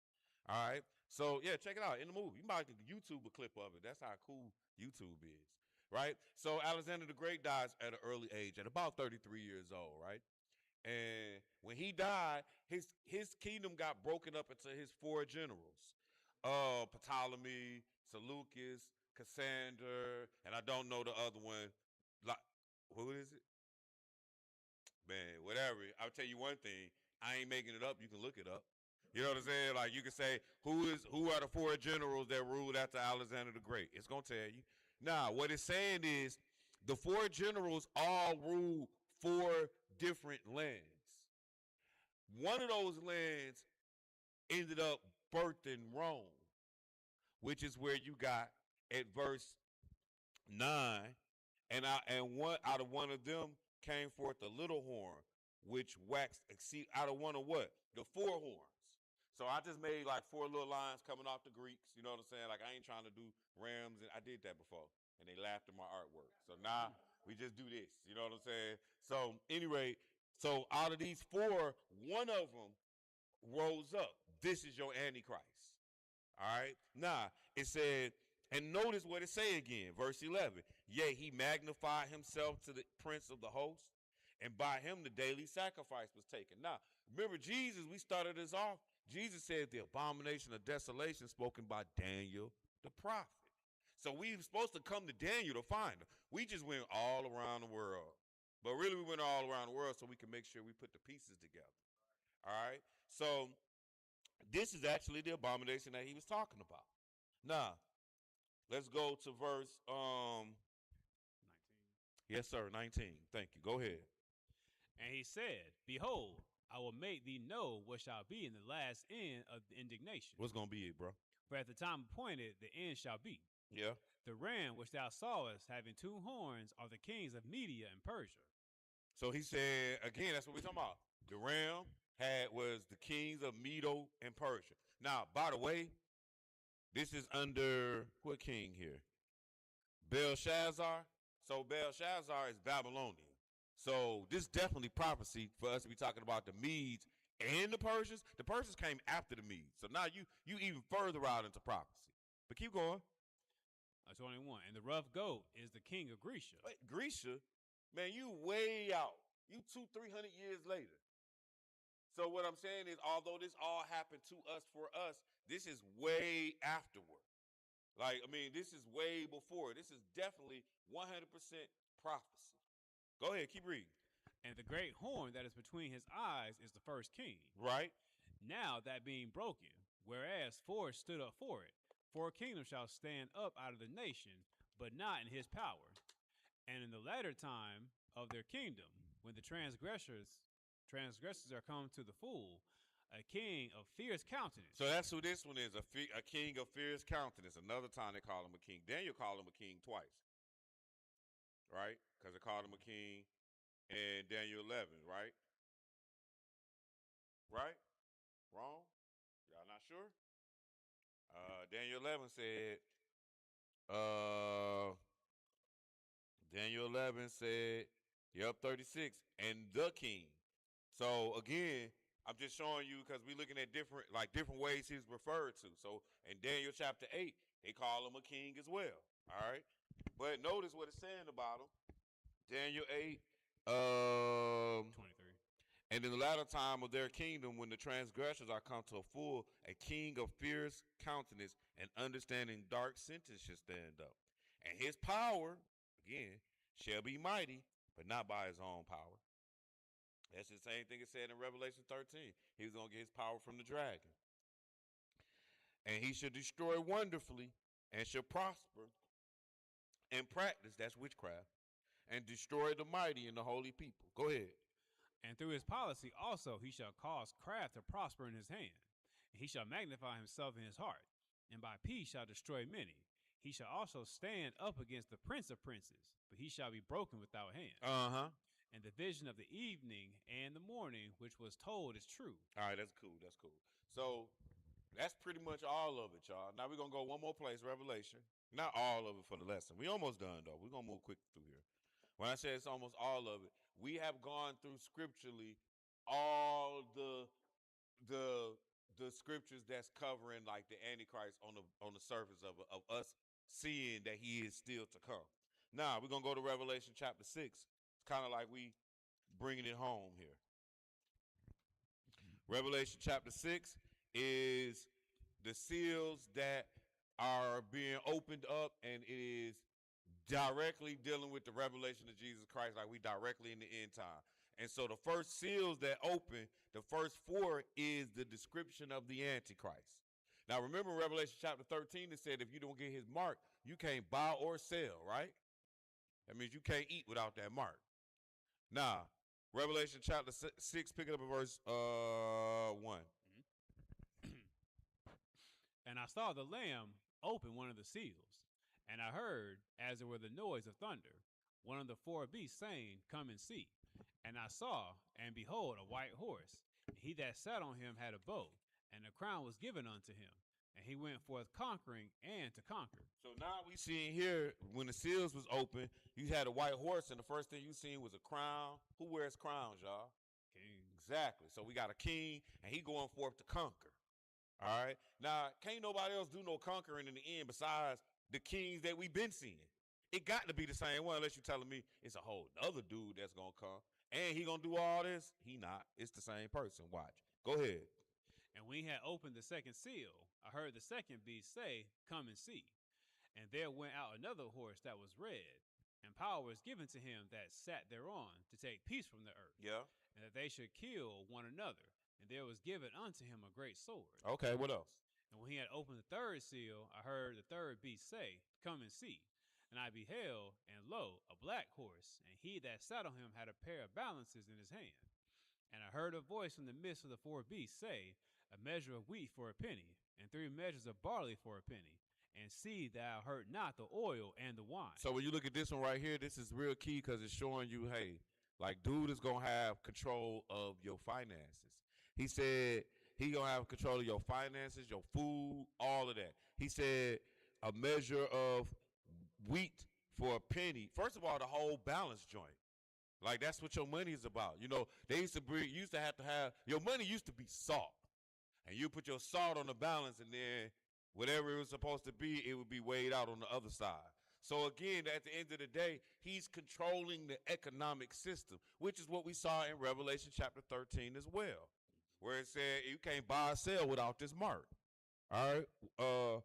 All right. So yeah, check it out in the movie. You might YouTube a clip of it. That's how cool YouTube is. Right? So Alexander the Great dies at an early age, at about 33 years old, right? And when he died, his kingdom got broken up into his 4 generals. Ptolemy, Seleucus, Cassander, and I don't know the other one. Who is it? Man, whatever. I'll tell you one thing. I ain't making it up. You can look it up. You know what I'm saying? Like you can say, who are the 4 generals that ruled after Alexander the Great? It's gonna tell you. Now, what it's saying is the four generals all ruled four different lands. One of those lands ended up birthing Rome, which is where you got at verse 9. And one out of one of them came forth a little horn, which waxed exceed out of one of what? The four horns. So I just made like four little lines coming off the Greeks. You know what I'm saying? Like I ain't trying to do rams, and I did that before, and they laughed at my artwork. So now we just do this. You know what I'm saying? So anyway, so out of these four, one of them rose up. This is your Antichrist. All right. Now it said, and notice what it say again, verse 11. Yea, he magnified himself to the prince of the host, and by him the daily sacrifice was taken. Now, remember Jesus, we started this off. Jesus said the abomination of desolation spoken by Daniel the prophet. So we were supposed to come to Daniel to find him. We just went all around the world. But really we went all around the world so we can make sure we put the pieces together. All right? So this is actually the abomination that he was talking about. Now, let's go to verse 19. Yes, sir, 19. Thank you. Go ahead. And he said, Behold, I will make thee know what shall be in the last end of the indignation. What's going to be it, bro? For at the time appointed, the end shall be. Yeah. The ram which thou sawest having two horns are the kings of Media and Persia. So he said, again, that's what we're talking about. The ram was the kings of Medo and Persia. Now, by the way, this is under what king here? Belshazzar. So Belshazzar is Babylonian. So this definitely prophecy for us to be talking about the Medes and the Persians. The Persians came after the Medes. So now you even further out into prophecy. But keep going. 21. And the rough goat is the king of Grecia. Wait, Grecia? Man, you way out. You 200-300 years later. So what I'm saying is, although this all happened to us for us, this is way afterward. Like, I mean, this is way before. This is definitely 100% prophecy. Go ahead, keep reading. And the great horn that is between his eyes is the first king. Right. Now that being broken, whereas four stood up for it, four kingdoms shall stand up out of the nation, but not in his power. And in the latter time of their kingdom, when the transgressors are come to the full, a king of fierce countenance. So that's who this one is, a king of fierce countenance. Another time they call him a king. Daniel called him a king twice. Right? Because they called him a king in Daniel 11, right? Right? Wrong? Y'all not sure? Daniel 11 said, Daniel 11 said, yep, 36, and the king. So again, I'm just showing you because we're looking at different ways he's referred to. So in Daniel chapter 8, they call him a king as well. All right. But notice what it's saying about him. Daniel 8, 23. And in the latter time of their kingdom, when the transgressors are come to a full, a king of fierce countenance and understanding dark sentence shall stand up. And his power, again, shall be mighty, but not by his own power. That's the same thing it said in Revelation 13. He was going to get his power from the dragon. And he shall destroy wonderfully and shall prosper and practice, that's witchcraft, and destroy the mighty and the holy people. Go ahead. And through his policy also he shall cause craft to prosper in his hand. And he shall magnify himself in his heart, and by peace shall destroy many. He shall also stand up against the prince of princes, but he shall be broken without hand. And the vision of the evening and the morning, which was told, is true. All right, that's cool. That's cool. So that's pretty much all of it, y'all. Now we're going to go one more place, Revelation. Not all of it for the lesson. We almost done, though. We're going to move quick through here. When I say it's almost all of it, we have gone through scripturally all the scriptures that's covering like the Antichrist on the surface of us seeing that he is still to come. Now we're going to go to Revelation chapter 6. It's kind of like we bringing it home here. Revelation chapter 6 is the seals that are being opened up, and it is directly dealing with the revelation of Jesus Christ, like we directly in the end time. And so the first seals that open, the first four is the description of the Antichrist. Now, remember Revelation chapter 13, it said if you don't get his mark, you can't buy or sell, right? That means you can't eat without that mark. Now, Revelation chapter 6, pick it up at verse 1. And I saw the Lamb open one of the seals, and I heard, as it were the noise of thunder, one of the four beasts saying, Come and see. And I saw, and behold, a white horse, and he that sat on him had a bow, and a crown was given unto him, and he went forth conquering and to conquer. So now we see here, when the seals was open, you had a white horse, and the first thing you seen was a crown. Who wears crowns, y'all? King. Exactly. So we got a king, and he going forth to conquer. All right. Now, can't nobody else do no conquering in the end besides the kings that we've been seeing. It got to be the same one, unless you're telling me it's a whole other dude that's going to come. And he going to do all this? He not. It's the same person. Watch. Go ahead. And when he had opened the second seal, I heard the second beast say, Come and see. And there went out another horse that was red, and power was given to him that sat thereon to take peace from the earth. Yeah. And that they should kill one another. And there was given unto him a great sword. Okay, what else? And when he had opened the third seal, I heard the third beast say, Come and see. And I beheld, and lo, a black horse, and he that sat on him had a pair of balances in his hand. And I heard a voice from the midst of the four beasts say, A measure of wheat for a penny, and 3 measures of barley for a penny, and see thou hurt not the oil and the wine. So when you look at this one right here, this is real key because it's showing you, hey, like dude is going to have control of your finances. He said he going to have control of your finances, your food, all of that. He said a measure of wheat for a penny. First of all, the whole balance joint. Like that's what your money is about. You know, they used to have your money used to be salt. And you put your salt on the balance and then whatever it was supposed to be, it would be weighed out on the other side. So again, at the end of the day, he's controlling the economic system, which is what we saw in Revelation chapter 13 as well, where it said you can't buy or sell without this mark. All right.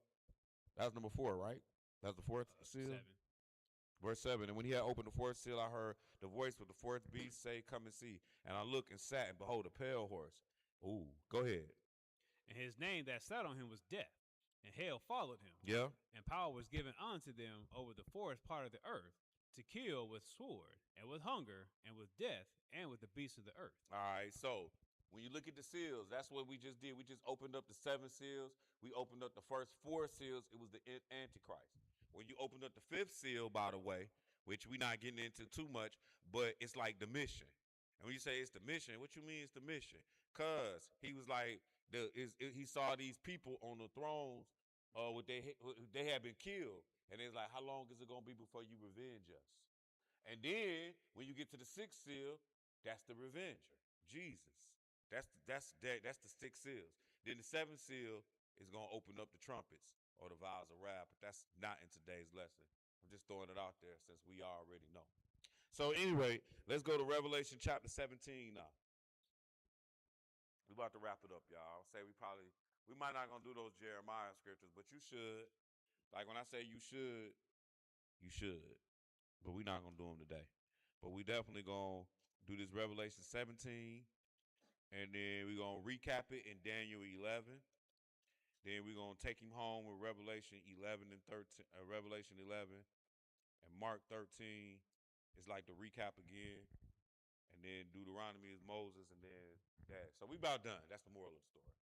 That's number 4, right? That's the fourth seal? 7. Verse 7. And when he had opened the fourth seal, I heard the voice of the fourth beast say, Come and see. And I looked and sat, and behold, a pale horse. Ooh, go ahead. And his name that sat on him was Death, and hell followed him. Yeah. And power was given unto them over the forest part of the earth, to kill with sword, and with hunger, and with death, and with the beasts of the earth. All right, so when you look at the seals, that's what we just did. We just opened up the 7 seals. We opened up the first 4 seals. It was the Antichrist. When you opened up the 5th seal, by the way, which we're not getting into too much, but it's like the mission. And when you say it's the mission, what you mean it's the mission? Because he was like, he saw these people on the thrones they had been killed. And it's like, how long is it going to be before you revenge us? And then when you get to the 6th seal, that's the revenger, Jesus. That's the 6 seals. Then the 7th seal is going to open up the trumpets or the vials of wrath, but that's not in today's lesson. I'm just throwing it out there since we already know. So anyway, let's go to Revelation chapter 17 now. We're about to wrap it up, y'all. Say we might not gonna do those Jeremiah scriptures, but you should. Like when I say you should, you should. But we're not gonna do them today. But we definitely gonna do this Revelation 17, and then we're gonna recap it in Daniel 11. Then we're gonna take him home with Revelation 11 and 13, Revelation 11, and Mark 13 is like the recap again, and then Deuteronomy is Moses, and then that. So we about done. That's the moral of the story.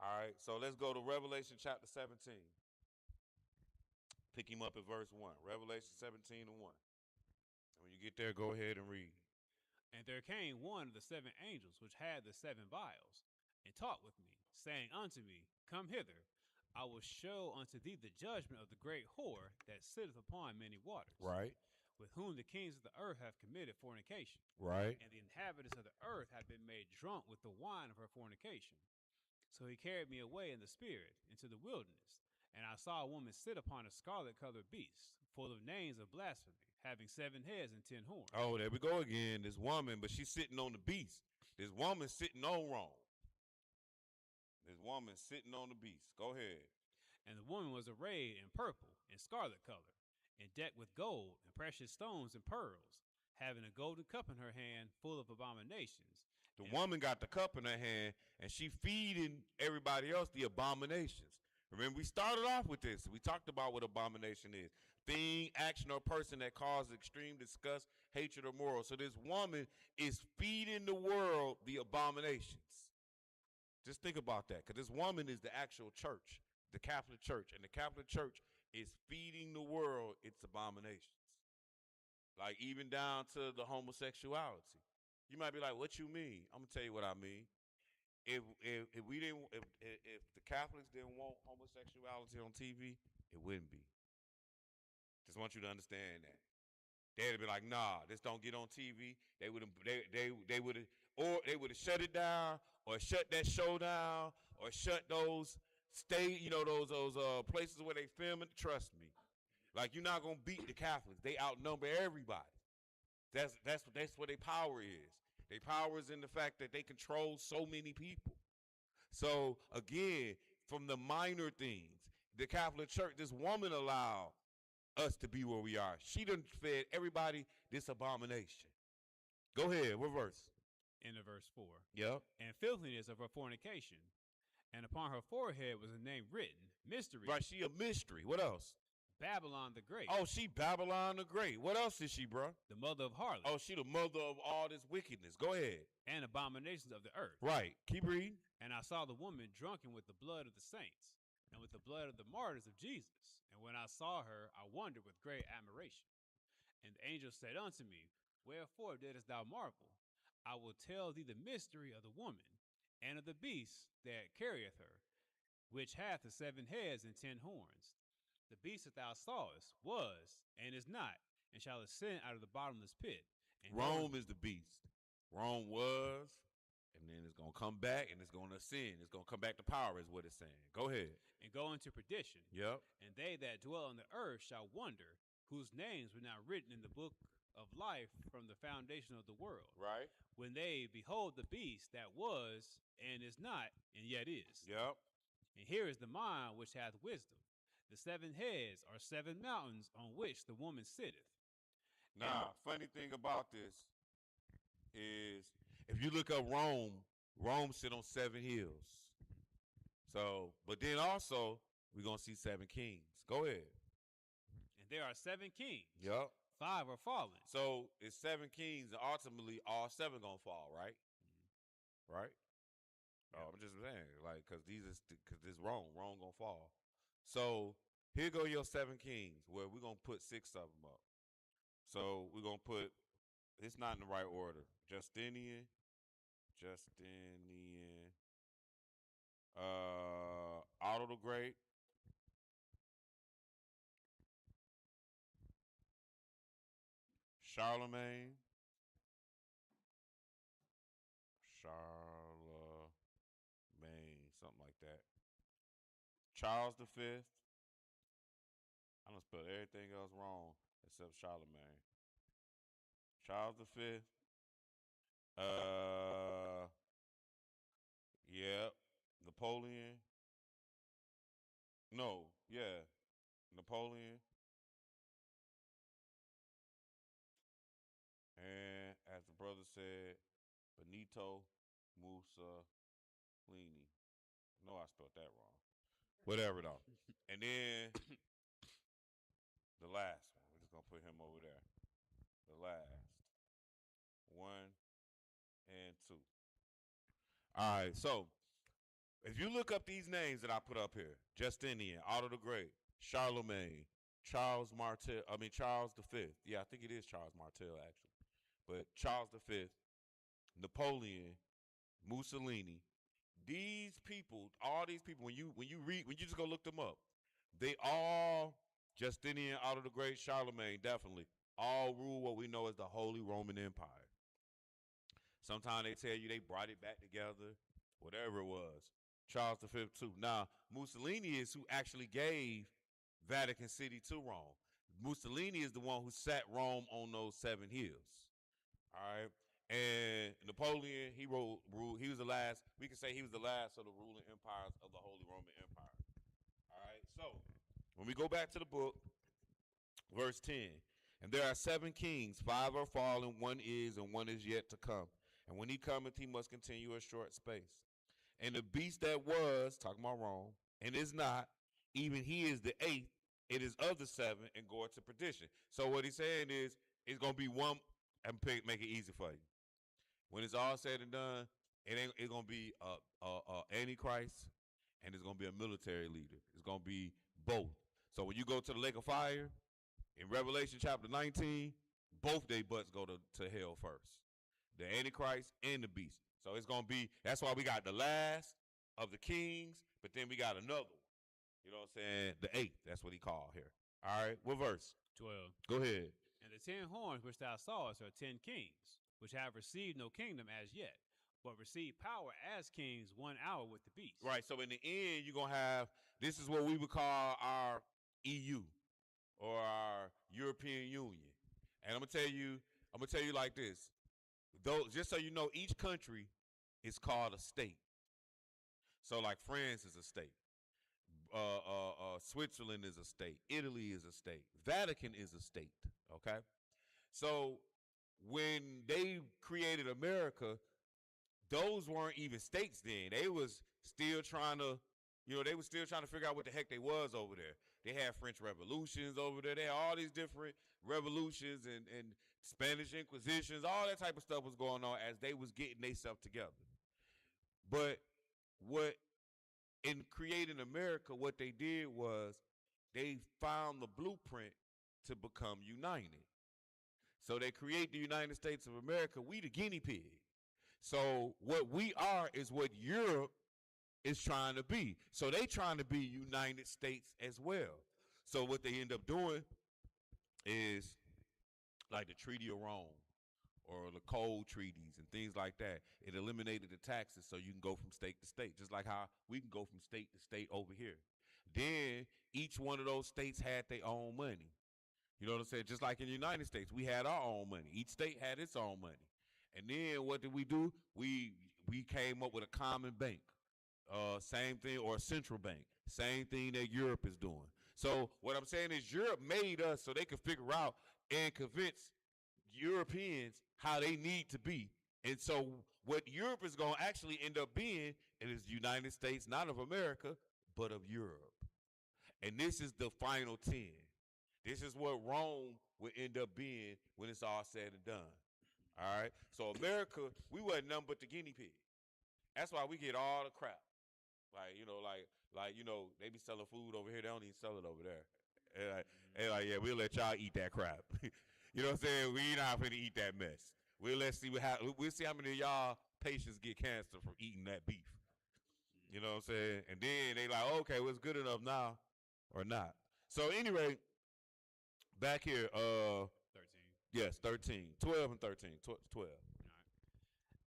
All right, so let's go to Revelation chapter 17. Pick him up at verse 1. Revelation 17 and 1. And when you get there, go ahead and read. And there came one of the 7 angels which had the 7 vials, and talked with me, saying unto me, Come hither, I will show unto thee the judgment of the great whore that sitteth upon many waters. Right. With whom the kings of the earth have committed fornication. Right. And the inhabitants of the earth have been made drunk with the wine of her fornication. So he carried me away in the spirit into the wilderness, and I saw a woman sit upon a scarlet-colored beast, full of names of blasphemy, having 7 heads and 10 horns. Oh, there we go again. This woman, but she's sitting on the beast. This woman sitting on Rome. This woman sitting on the beast. Go ahead. And the woman was arrayed in purple and scarlet color, and decked with gold and precious stones and pearls, having a golden cup in her hand full of abominations. The woman got the cup in her hand, and she feeding everybody else the abominations. Remember, we started off with this. We talked about what abomination is. Thing, action, or person that causes extreme disgust, hatred, or moral. So this woman is feeding the world the abominations. Just think about that, because this woman is the actual church, the Catholic Church. And the Catholic Church is feeding the world its abominations. Like even down to the homosexuality. You might be like, what you mean? I'm gonna tell you what I mean. If the Catholics didn't want homosexuality on TV, it wouldn't be. Just want you to understand that. They'd be like, nah, this don't get on TV. They would have shut it down, or shut that show down, or shut those those places where they film it. Trust me. Like, you're not gonna beat the Catholics. They outnumber everybody. That's what their power is. Their power is in the fact that they control so many people. So again, from the minor things, the Catholic Church, this woman allowed us to be where we are. She done fed everybody this abomination. Go ahead, what verse? In the verse 4. Yep. And filthiness of her fornication, and upon her forehead was a name written, mystery. Right, she a mystery. What else? Babylon the Great. Oh, she Babylon the Great. What else is she, bro? The mother of harlots. Oh, she the mother of all this wickedness. Go ahead. And abominations of the earth. Right. Keep reading. And I saw the woman drunken with the blood of the saints, and with the blood of the martyrs of Jesus. And when I saw her, I wondered with great admiration. And the angel said unto me, wherefore didst thou marvel? I will tell thee the mystery of the woman, and of the beast that carrieth her, which hath the 7 heads and 10 horns. The beast that thou sawest was, and is not, and shall ascend out of the bottomless pit. And Rome is the beast. Rome was, and then it's going to come back, and it's going to ascend. It's going to come back to power, is what it's saying. Go ahead. And go into perdition. Yep. And they that dwell on the earth shall wonder, whose names were not written in the book of life from the foundation of the world. Right. When they behold the beast that was, and is not, and yet is. Yep. And here is the mind which hath wisdom. The 7 heads are 7 mountains on which the woman sitteth. Now, funny thing about this is, if you look up Rome, Rome sit on 7 hills. So, but then also, we're going to see 7 kings. Go ahead. And there are 7 kings. Yep. 5 are fallen. So, it's 7 kings, and ultimately, all 7 going to fall, right? Mm-hmm. Right? Yep. I'm just saying, like, because this Rome going to fall. So, here go your 7 kings, where we're going to put 6 of them up. So, we're going to put, it's not in the right order. Justinian, Otto the Great, Charlemagne, something like that. Charles V. I done spelled everything else wrong except Charlemagne. Charles V. Yeah. Napoleon. No, yeah. Napoleon. And as the brother said, Benito Mussolini. No, I spelled that wrong. Whatever though. And then the last one. We're just gonna put him over there. The last. 1 and 2. All right, so if you look up these names that I put up here, Justinian, Otto the Great, Charlemagne, Charles V. Yeah, I think it is Charles Martel actually. But Charles V, Napoleon, Mussolini, these people, all these people, when you just go look them up, they all, Justinian, Otto the Great, Charlemagne, definitely, all rule what we know as the Holy Roman Empire. Sometimes they tell you they brought it back together, whatever it was. Charles V too. Now, Mussolini is who actually gave Vatican City to Rome. Mussolini is the one who sat Rome on those 7 hills. All right. And Napoleon, he was the last, we can say he was the last of the ruling empires of the Holy Roman Empire. All right. So, when we go back to the book, verse 10, and there are 7 kings, 5 are fallen, 1 is, and 1 is yet to come. And when he cometh, he must continue a short space. And the beast that was, talking about Rome, and is not, even he is the eighth, it is of the seven, and go into perdition. So what he's saying is, it's gonna be one. And make it easy for you. When it's all said and done, it's gonna be a antichrist, and it's gonna be a military leader. It's gonna be both. So when you go to the lake of fire in Revelation chapter 19, both their butts go to hell first. The antichrist and the beast. So it's gonna be. That's why we got the last of the kings, but then we got another one. You know what I'm saying? The eighth. That's what he called here. All right. What verse? 12. Go ahead. And the 10 horns which thou sawest are 10 kings, which have received no kingdom as yet, but receive power as kings 1 hour with the beast. Right. So in the end, you're gonna have, this is what we would call our EU or our European Union. And I'm gonna tell you like this. Though, just so you know, each country is called a state. So like France is a state. Switzerland is a state. Italy is a state. Vatican is a state. Okay. So when they created America, those weren't even states then. They was still trying to, they was still trying to figure out what the heck they was over there. They had French revolutions over there. They had all these different revolutions and Spanish Inquisitions. All that type of stuff was going on as they was getting themselves together. But in creating America, what they did was they found the blueprint to become united. So they create the United States of America. We the guinea pig. So what we are is what Europe is trying to be. So they trying to be United States as well. So what they end up doing is like the Treaty of Rome or the coal treaties and things like that. It eliminated the taxes so you can go from state to state, just like how we can go from state to state over here. Then each one of those states had their own money. You know what I'm saying? Just like in the United States, we had our own money. Each state had its own money. And then what did we do? We came up with a common bank. Same thing, or a central bank. Same thing that Europe is doing. So what I'm saying is Europe made us so they could figure out and convince Europeans how they need to be. And so what Europe is going to actually end up being, it is the United States, not of America, but of Europe. And this is the final 10. This is what Rome will end up being when it's all said and done. All right? So America, we wasn't nothing but the guinea pig. That's why we get all the crap. Like, they be selling food over here. They don't even sell it over there. And like, yeah, we'll let y'all eat that crap. You know what I'm saying? We not finna eat that mess. We'll see how many of y'all patients get cancer from eating that beef. You know what I'm saying? And then they like, okay, well, it's good enough now or not. So anyway, back here, 13. Yes, 13. 12 and 13. 12. All right.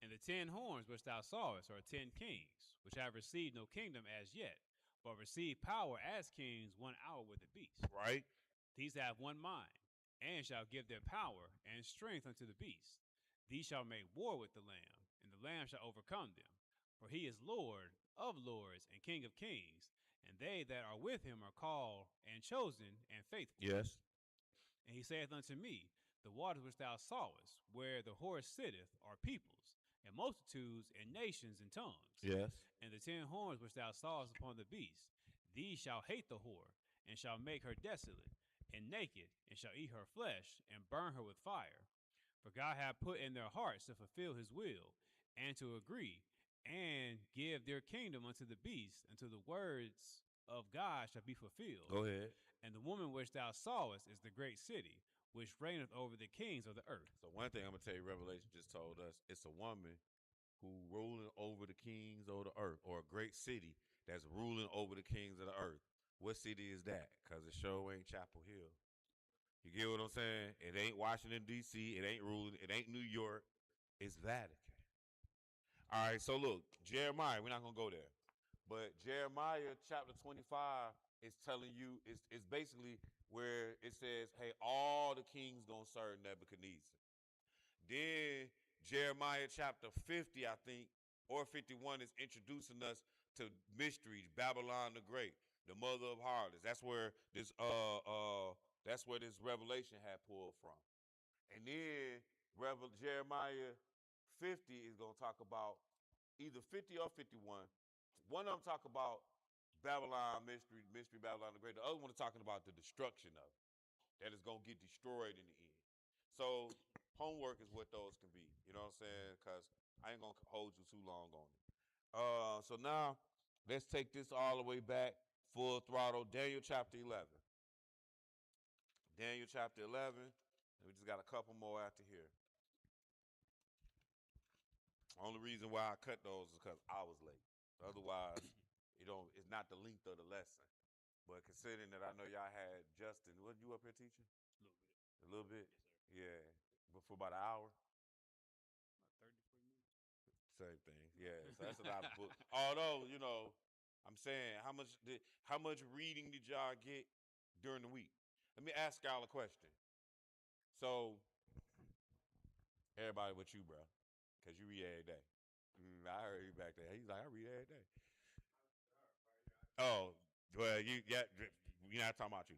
And the 10 horns which thou sawest are 10 kings, which have received no kingdom as yet, but receive power as kings 1 hour with the beast. Right. These have one mind, and shall give their power and strength unto the beast. These shall make war with the Lamb, and the Lamb shall overcome them. For he is Lord of lords and King of kings, and they that are with him are called and chosen and faithful. Yes. And he saith unto me, the waters which thou sawest, where the horse sitteth, are peoples, and multitudes, and nations, and tongues. Yes. And the 10 horns which thou sawest upon the beast, these shall hate the whore, and shall make her desolate, and naked, and shall eat her flesh, and burn her with fire. For God hath put in their hearts to fulfill his will, and to agree, and give their kingdom unto the beast, until the words of God shall be fulfilled. Go ahead. And the woman which thou sawest is the great city, which reigneth over the kings of the earth. So one thing I'm going to tell you, Revelation just told us, it's a woman who ruling over the kings of the earth, or a great city that's ruling over the kings of the earth. What city is that? Because it sure ain't Chapel Hill. You get what I'm saying? It ain't Washington, D.C. It ain't ruling. It ain't New York. It's Vatican. All right, so look, Jeremiah, we're not going to go there. But Jeremiah chapter 25 is telling you, it's basically where it says, hey, all the kings going to serve Nebuchadnezzar. Then Jeremiah chapter 50, I think, or 51 is introducing us to mysteries, Babylon the Great, the mother of harlots. That's where this revelation had pulled from. And then Jeremiah 50 is going to talk about either 50 or 51. One of them talk about Babylon mystery Babylon the Great. The other one is talking about the destruction of it, that is gonna get destroyed in the end. So homework is what those can be. You know what I'm saying? Because I ain't gonna hold you too long on it. So now let's take this all the way back, full throttle. Daniel chapter 11. Daniel chapter 11. And we just got a couple more after here. Only reason why I cut those is because I was late. Otherwise, it's not the length of the lesson. But considering that I know y'all had Justin, what you up here teaching? A little bit. Yes, sir. Yeah. But for about an hour? About 30, 40 minutes. Same thing. Yeah. So that's a lot of books. Although, I'm saying, how much reading did y'all get during the week? Let me ask y'all a question. So, everybody with you, bro, because you read every day. I heard you back there. He's like, I read every day. Oh, well, we're not talking about you.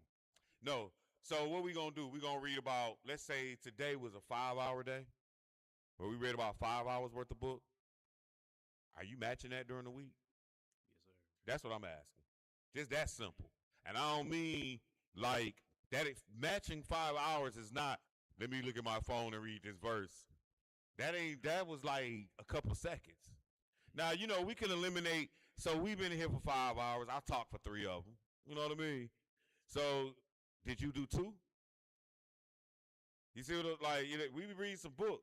No. So what we gonna do? We gonna read about. Let's say today was a 5-hour day, where we read about 5 hours worth of book. Are you matching that during the week? Yes, sir. That's what I'm asking. Just that simple. And I don't mean like that. Matching 5 hours is not. Let me look at my phone and read this verse. That was like a couple of seconds. Now, we can eliminate. So we've been here for 5 hours. I talked for 3 of them. You know what I mean? So did you do 2? You see what we be reading some book.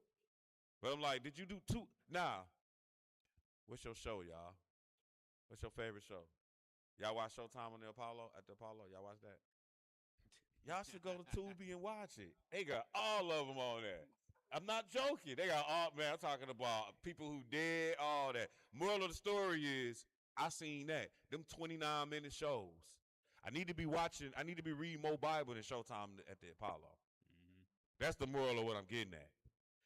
But I'm like, did you do 2? Nah. What's your show, y'all? What's your favorite show? Y'all watch Showtime on the Apollo? At the Apollo? Y'all watch that? Y'all should go to Tubi and watch it. They got all of them on there. I'm not joking. They got all, man, I'm talking about people who did all that. Moral of the story is, I seen that. Them 29-minute shows. I need to be reading more Bible than Showtime at the Apollo. Mm-hmm. That's the moral of what I'm getting at.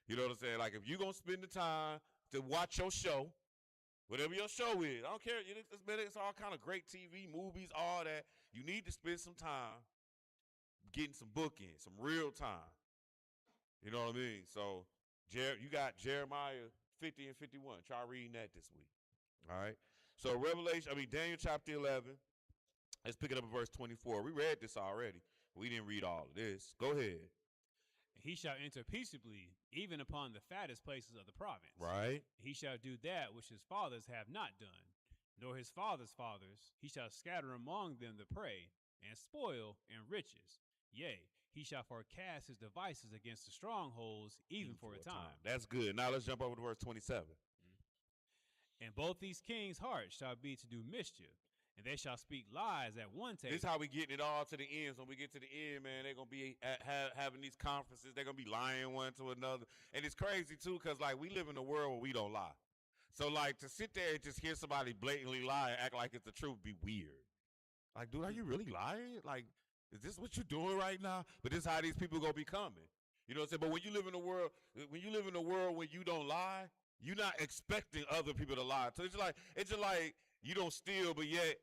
You know what I'm saying? Like, if you're going to spend the time to watch your show, whatever your show is, I don't care. It's all kind of great TV, movies, all that. You need to spend some time getting some book in, some real time. You know what I mean? So, you got Jeremiah 50 and 51. Try reading that this week. All right? So, Daniel chapter 11. Let's pick it up at verse 24. We read this already. We didn't read all of this. Go ahead. He shall enter peaceably, even upon the fattest places of the province. Right. He shall do that which his fathers have not done, nor his fathers' fathers. He shall scatter among them the prey, and spoil and riches. Yea, he shall forecast his devices against the strongholds, even for a time. That's good. Now let's jump over to verse 27. And both these kings' hearts shall be to do mischief, and they shall speak lies at one table. This is how we getting it all to the end. So when we get to the end, man, they're going to be having these conferences. They're going to be lying one to another. And it's crazy, too, because, we live in a world where we don't lie. So, to sit there and just hear somebody blatantly lie and act like it's the truth be weird. Like, dude, are you really lying? Like, is this what you're doing right now? But this is how these people going to be coming. You know what I'm saying? But when you live in a world where you don't lie, you're not expecting other people to lie. So it's just like you don't steal, but yet,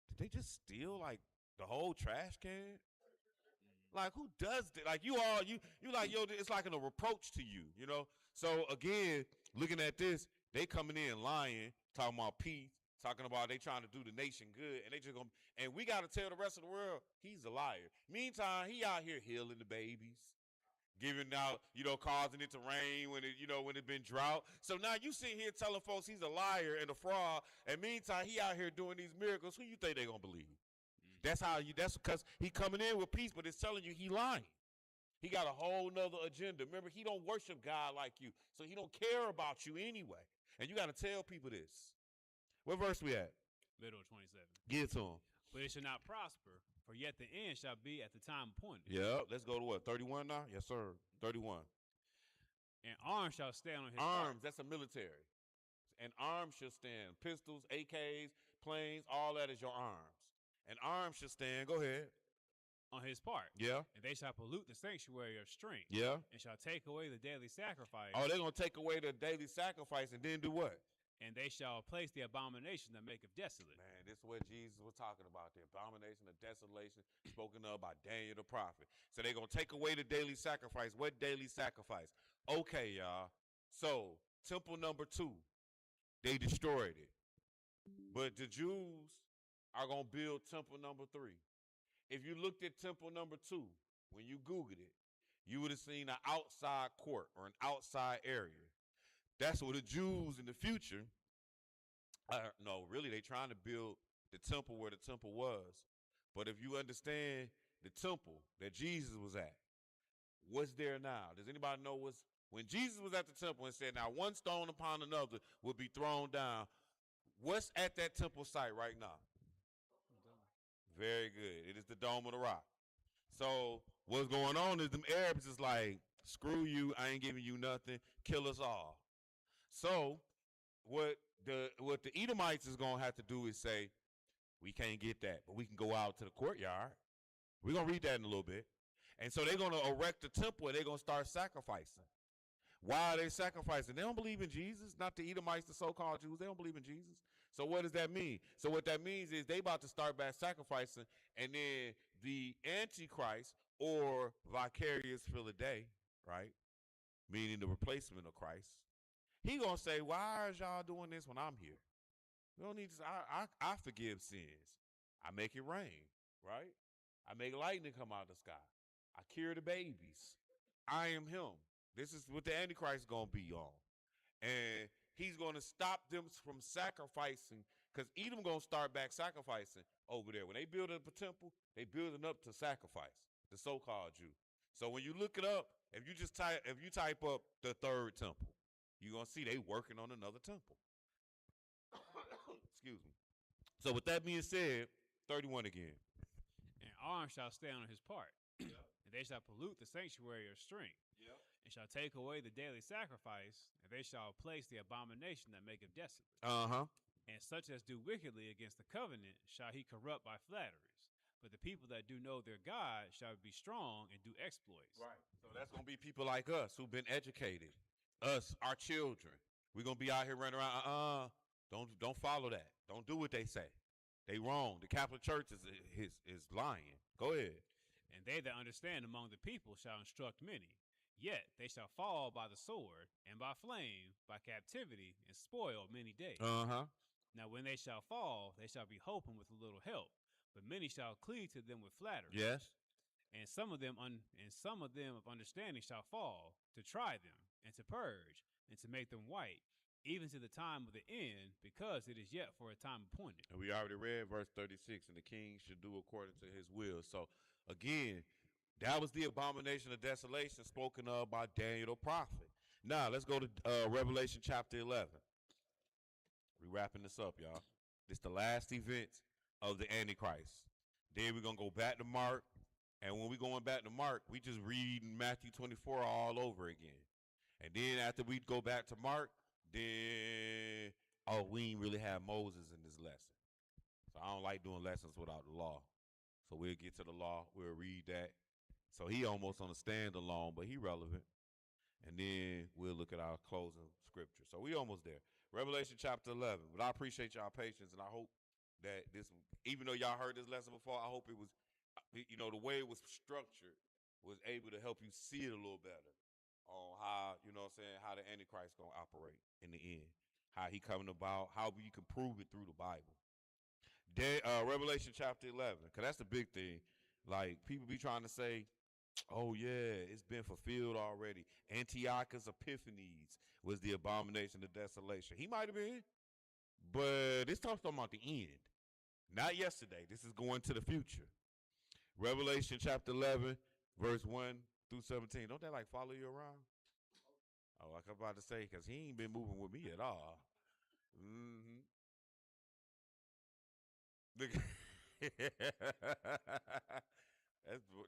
did they just steal the whole trash can? Like, who does that? Like, you like, yo, it's like a reproach to you, you know? So again, looking at this, they coming in lying, talking about peace, talking about they trying to do the nation good, and they just gonna, and we gotta tell the rest of the world he's a liar. Meantime, he out here healing the babies, giving out, causing it to rain when it's been drought. So now you sitting here telling folks he's a liar and a fraud, and meantime he out here doing these miracles. Who you think they gonna believe? That's because he coming in with peace, but it's telling you he lying. He got a whole nother agenda. Remember, he don't worship God like you, so he don't care about you anyway. And you got to tell people this. What verse we at? Middle of 27. Give it to him. But it shall not prosper, for yet the end shall be at the time appointed. Yeah, let's go to what, 31 now? Yes, sir, 31. And arms shall stand on his arms, part. that's a military. And arms shall stand. Pistols, AKs, planes, all that is your arms. And arms shall stand, go ahead. On his part. Yeah. And they shall pollute the sanctuary of strength. Yeah. And shall take away the daily sacrifice. Oh, they're going to take away the daily sacrifice and then do what? And they shall place the abomination that maketh desolate. Man, this is what Jesus was talking about, the abomination of desolation spoken of by Daniel the prophet. So they're going to take away the daily sacrifice. What daily sacrifice? Okay, y'all. So, temple number 2, they destroyed it. But the Jews are going to build temple number 3. If you looked at temple number 2, when you Googled it, you would have seen an outside court or an outside area. That's what the Jews in the future, no, really, they trying to build the temple where the temple was. But if you understand the temple that Jesus was at, what's there now? Does anybody know when Jesus was at the temple and said, now one stone upon another will be thrown down, what's at that temple site right now? Very good. It is the Dome of the Rock. So what's going on is them Arabs is like, screw you, I ain't giving you nothing, kill us all. So what the Edomites is going to have to do is say, we can't get that, but we can go out to the courtyard. We're going to read that in a little bit. And so they're going to erect a temple and they're going to start sacrificing. Why are they sacrificing? They don't believe in Jesus. Not the Edomites, the so-called Jews. They don't believe in Jesus. So what does that mean? So what that means is they about to start back sacrificing, and then the Antichrist or vicarious Philadelphia, right, meaning the replacement of Christ, he going to say, why is y'all doing this when I'm here? We don't need to. I forgive sins. I make it rain, right? I make lightning come out of the sky. I cure the babies. I am him. This is what the Antichrist is going to be on. And he's going to stop them from sacrificing, because Edom going to start back sacrificing over there. When they build up a temple, they building up to sacrifice, the so-called Jew. So when you look it up, if you type up the third temple, you're going to see they working on another temple. Excuse me. So with that being said, 31 again. And arms shall stay on his part, and they shall pollute the sanctuary of strength, and shall take away the daily sacrifice, and they shall place the abomination that maketh desolate. And such as do wickedly against the covenant shall he corrupt by flatteries. But the people that do know their God shall be strong and do exploits. Right. So that's going to be people like us who've been educated. Us, our children. We're going to be out here running around. Don't follow that. Don't do what they say. They wrong. The Catholic Church is lying. Go ahead. And they that understand among the people shall instruct many. Yet they shall fall by the sword, and by flame, by captivity, and spoil many days. Now when they shall fall, they shall be hoping with a little help, but many shall cleave to them with flattery. Yes. And some of them of understanding shall fall, to try them, and to purge, and to make them white, even to the time of the end, because it is yet for a time appointed. And we already read verse 36, and the king should do according to his will. So again, that was the abomination of desolation spoken of by Daniel the prophet. Now, let's go to Revelation chapter 11. We're wrapping this up, y'all. This is the last event of the Antichrist. Then we're going to go back to Mark. And when we're going back to Mark, we just read Matthew 24 all over again. And then after we go back to Mark, then, we ain't really have Moses in this lesson. So I don't like doing lessons without the law. So we'll get to the law. We'll read that. So he almost on a standalone, but he relevant. And then we'll look at our closing scripture. So we almost there. Revelation chapter 11. But I appreciate y'all patience, and I hope that this, even though y'all heard this lesson before, I hope it was, the way it was structured was able to help you see it a little better on how, how the Antichrist going to operate in the end. How he coming about, how we can prove it through the Bible. Revelation chapter 11, because that's the big thing. Like, people be trying to say, oh, yeah, it's been fulfilled already. Antiochus Epiphanes was the abomination of desolation. He might have been, but it's talking about the end. Not yesterday. This is going to the future. Revelation chapter 11, verse 1 through 17. Don't that like follow you around? Oh, like I'm about to say, because he ain't been moving with me at all.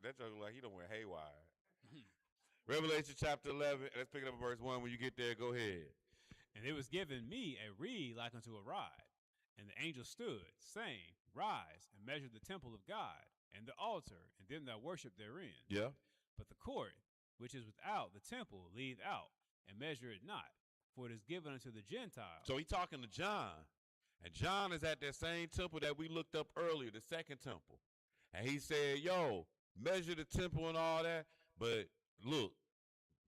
That joke like he don't went haywire. Revelation chapter 11. Let's pick it up at verse 1. When you get there, go ahead. And it was given me a reed like unto a rod. And the angel stood, saying, Rise, and measure the temple of God, and the altar, and them that worship therein. Yeah. But the court, which is without the temple, leave out, and measure it not, for it is given unto the Gentiles. So he talking to John. And John is at that same temple that we looked up earlier, the second temple. And he said, yo, measure the temple and all that. But look,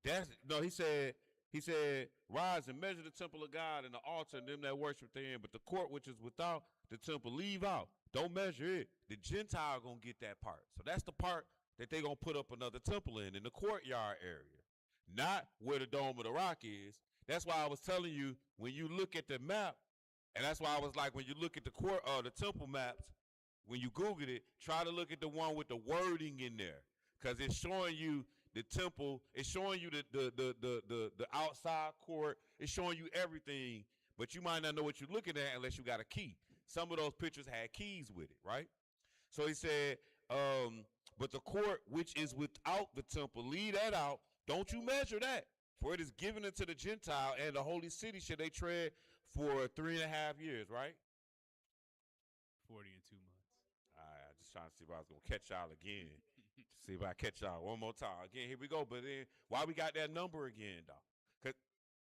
he said, He said, rise and measure the temple of God and the altar and them that worship therein, but the court which is without the temple, leave out. Don't measure it. The Gentile going to get that part. So that's the part that they going to put up another temple in the courtyard area, not where the Dome of the Rock is. That's why I was telling you, when you look at the map, and that's why I was like, when you look at the temple maps, when you Googled it, try to look at the one with the wording in there, because it's showing you the temple. It's showing you the outside court. It's showing you everything, but you might not know what you're looking at unless you got a key. Some of those pictures had keys with it, right? So he said, but the court which is without the temple, leave that out. Don't you measure that, for it is given unto the Gentile, and the holy city shall they tread for 3.5 years, right? 40 and 2 months. All right, I'm just trying to see if I was going to catch y'all again. See if I catch y'all one more time. Again, here we go. But then, why we got that number again, though? Cause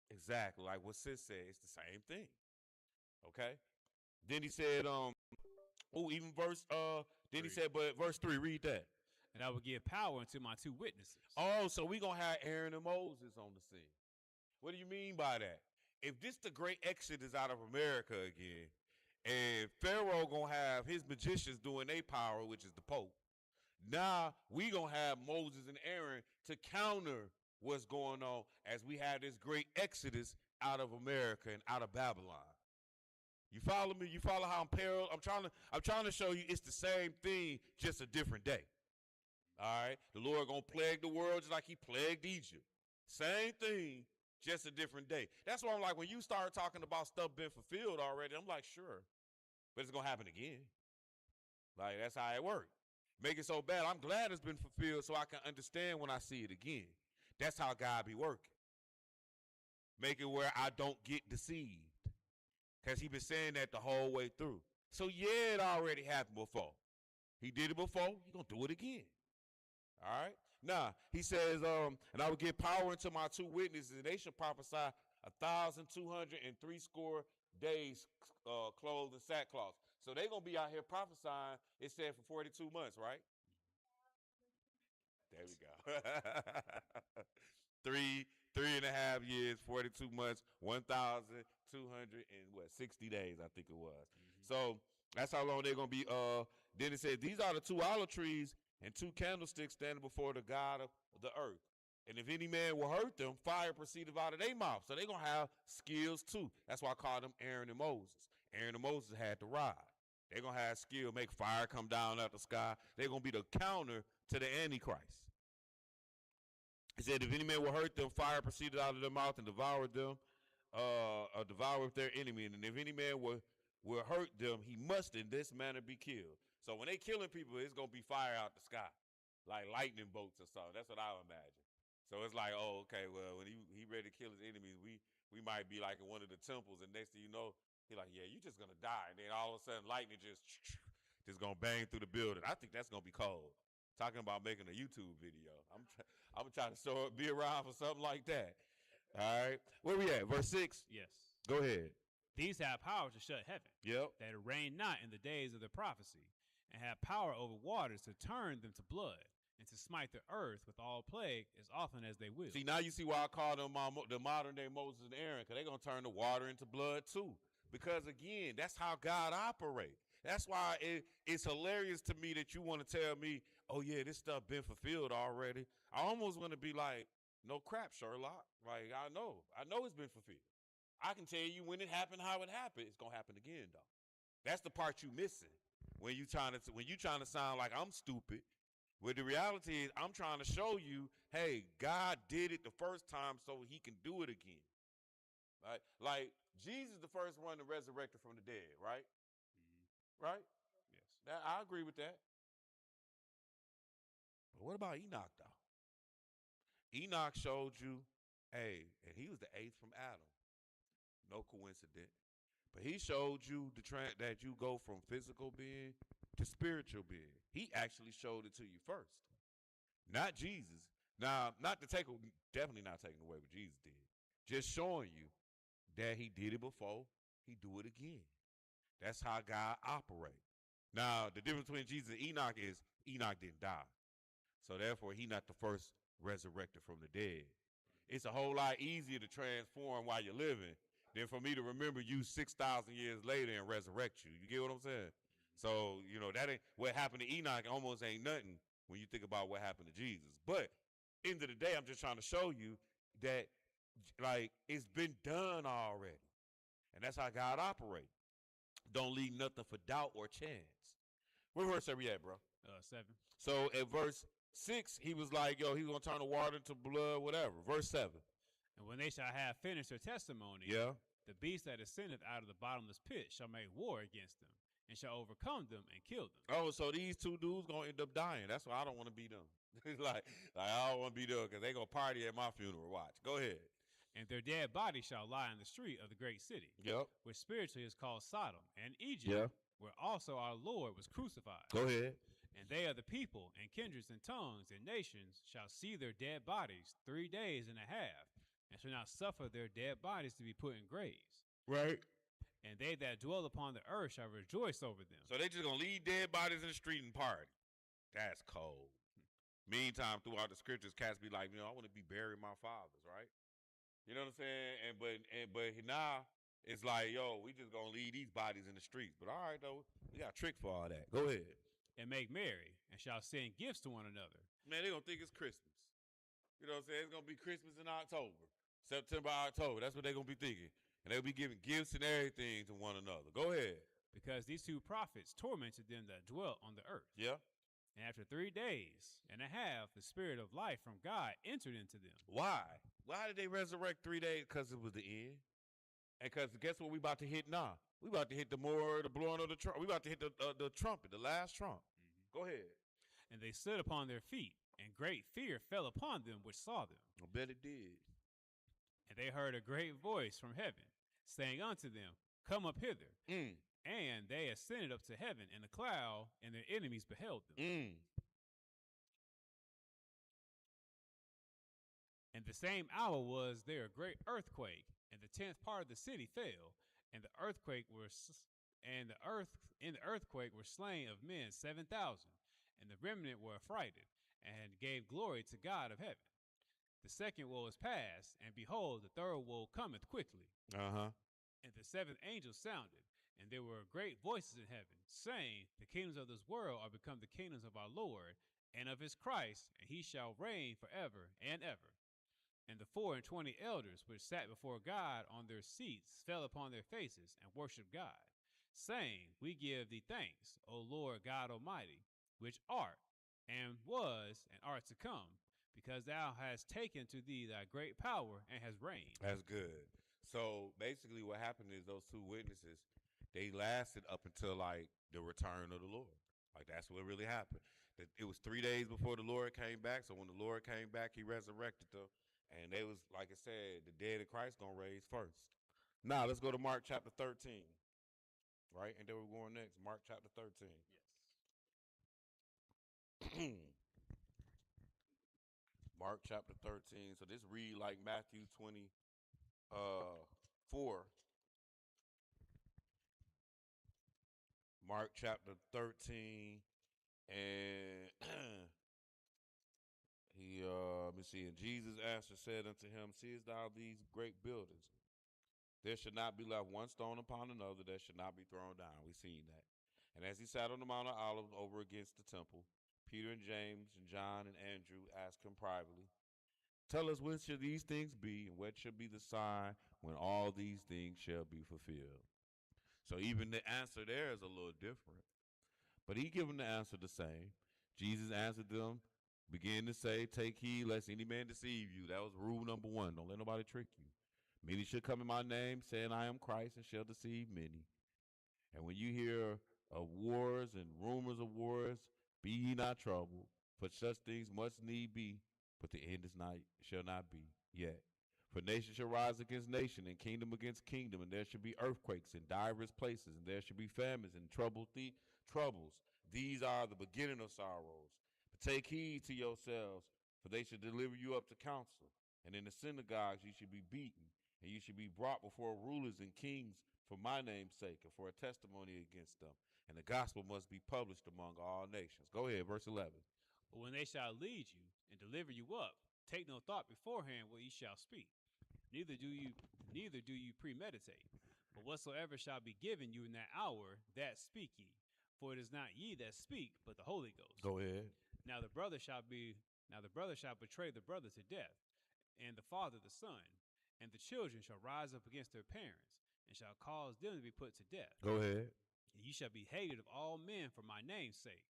exactly, like what Sis said, it's the same thing. Okay? Then he said, even verse, then he said, but verse 3, read that. And I will give power unto my 2 witnesses. Oh, so we going to have Aaron and Moses on the scene. What do you mean by that? If this the great exodus out of America again, and Pharaoh going to have his magicians doing their power, which is the Pope, now we going to have Moses and Aaron to counter what's going on as we have this great exodus out of America and out of Babylon. You follow me? You follow how I'm parallel? I'm trying to show you it's the same thing, just a different day. All right? The Lord going to plague the world just like he plagued Egypt. Same thing, just a different day. That's why I'm like, when you start talking about stuff being fulfilled already, I'm like, sure. But it's going to happen again. Like, that's how it works. Make it so bad. I'm glad it's been fulfilled so I can understand when I see it again. That's how God be working. Make it where I don't get deceived. Because he been saying that the whole way through. So, yeah, it already happened before. He did it before. He's going to do it again. All right? Now, he says, and I will give power unto my 2 witnesses, and they shall prophesy 1,203 days clothed in sackcloth. So they're going to be out here prophesying, it said, for 42 months, right? There we go. 3.5 years, 42 months, 1,260 days, I think it was. So that's how long they're going to be. Then it says, these are the 2 olive trees and 2 candlesticks standing before the God of the earth. And if any man will hurt them, fire proceedeth out of their mouth. So they're going to have skills too. That's why I call them Aaron and Moses. Aaron and Moses had to ride. They're going to have skill, make fire come down out the sky. They're going to be the counter to the Antichrist. He said, if any man will hurt them, fire proceeded out of their mouth and devoured them, devour their enemy. And if any man will hurt them, he must in this manner be killed. So when they killing people, it's going to be fire out the sky, like lightning bolts or something. That's what I imagine. So it's like, oh, okay, well, when he ready to kill his enemies, we might be like in one of the temples, and next thing you know, he like, yeah, you just going to die. And then all of a sudden, lightning just going to bang through the building. I think that's going to be cold. Talking about making a YouTube video. I'm trying to be around for something like that. All right. Where we at? Verse 6? Yes. Go ahead. These have power to shut heaven. Yep. That it rain not in the days of the prophecy, and have power over waters to turn them to blood, and to smite the earth with all plague as often as they will. See, now you see why I call them the modern day Moses and Aaron, because they're going to turn the water into blood too. Because again, that's how God operates. That's why it's hilarious to me that you want to tell me, oh yeah, this stuff been fulfilled already. I almost want to be like, no crap, Sherlock. Like, I know it's been fulfilled. I can tell you when it happened, how it happened. It's going to happen again, though. That's the part you missing when you trying to sound like I'm stupid. But the reality is I'm trying to show you, hey, God did it the first time so he can do it again. Right? Like Jesus the first one to resurrect from the dead, right? Mm-hmm. Right? Yes. I agree with that. But what about Enoch, though? Enoch showed you, hey, and he was the 8th from Adam. No coincidence. But he showed you that you go from physical being to spiritual being. He actually showed it to you first. Not Jesus. Now, definitely not taking away what Jesus did. Just showing you that he did it before, he do it again. That's how God operates. Now, the difference between Jesus and Enoch is Enoch didn't die. So therefore, he not the first resurrected from the dead. it's a whole lot easier to transform while you're living than for me to remember you 6,000 years later and resurrect you. You get what I'm saying? So, you know, that ain't what happened to Enoch almost ain't nothing when you think about what happened to Jesus. But end of the day, I'm just trying to show you that like it's been done already. And that's how God operates. Don't leave nothing for doubt or chance. What verse are we at, bro? 7. So at verse 6, he was like, yo, he's going to turn the water into blood, whatever. Verse 7. And when they shall have finished their testimony, Yeah. the beast that ascendeth out of the bottomless pit shall make war against them, and shall overcome them and kill them. Oh, so these two dudes going to end up dying. That's why I don't want to be them. like I don't want to be them because they going to party at my funeral. Watch. Go ahead. And their dead bodies shall lie in the street of the great city, Yep. which spiritually is called Sodom and Egypt, Yeah. where also our Lord was crucified. Go ahead. And they are the people and kindreds and tongues and nations shall see their dead bodies 3 days and a half, and shall not suffer their dead bodies to be put in graves. Right. And they that dwell upon the earth shall rejoice over them. So they just going to leave dead bodies in the street and party. That's cold. Meantime, throughout the scriptures, cats be like, you know, I want to be buried with my fathers, right? You know what I'm saying? But now it's like, yo, we just gonna leave these bodies in the streets. But all right though, we got a trick for all that. Go ahead. And make merry, and shall send gifts to one another. Man, they gonna think it's Christmas. You know what I'm saying? It's gonna be Christmas in October, September, October. That's what they gonna be thinking, and they'll be giving gifts and everything to one another. Go ahead. Because these two prophets tormented them that dwelt on the earth. Yeah. And after 3 days and a half, the spirit of life from God entered into them. Why? Why did they resurrect 3 days? Because it was the end. And because guess what we about to hit now? We about to hit the blowing of the trumpet. We about to hit the trumpet, the last trump. Go ahead. And they stood upon their feet, and great fear fell upon them which saw them. I bet it did. And they heard a great voice from heaven, saying unto them, Come up hither. And they ascended up to heaven in a cloud, and their enemies beheld them. And the same hour was there a great earthquake, and the 10th part of the city fell, and the earthquake in the earthquake were slain of men 7,000, and the remnant were affrighted, and gave glory to God of heaven. The second woe is past, and behold, the third woe cometh quickly. And the 7th angel sounded, and there were great voices in heaven, saying, The kingdoms of this world are become the kingdoms of our Lord, and of his Christ, and he shall reign forever and ever. And the 24 elders which sat before God on their seats fell upon their faces and worshipped God, saying, We give thee thanks, O Lord God Almighty, which art, and was, and art to come, because thou hast taken to thee thy great power and hast reigned. That's good. So basically what happened is those two witnesses, they lasted up until like the return of the Lord. Like that's what really happened. It was 3 days before the Lord came back. So when the Lord came back, he resurrected them. And they was, like I said, the dead in Christ gonna raise first. Now let's go to Mark chapter 13. Right? And then we're going next. Mark chapter 13. Yes. Mark chapter 13. So this read like Matthew 24. Mark chapter 13, and he let me see. And Jesus answered, said unto him, Seest thou these great buildings? There should not be left one stone upon another that should not be thrown down. We seen that. And as he sat on the Mount of Olives over against the temple, Peter and James and John and Andrew asked him privately, Tell us when shall these things be, and what shall be the sign when all these things shall be fulfilled? So even the answer there is a little different. But he gave them the answer the same. Jesus answered them, began to say, Take heed lest any man deceive you. That was rule number 1. Don't let nobody trick you. Many shall come in my name, saying, I am Christ, and shall deceive many. And when you hear of wars and rumors of wars, be ye not troubled, for such things must need be, but the end shall not be yet. For nation shall rise against nation, and kingdom against kingdom, and there shall be earthquakes in divers places, and there shall be famines and troubles. These are the beginning of sorrows. But take heed to yourselves, for they shall deliver you up to council. And in the synagogues you shall be beaten, and you shall be brought before rulers and kings for my name's sake, and for a testimony against them. And the gospel must be published among all nations. Go ahead, verse 11. But when they shall lead you and deliver you up take no thought beforehand what ye shall speak, neither do you premeditate. But whatsoever shall be given you in that hour, that speak ye. For it is not ye that speak, but the Holy Ghost. Go ahead. Now the brother shall betray the brother to death, and the father the son, and the children shall rise up against their parents, and shall cause them to be put to death. Go ahead. And ye shall be hated of all men for my name's sake.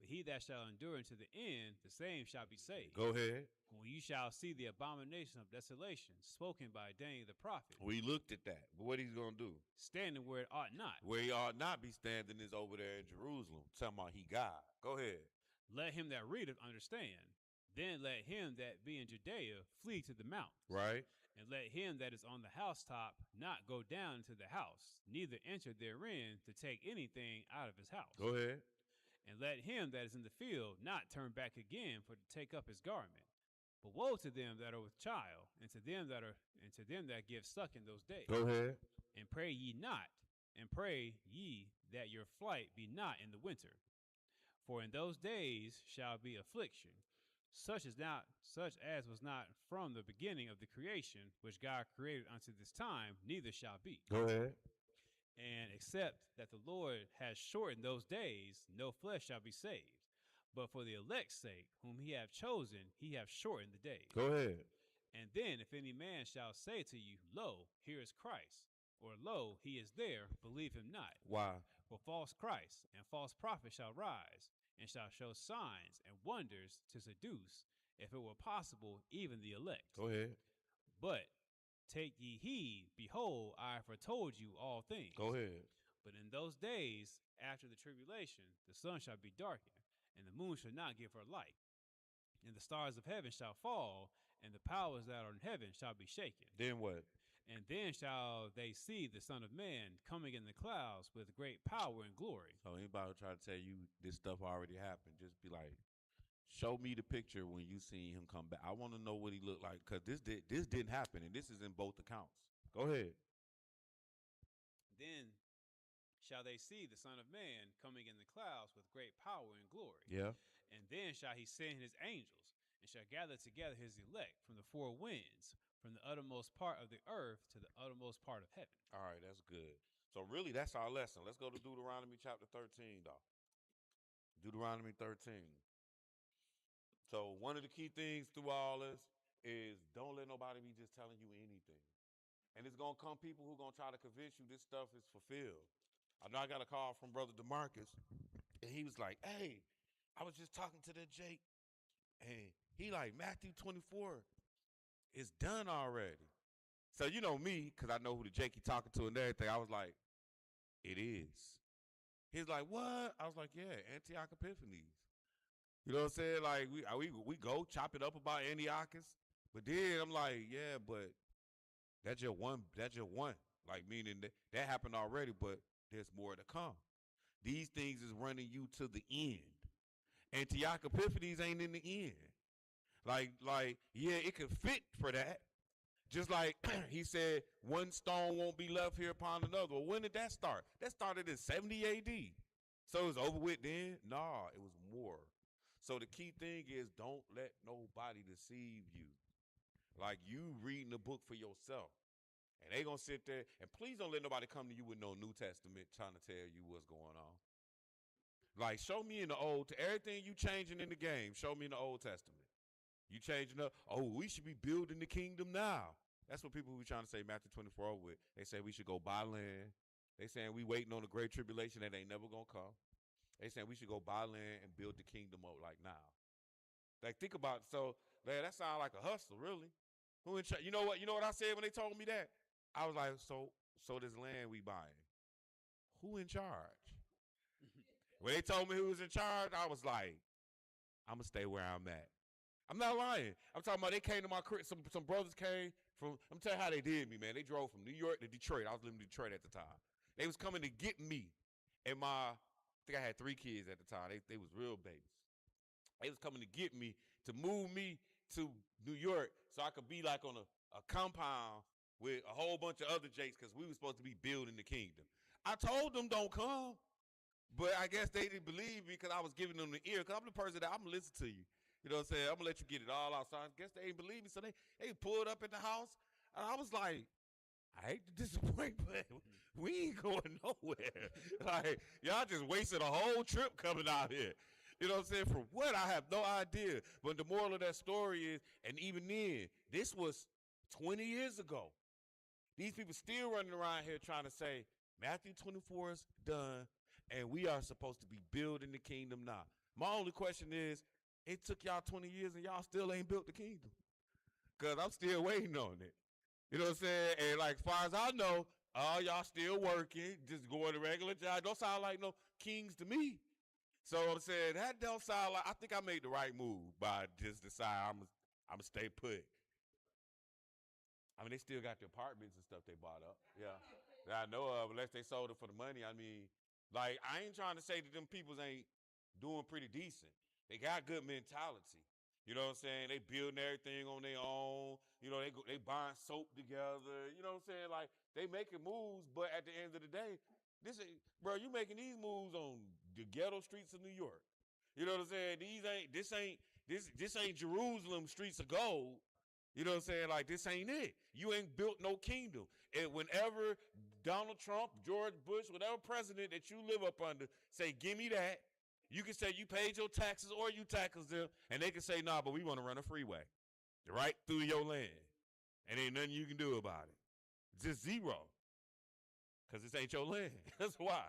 But he that shall endure unto the end, the same shall be saved. Go ahead. When you shall see the abomination of desolation spoken by Daniel the prophet, We looked at that. But what he's going to do? standing where it ought not, Where he ought not be standing is over there in Jerusalem. Talking about he God. Go ahead. let him that readeth understand. Then let him that be in Judea flee to the mountains. Right? And let him that is on the housetop not go down into the house, neither enter therein to take anything out of his house. Go ahead. And let him that is in the field not turn back again for to take up his garment. But woe to them that are with child, and to them that give suck in those days. Go ahead. And pray ye not, and pray ye that your flight be not in the winter. For in those days shall be affliction, such as was not from the beginning of the creation which God created unto this time, neither shall be. Go ahead. And except that the Lord has shortened those days, no flesh shall be saved. But for the elect's sake, whom he hath chosen, he hath shortened the days. Go ahead. And then if any man shall say to you, Lo, here is Christ, or Lo, he is there, believe him not. Why? For false Christ and false prophets shall rise, and shall show signs and wonders to seduce, if it were possible, even the elect. Go ahead. But take ye heed, behold, I have foretold you all things. Go ahead. But in those days, after the tribulation, the sun shall be darkened, and the moon shall not give her light, and the stars of heaven shall fall, and the powers that are in heaven shall be shaken. Then what? And then shall they see the Son of Man coming in the clouds with great power and glory. So anybody try to tell you this stuff already happened, just be like, show me the picture when you seen him come back. I want to know what he looked like, because this didn't happen, and this is in both accounts. Go ahead. Then shall they see the Son of Man coming in the clouds with great power and glory. Yeah. And then shall he send his angels, and shall gather together his elect from the four winds, from the uttermost part of the earth to the uttermost part of heaven. All right, that's good. So really, that's our lesson. Let's go to Deuteronomy chapter 13, though. Deuteronomy 13. So one of the key things through all this is don't let nobody be just telling you anything. And it's going to come people who are going to try to convince you this stuff is fulfilled. I know I got a call from Brother DeMarcus, and he was like, hey, I was just talking to that Jake, and he like, Matthew 24 is done already. So you know me, because I know who the Jake he talking to and everything, I was like, it is. He's like, what? I was like, yeah, Antioch Epiphanes. You know what I'm saying? Like, we go chop it up about Antiochus, but then I'm like, yeah, but that's your one. Like, meaning that happened already, but there's more to come. These things is running you to the end. Antioch Epiphanes ain't in the end. Like, yeah, it could fit for that. Just like he said, one stone won't be left here upon another. Well, when did that start? That started in 70 AD. So it was over with then? Nah, it was more. So the key thing is don't let nobody deceive you. Like, you reading the book for yourself. And they going to sit there. And please don't let nobody come to you with no New Testament trying to tell you what's going on. Like, show me in the Old, everything you changing in the game, show me in the Old Testament. You changing up, oh, we should be building the kingdom now. That's what people who be trying to say Matthew 24 with. They say we should go buy land. They saying we waiting on the great tribulation that ain't never going to come. They saying we should go buy land and build the kingdom up like now. Like, think about it. So, man, that sounds like a hustle, really. Who in charge? You know what I said when they told me that? I was like, so this land we buying, who in charge? When they told me who was in charge, I was like, I'm going to stay where I'm at. I'm not lying. I'm talking about they came to my crib. Some brothers came from, I'm telling you how they did me, man. They drove from New York to Detroit. I was living in Detroit at the time. They was coming to get me. And I think I had 3 kids at the time. They was real babies. They was coming to get me to move me to New York so I could be like on a compound with a whole bunch of other Jakes because we were supposed to be building the kingdom. I told them don't come, but I guess they didn't believe me because I was giving them the ear because I'm the person that I'm going to listen to you. You know what I'm saying? I'm gonna let you get it all out. So I guess they ain't believe me. So they pulled up at the house. And I was like, I hate to disappoint, but we ain't going nowhere. Like, y'all just wasted a whole trip coming out here. You know what I'm saying? For what? I have no idea. But the moral of that story is, and even then, this was 20 years ago. These people still running around here trying to say, Matthew 24 is done, and we are supposed to be building the kingdom now. My only question is, it took y'all 20 years and y'all still ain't built the kingdom. Because I'm still waiting on it. You know what I'm saying? And like, as far as I know, all y'all still working, just going to regular job. Don't sound like no kings to me. So I'm saying, that don't sound like, I think I made the right move by just decide I'm going to stay put. I mean, they still got the apartments and stuff they bought up. Yeah. That I know of, unless they sold it for the money. I mean, like, I ain't trying to say that them peoples ain't doing pretty decent. They got good mentality. You know what I'm saying? They building everything on their own. You know, they buying soap together. You know what I'm saying? Like, they making moves, but at the end of the day, bro, you making these moves on the ghetto streets of New York. You know what I'm saying? This ain't Jerusalem streets of gold. You know what I'm saying? Like, this ain't it. You ain't built no kingdom. And whenever Donald Trump, George Bush, whatever president that you live up under say, give me that, you can say you paid your taxes or you taxes them, and they can say, nah, but we want to run a freeway right through your land. And ain't nothing you can do about it. Just zero. Because this ain't your land. That's why.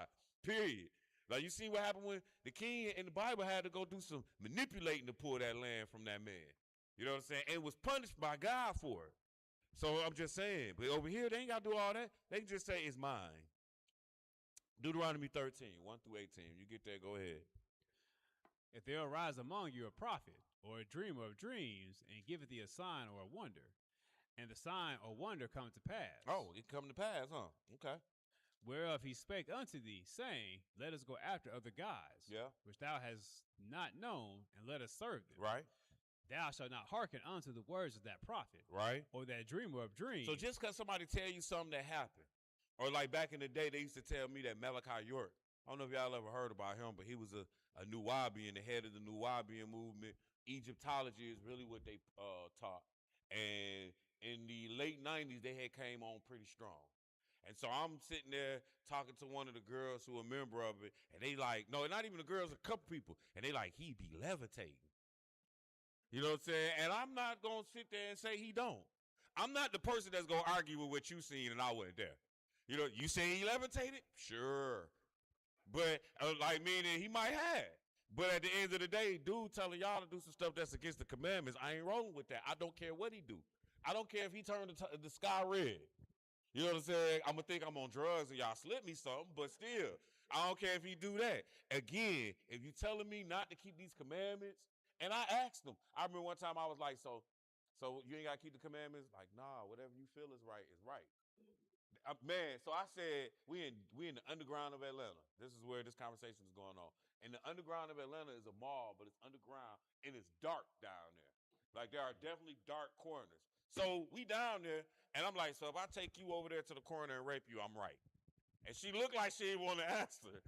Period. Like, you see what happened when the king in the Bible had to go do some manipulating to pull that land from that man. You know what I'm saying? And was punished by God for it. So I'm just saying. But over here, they ain't got to do all that. They can just say it's mine. Deuteronomy 13, 1 through 18. You get there, go ahead. If there arise among you a prophet or a dreamer of dreams, and giveth thee a sign or a wonder, and the sign or wonder come to pass. Oh, it come to pass, huh? Okay. Whereof he spake unto thee, saying, let us go after other gods, which thou hast not known, and let us serve them. Right. Thou shalt not hearken unto the words of that prophet, right, or that dreamer of dreams. So just because somebody tell you something that happened, or like back in the day, they used to tell me that Malachi York, I don't know if y'all ever heard about him, but he was a Nuwabian, the head of the Nuwabian movement. Egyptology is really what they taught. And in the late 90s, they had came on pretty strong. And so I'm sitting there talking to one of the girls who are a member of it, and they like, no, not even the girls, a couple people, and they like, he be levitating. You know what I'm saying? And I'm not going to sit there and say he don't. I'm not the person that's going to argue with what you seen and I wasn't there. You know, you say he levitated? Sure. But, like, meaning he might have. But at the end of the day, dude telling y'all to do some stuff that's against the commandments, I ain't rolling with that. I don't care what he do. I don't care if he turned the sky red. You know what I'm saying? I'm going to think I'm on drugs and y'all slip me something, but still, I don't care if he do that. Again, if you telling me not to keep these commandments, and I asked him, I remember one time I was like, so you ain't got to keep the commandments? Like, nah, whatever you feel is right is right. Man, so I said, we in the underground of Atlanta. This is where this conversation is going on. And the underground of Atlanta is a mall, but it's underground, and it's dark down there. Like, there are definitely dark corners. So we down there, and I'm like, so if I take you over there to the corner and rape you, I'm right. And she looked like she didn't want to answer.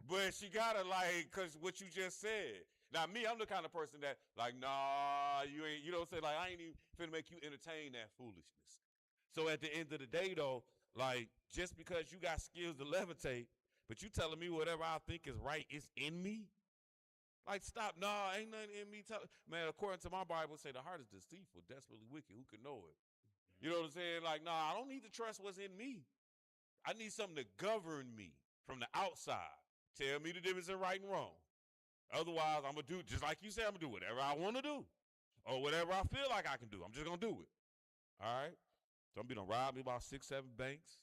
But she got to, like, because what you just said. Now, me, I'm the kind of person that, like, nah, you ain't, you know what I'm saying? Like, I ain't even finna make you entertain that foolishness. So at the end of the day, though, like, just because you got skills to levitate, but you telling me whatever I think is right is in me? Like, stop. Nah, ain't nothing in me. Man, according to my Bible, say the heart is deceitful, desperately wicked. Who can know it? You know what I'm saying? Like, nah, I don't need to trust what's in me. I need something to govern me from the outside. Tell me the difference in right and wrong. Otherwise, I'm going to do, just like you said, I'm going to do whatever I want to do. Or whatever I feel like I can do. I'm just going to do it. All right? Some people done robbed me about 6, 7 banks.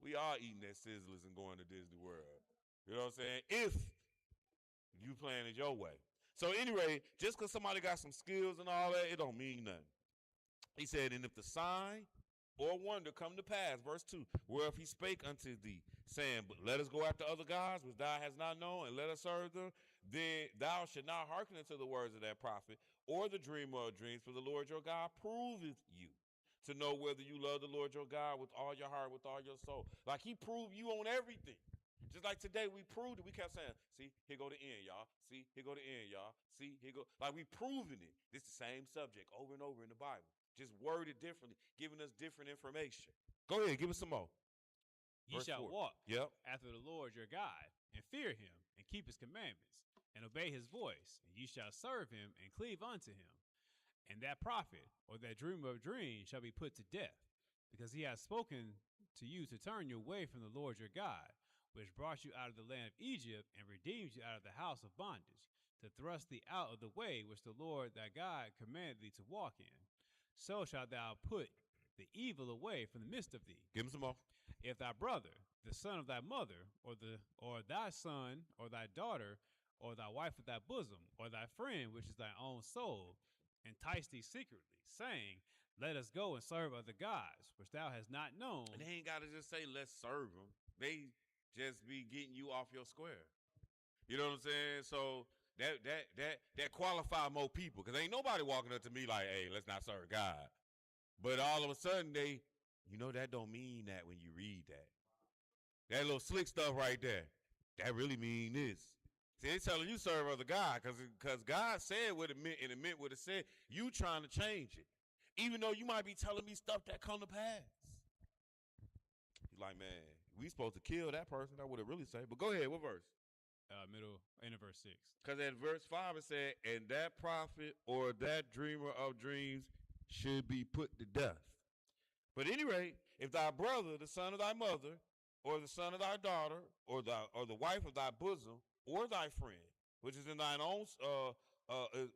We all eating at Sizzlers and going to Disney World. You know what I'm saying? If you playing it your way. So anyway, just because somebody got some skills and all that, it don't mean nothing. He said, and if the sign or wonder come to pass, verse 2, whereof he spake unto thee, saying, but let us go after other gods, which thou hast not known, and let us serve them, then thou shalt not hearken unto the words of that prophet, or the dreamer of dreams, for the Lord your God proveth you to know whether you love the Lord your God with all your heart, with all your soul. Like, he proved you on everything. Just like today, we proved it. We kept saying, see, here go the end, y'all. See, here go the end, y'all. See, here go. Like we proving it. This the same subject over and over in the Bible. Just worded differently, giving us different information. Go ahead, give us some more. Ye Verse shall 4. walk Yep. after the Lord your God, and fear him, and keep his commandments, and obey his voice, and ye shall serve him, and cleave unto him. And that prophet, or that dreamer of dreams, shall be put to death, because he hath spoken to you to turn your way from the Lord your God, which brought you out of the land of Egypt, and redeemed you out of the house of bondage, to thrust thee out of the way which the Lord thy God commanded thee to walk in. So shalt thou put the evil away from the midst of thee. Give him some more. If thy brother, the son of thy mother, or thy son, or thy daughter, or thy wife of thy bosom, or thy friend, which is thy own soul, entice thee secretly, saying, let us go and serve other gods, which thou hast not known. And they ain't got to just say, let's serve them. They just be getting you off your square. You know what I'm saying? So that qualify more people, because ain't nobody walking up to me like, hey, let's not serve God. But all of a sudden that don't mean that when you read that. That little slick stuff right there, that really mean this. See, they telling you serve other God because God said what it meant, and it meant what it said. You trying to change it, even though you might be telling me stuff that come to pass. You're like, man, we supposed to kill that person. That's what it really say. But go ahead, what verse? Middle end of verse 6. Because at verse 5 it said, and that prophet or that dreamer of dreams should be put to death. But at any rate, if thy brother, the son of thy mother, or the son of thy daughter, or the wife of thy bosom, or thy friend, which is in thine own,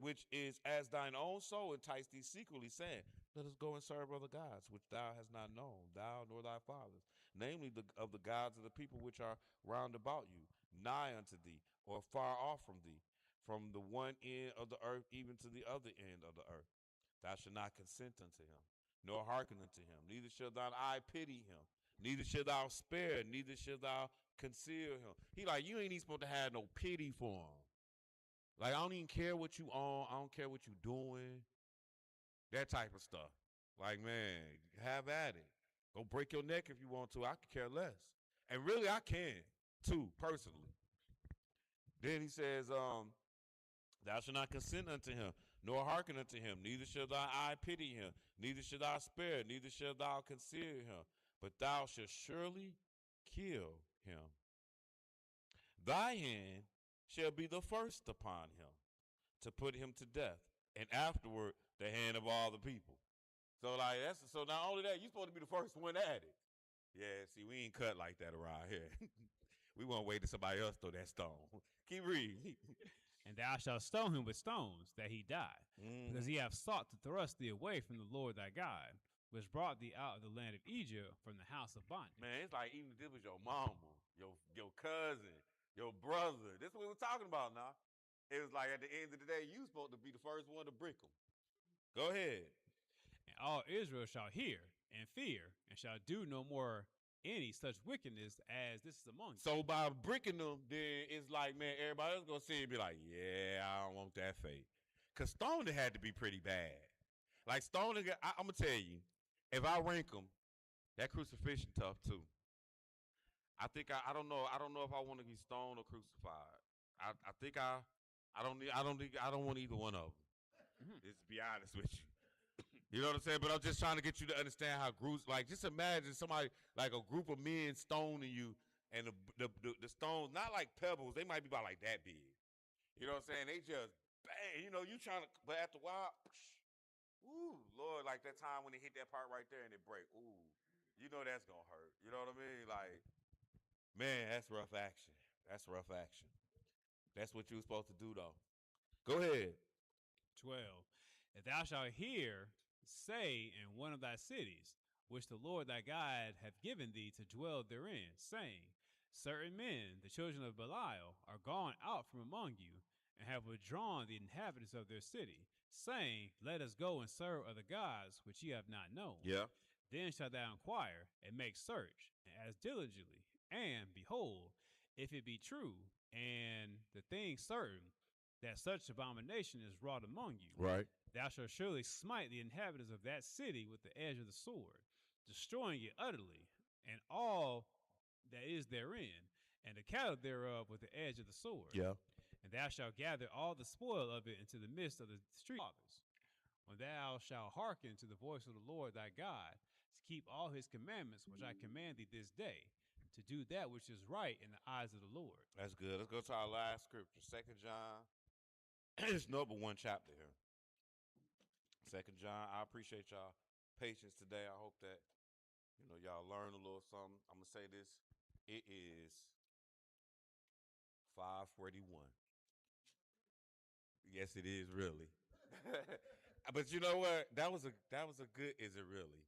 which is as thine own soul, entice thee secretly, saying, let us go and serve other gods, which thou hast not known, thou nor thy fathers, namely of the gods of the people which are round about you, nigh unto thee, or far off from thee, from the one end of the earth even to the other end of the earth. Thou shalt not consent unto him, nor hearken unto him, neither shall thine eye pity him, neither shalt thou spare, neither shalt thou conceal him. He like, you ain't even supposed to have no pity for him. Like, I don't even care what you on, I don't care what you doing. That type of stuff. Like, man, have at it. Go break your neck if you want to. I could care less. And really, I can, too, personally. Then he says, thou shalt not consent unto him, nor hearken unto him, neither shall thy eye pity him, neither shall thou spare, neither shall thou conceal him, but thou shalt surely kill him. Thy hand shall be the first upon him, to put him to death, and afterward the hand of all the people. So so not only that, you're supposed to be the first one at it. Yeah, see, we ain't cut like that around here. We won't wait till somebody else throw that stone. Keep reading. And thou shalt stone him with stones, that he die, because he hath sought to thrust thee away from the Lord thy God, which brought thee out of the land of Egypt, from the house of bondage. Man, it's like even if this was your mama, your cousin, your brother. This is what we're talking about now. It was like at the end of the day, you supposed to be the first one to brick them. Go ahead. And all Israel shall hear and fear, and shall do no more any such wickedness as this is among you. So by bricking them, then it's like, man, everybody else gonna see it and be like, yeah, I don't want that fate. Because stoning had to be pretty bad. Like stoning, I'm gonna tell you, if I rank them, that crucifixion tough too. I think I don't know if I want to be stoned or crucified. I think I don't want either one of them. Just to be honest with you. You know what I'm saying? But I'm just trying to get you to understand how groups, like, just imagine somebody, like a group of men stoning you, and the stones, not like pebbles, they might be about like that big. You know what I'm saying? They just, bang, you trying to, but after a while, ooh, Lord, like that time when they hit that part right there and it break, ooh, that's going to hurt. You know what I mean? Like, man, that's rough action. That's rough action. That's what you were supposed to do, though. Go ahead. 12. If thou shalt hear say in one of thy cities, which the Lord thy God hath given thee to dwell therein, saying, certain men, the children of Belial, are gone out from among you, and have withdrawn the inhabitants of their city, saying, let us go and serve other gods which ye have not known. Yeah. Then shalt thou inquire and make search, as diligently, and behold, if it be true, and the thing certain, that such abomination is wrought among you, Right. thou shalt surely smite the inhabitants of that city with the edge of the sword, destroying it utterly, and all that is therein, and the cattle thereof with the edge of the sword. Yeah. And thou shalt gather all the spoil of it into the midst of the street fathers. When thou shalt hearken to the voice of the Lord thy God, to keep all his commandments which I command thee this day, to do that which is right in the eyes of the Lord. That's good. Let's go to our last scripture, 2 John. It's number one chapter here. 2 John. I appreciate y'all patience today. I hope that y'all learn a little something. I'm gonna say this. It is 5:41. Yes, it is really. But you know what? That was a good. Is it really?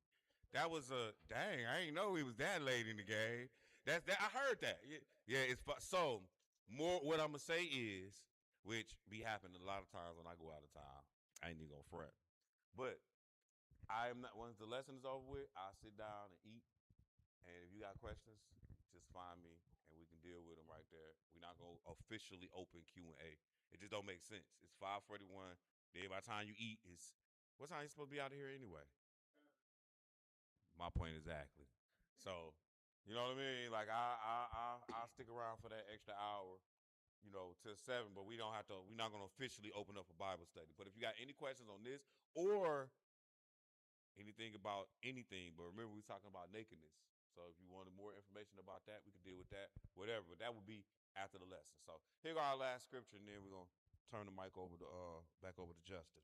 That was a dang. I didn't know he was that late in the game. That's that. I heard that. Yeah. It's so more. What I'm gonna say is, which be happening a lot of times when I go out of town. I ain't even gonna front. But I am not. Once the lesson is over with, I'll sit down and eat. And if you got questions, just find me and we can deal with them right there. We're not gonna officially open Q&A. It just don't make sense. It's 5:41. Then by the time you eat, it's what time you supposed to be out of here anyway? My point exactly. So, you know what I mean? Like I'll stick around for that extra hour, till 7. But we're not gonna officially open up a Bible study. But if you got any questions on this or anything about anything, but remember we're talking about nakedness. So if you wanted more information about that, we could deal with that, whatever. But that would be after the lesson. So here go our last scripture, and then we're gonna turn the mic over to back over to Justin.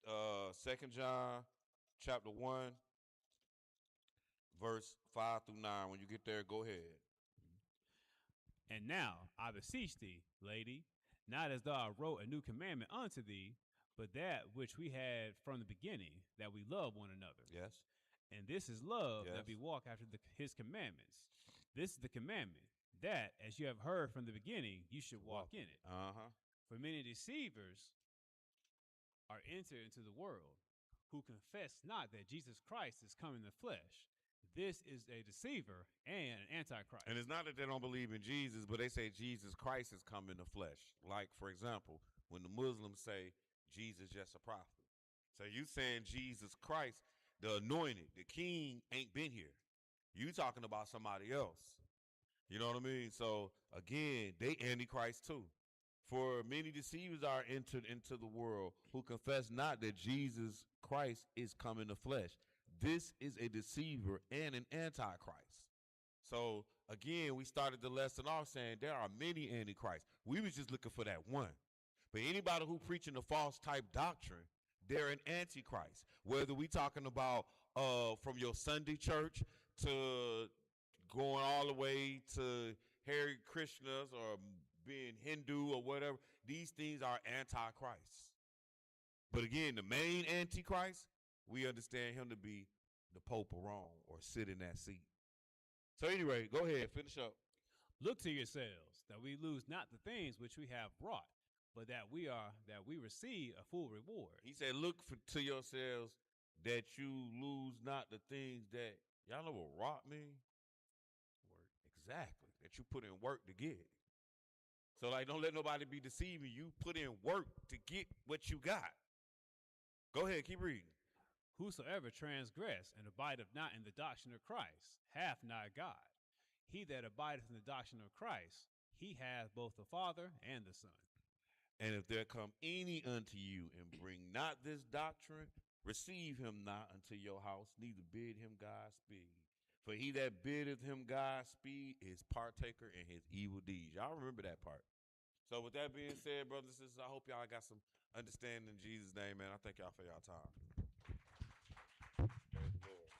2 John chapter 1, verse 5 through 9. When you get there, go ahead. And now I beseech thee, lady, not as though I wrote a new commandment unto thee, but that which we had from the beginning, that we love one another. Yes. And this is love, Yes. that we walk after his commandments. This is the commandment, that as you have heard from the beginning, you should walk in it. For many deceivers are entered into the world, who confess not that Jesus Christ is come in the flesh. This is a deceiver and an antichrist. And it's not that they don't believe in Jesus, but they say Jesus Christ has come in the flesh. Like, for example, when the Muslims say Jesus just a prophet. So you saying Jesus Christ, the anointed, the king, ain't been here. You talking about somebody else. You know what I mean? So again, they antichrist too. For many deceivers are entered into the world, who confess not that Jesus Christ is come in the flesh. This is a deceiver and an antichrist. So again, we started the lesson off saying there are many antichrists. We was just looking for that one. But anybody who preaching a false type doctrine, they're an antichrist. Whether we talking about from your Sunday church to going all the way to Hare Krishnas or being Hindu or whatever, these things are antichrists. But again, the main antichrist, we understand him to be the Pope of Rome or sit in that seat. So anyway, go ahead, finish up. Look to yourselves, that we lose not the things which we have wrought, but that we receive a full reward. He said, look to yourselves that you lose not the things that, y'all know what wrought mean? Work. Exactly. That you put in work to get. So like, don't let nobody be deceiving you. Put in work to get what you got. Go ahead, keep reading. Whosoever transgress and abideth not in the doctrine of Christ hath not God. He that abideth in the doctrine of Christ, he hath both the Father and the Son. And if there come any unto you and bring not this doctrine, receive him not unto your house, neither bid him Godspeed. For he that biddeth him Godspeed is partaker in his evil deeds. Y'all remember that part. So with that being said, brothers and sisters, I hope y'all got some understanding in Jesus' name, man. I thank y'all for y'all time. Praise the Lord.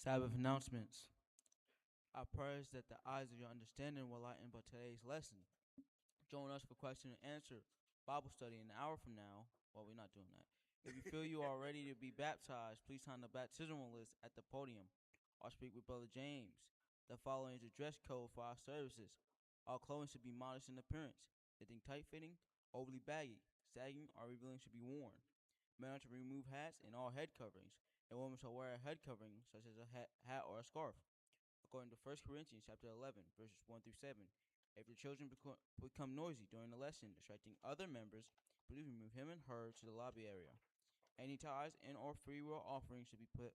Sabbath announcements. I pray that the eyes of your understanding will lighten by today's lesson. Join us for question and answer Bible study an hour from now. Well, we're not doing that. If you feel you are ready to be baptized, please sign the baptismal list at the podium or speak with Brother James. The following is the dress code for our services. All clothing should be modest in appearance. Nothing tight-fitting, overly baggy, sagging, or revealing should be worn. Men are to remove hats and all head coverings, and women shall wear a head covering such as a hat or a scarf. According to 1 Corinthians chapter 11, verses 1 through 7, if your children become noisy during the lesson, distracting other members, please remove him and her to the lobby area. Any tithes and or free will offerings should be put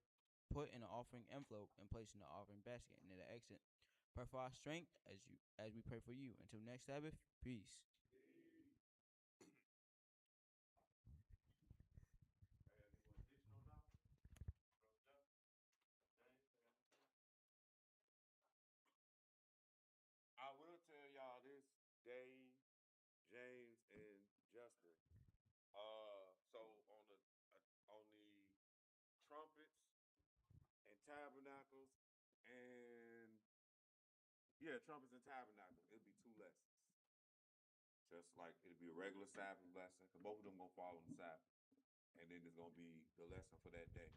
in an offering envelope and placed in the offering basket near the exit. Pray for our strength as we pray for you. Until next Sabbath, peace. I will tell y'all this, Dave, James, and Justin. So on the trumpets and tabernacles and trumpets and tabernacles, it'll be two lessons. Just like it'll be a regular Sabbath lesson, because both of them gonna fall on the Sabbath, and then there's gonna be the lesson for that day.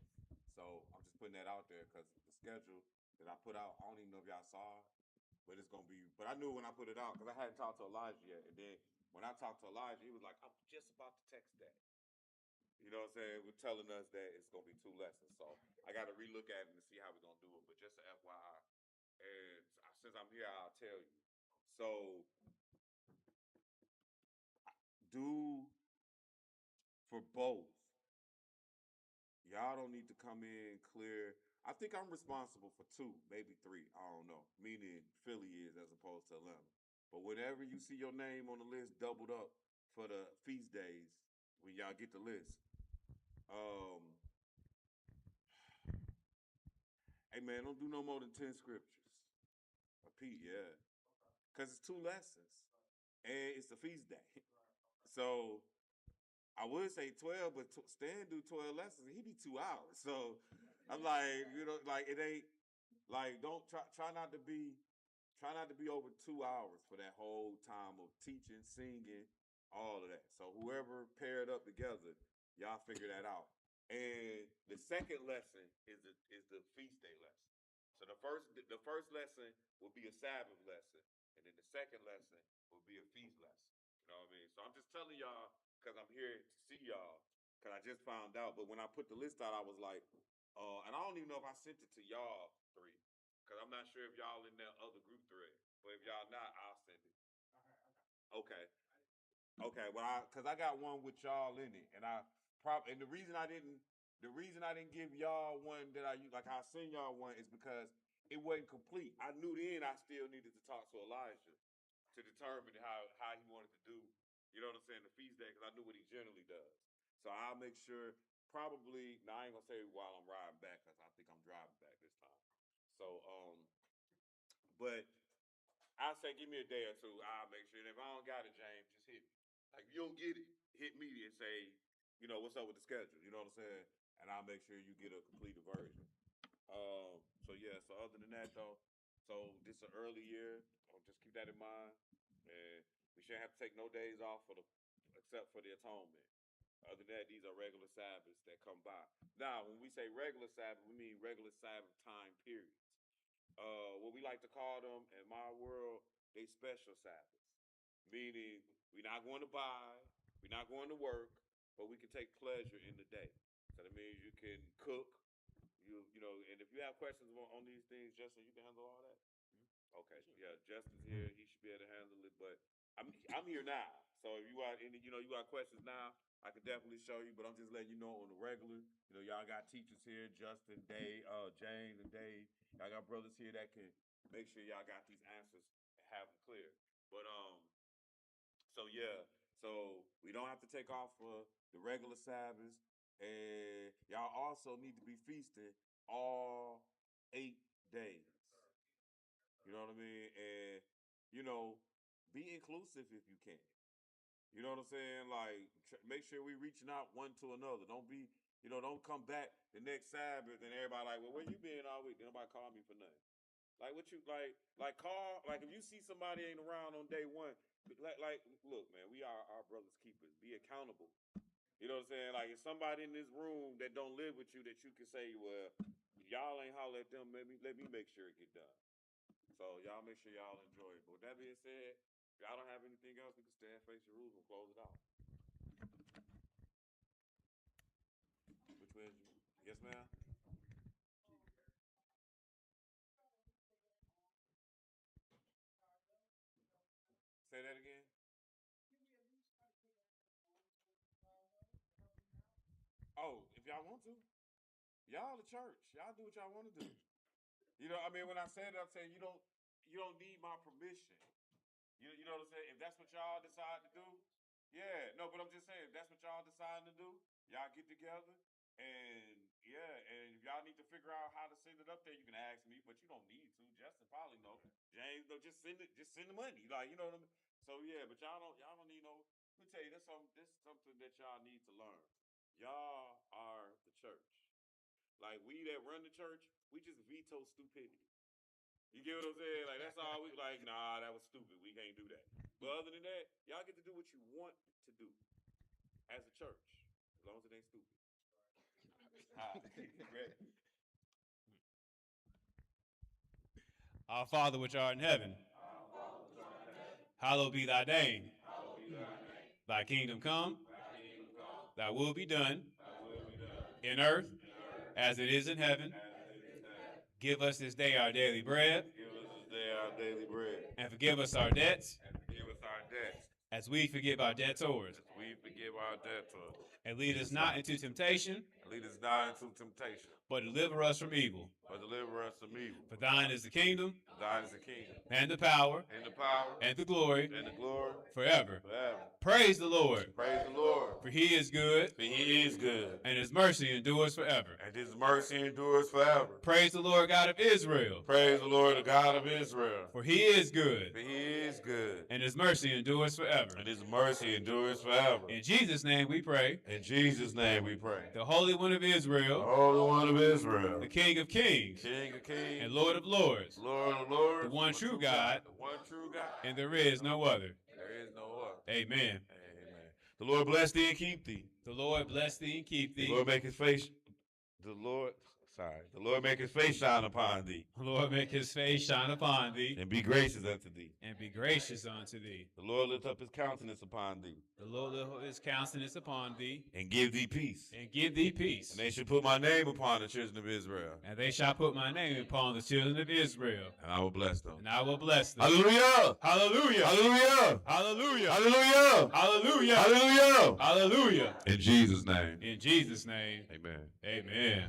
So I'm just putting that out there because the schedule that I put out, I don't even know if y'all saw it, but it's gonna be. But I knew when I put it out because I hadn't talked to Elijah yet, and then when I talked to Elijah, he was like, "I'm just about to text that." You know what I'm saying? We're telling us that it's gonna be two lessons, so I got to relook at it and see how we're gonna do it. But just an FYI, and since I'm here, I'll tell you. So do for both. Y'all don't need to come in clear. I think I'm responsible for two, maybe three. I don't know. Meaning Philly is as opposed to Atlanta. But whenever you see your name on the list doubled up for the feast days, when y'all get the list, hey man, don't do no more than 10 scriptures. Repeat, yeah. Because it's two lessons. And it's a feast day. So I would say 12, but Stan do 12 lessons. He be 2 hours. So I'm like, like it ain't like don't try not to be over 2 hours for that whole time of teaching, singing, all of that. So whoever paired up together, y'all figure that out. And the second lesson is the feast day lesson. So the first lesson will be a Sabbath lesson, and then the second lesson will be a feast lesson. You know what I mean? So I'm just telling y'all because I'm here to see y'all. Because I just found out, but when I put the list out, I was like, and I don't even know if I sent it to y'all three, because I'm not sure if y'all in that other group thread. But if y'all not, I'll send it. Okay. Okay. Well, because I got one with y'all in it, and the reason I didn't give y'all one that I like I send y'all one is because it wasn't complete. I knew then I still needed to talk to Elijah to determine how he wanted to do. You know what I'm saying? The feast day, because I knew what he generally does. So I'll make sure. Probably. Now I ain't gonna say while I'm riding back because I think I'm driving back this time. So but I'll say give me a day or two. I'll make sure. And if I don't got it, James, just hit me. Like if you don't get it, hit me and say, what's up with the schedule? You know what I'm saying? And I'll make sure you get a completed version. So yeah. So other than that though, so this is an early year. Just keep that in mind, and we shouldn't have to take no days off except for the atonement. Other than that, these are regular Sabbaths that come by. Now, when we say regular Sabbath, we mean regular Sabbath time periods. What we like to call them in my world, they special Sabbaths. Meaning, we're not going to buy, we're not going to work, but we can take pleasure in the day. So that means you can cook, and if you have questions on these things, Justin, you can handle all that. Okay, yeah, Justin's here. He should be able to handle it. But I'm here now. So if you got you got questions now, I can definitely show you. But I'm just letting you know on the regular. Y'all got teachers here, Justin, Dave, James, and Dave. Y'all got brothers here that can make sure y'all got these answers and have them clear. But so yeah, so we don't have to take off for the regular Sabbaths, and y'all also need to be feasting all 8 days. You know what I mean? And, be inclusive if you can. You know what I'm saying? Like, make sure we reaching out one to another. Don't be, don't come back the next Sabbath and everybody like, well, where you been all week? Nobody call me for nothing. Like, what you, call, like, if you see somebody ain't around on day one, look, man, we are our brother's keepers. Be accountable. You know what I'm saying? Like, if somebody in this room that don't live with you that you can say, well, y'all ain't holler at them, let me make sure it get done. So y'all I'll make sure y'all enjoy it. But with that being said, if y'all don't have anything else, we can stand face your rules and close it out. Which way is you? Yes, ma'am? Say that again. Oh, if y'all want to. Y'all the church. Y'all do what y'all want to do. You know, I mean, when I say that, I'm saying you don't need my permission. You know what I'm saying? If that's what y'all decide to do, yeah. No, but I'm just saying, if that's what y'all decide to do, y'all get together and yeah, and if y'all need to figure out how to send it up there, you can ask me, but you don't need to. Justin probably know. James, no, just send the money. Like, you know what I mean? So yeah, but y'all don't need no. Let me tell you, this is something that y'all need to learn. Y'all are the church. Like, we that run the church, we just veto stupidity. You get what I'm saying? Like, that's all we like, nah, that was stupid. We can't do that. But other than that, y'all get to do what you want to do as a church. As long as it ain't stupid. Our Father which art in heaven, hallowed be thy name. Thy kingdom come, thy will be done in earth as it is in heaven. Give us this day our daily bread. Give us this day our daily bread. And forgive us our debts. And forgive us our debts. As we forgive our debtors. As we forgive our debtors. And lead us not into temptation. And lead us not into temptation. But deliver us from evil. But deliver us from evil. For thine is the kingdom. Thine is the kingdom. And the power. And the power. And the glory. And the glory. Forever. Forever. Praise the Lord. Praise the Lord. For he is good. For he is good. And his mercy endures forever. And his mercy endures forever. Praise the Lord God of Israel. Praise the Lord, the God of Israel. For he is good. For he is good. And his mercy endures forever. And his mercy endures forever. In Jesus' name we pray. In Jesus' name we pray. The Holy One of Israel. The Holy One of Israel. The King of Kings. King of Kings. And Lord of Lords. Lord of Lords. The one true God. The one true God. And there is no other. There is no other. Amen. Amen. The Lord bless thee and keep thee. The Lord bless thee and keep thee. The Lord make his face. The Lord make his face shine upon thee. The Lord make his face shine upon thee. And be gracious unto thee. And be gracious unto thee. The Lord lift up his countenance upon thee. The Lord lift up his countenance upon thee. And give thee peace. And give thee peace. And they shall put my name upon the children of Israel. And they shall put my name upon the children of Israel. And I will bless them. And I will bless them. Hallelujah! Hallelujah! Hallelujah! Hallelujah! Hallelujah! Hallelujah! Hallelujah! Hallelujah! In Jesus' name. In Jesus' name. Amen. Amen.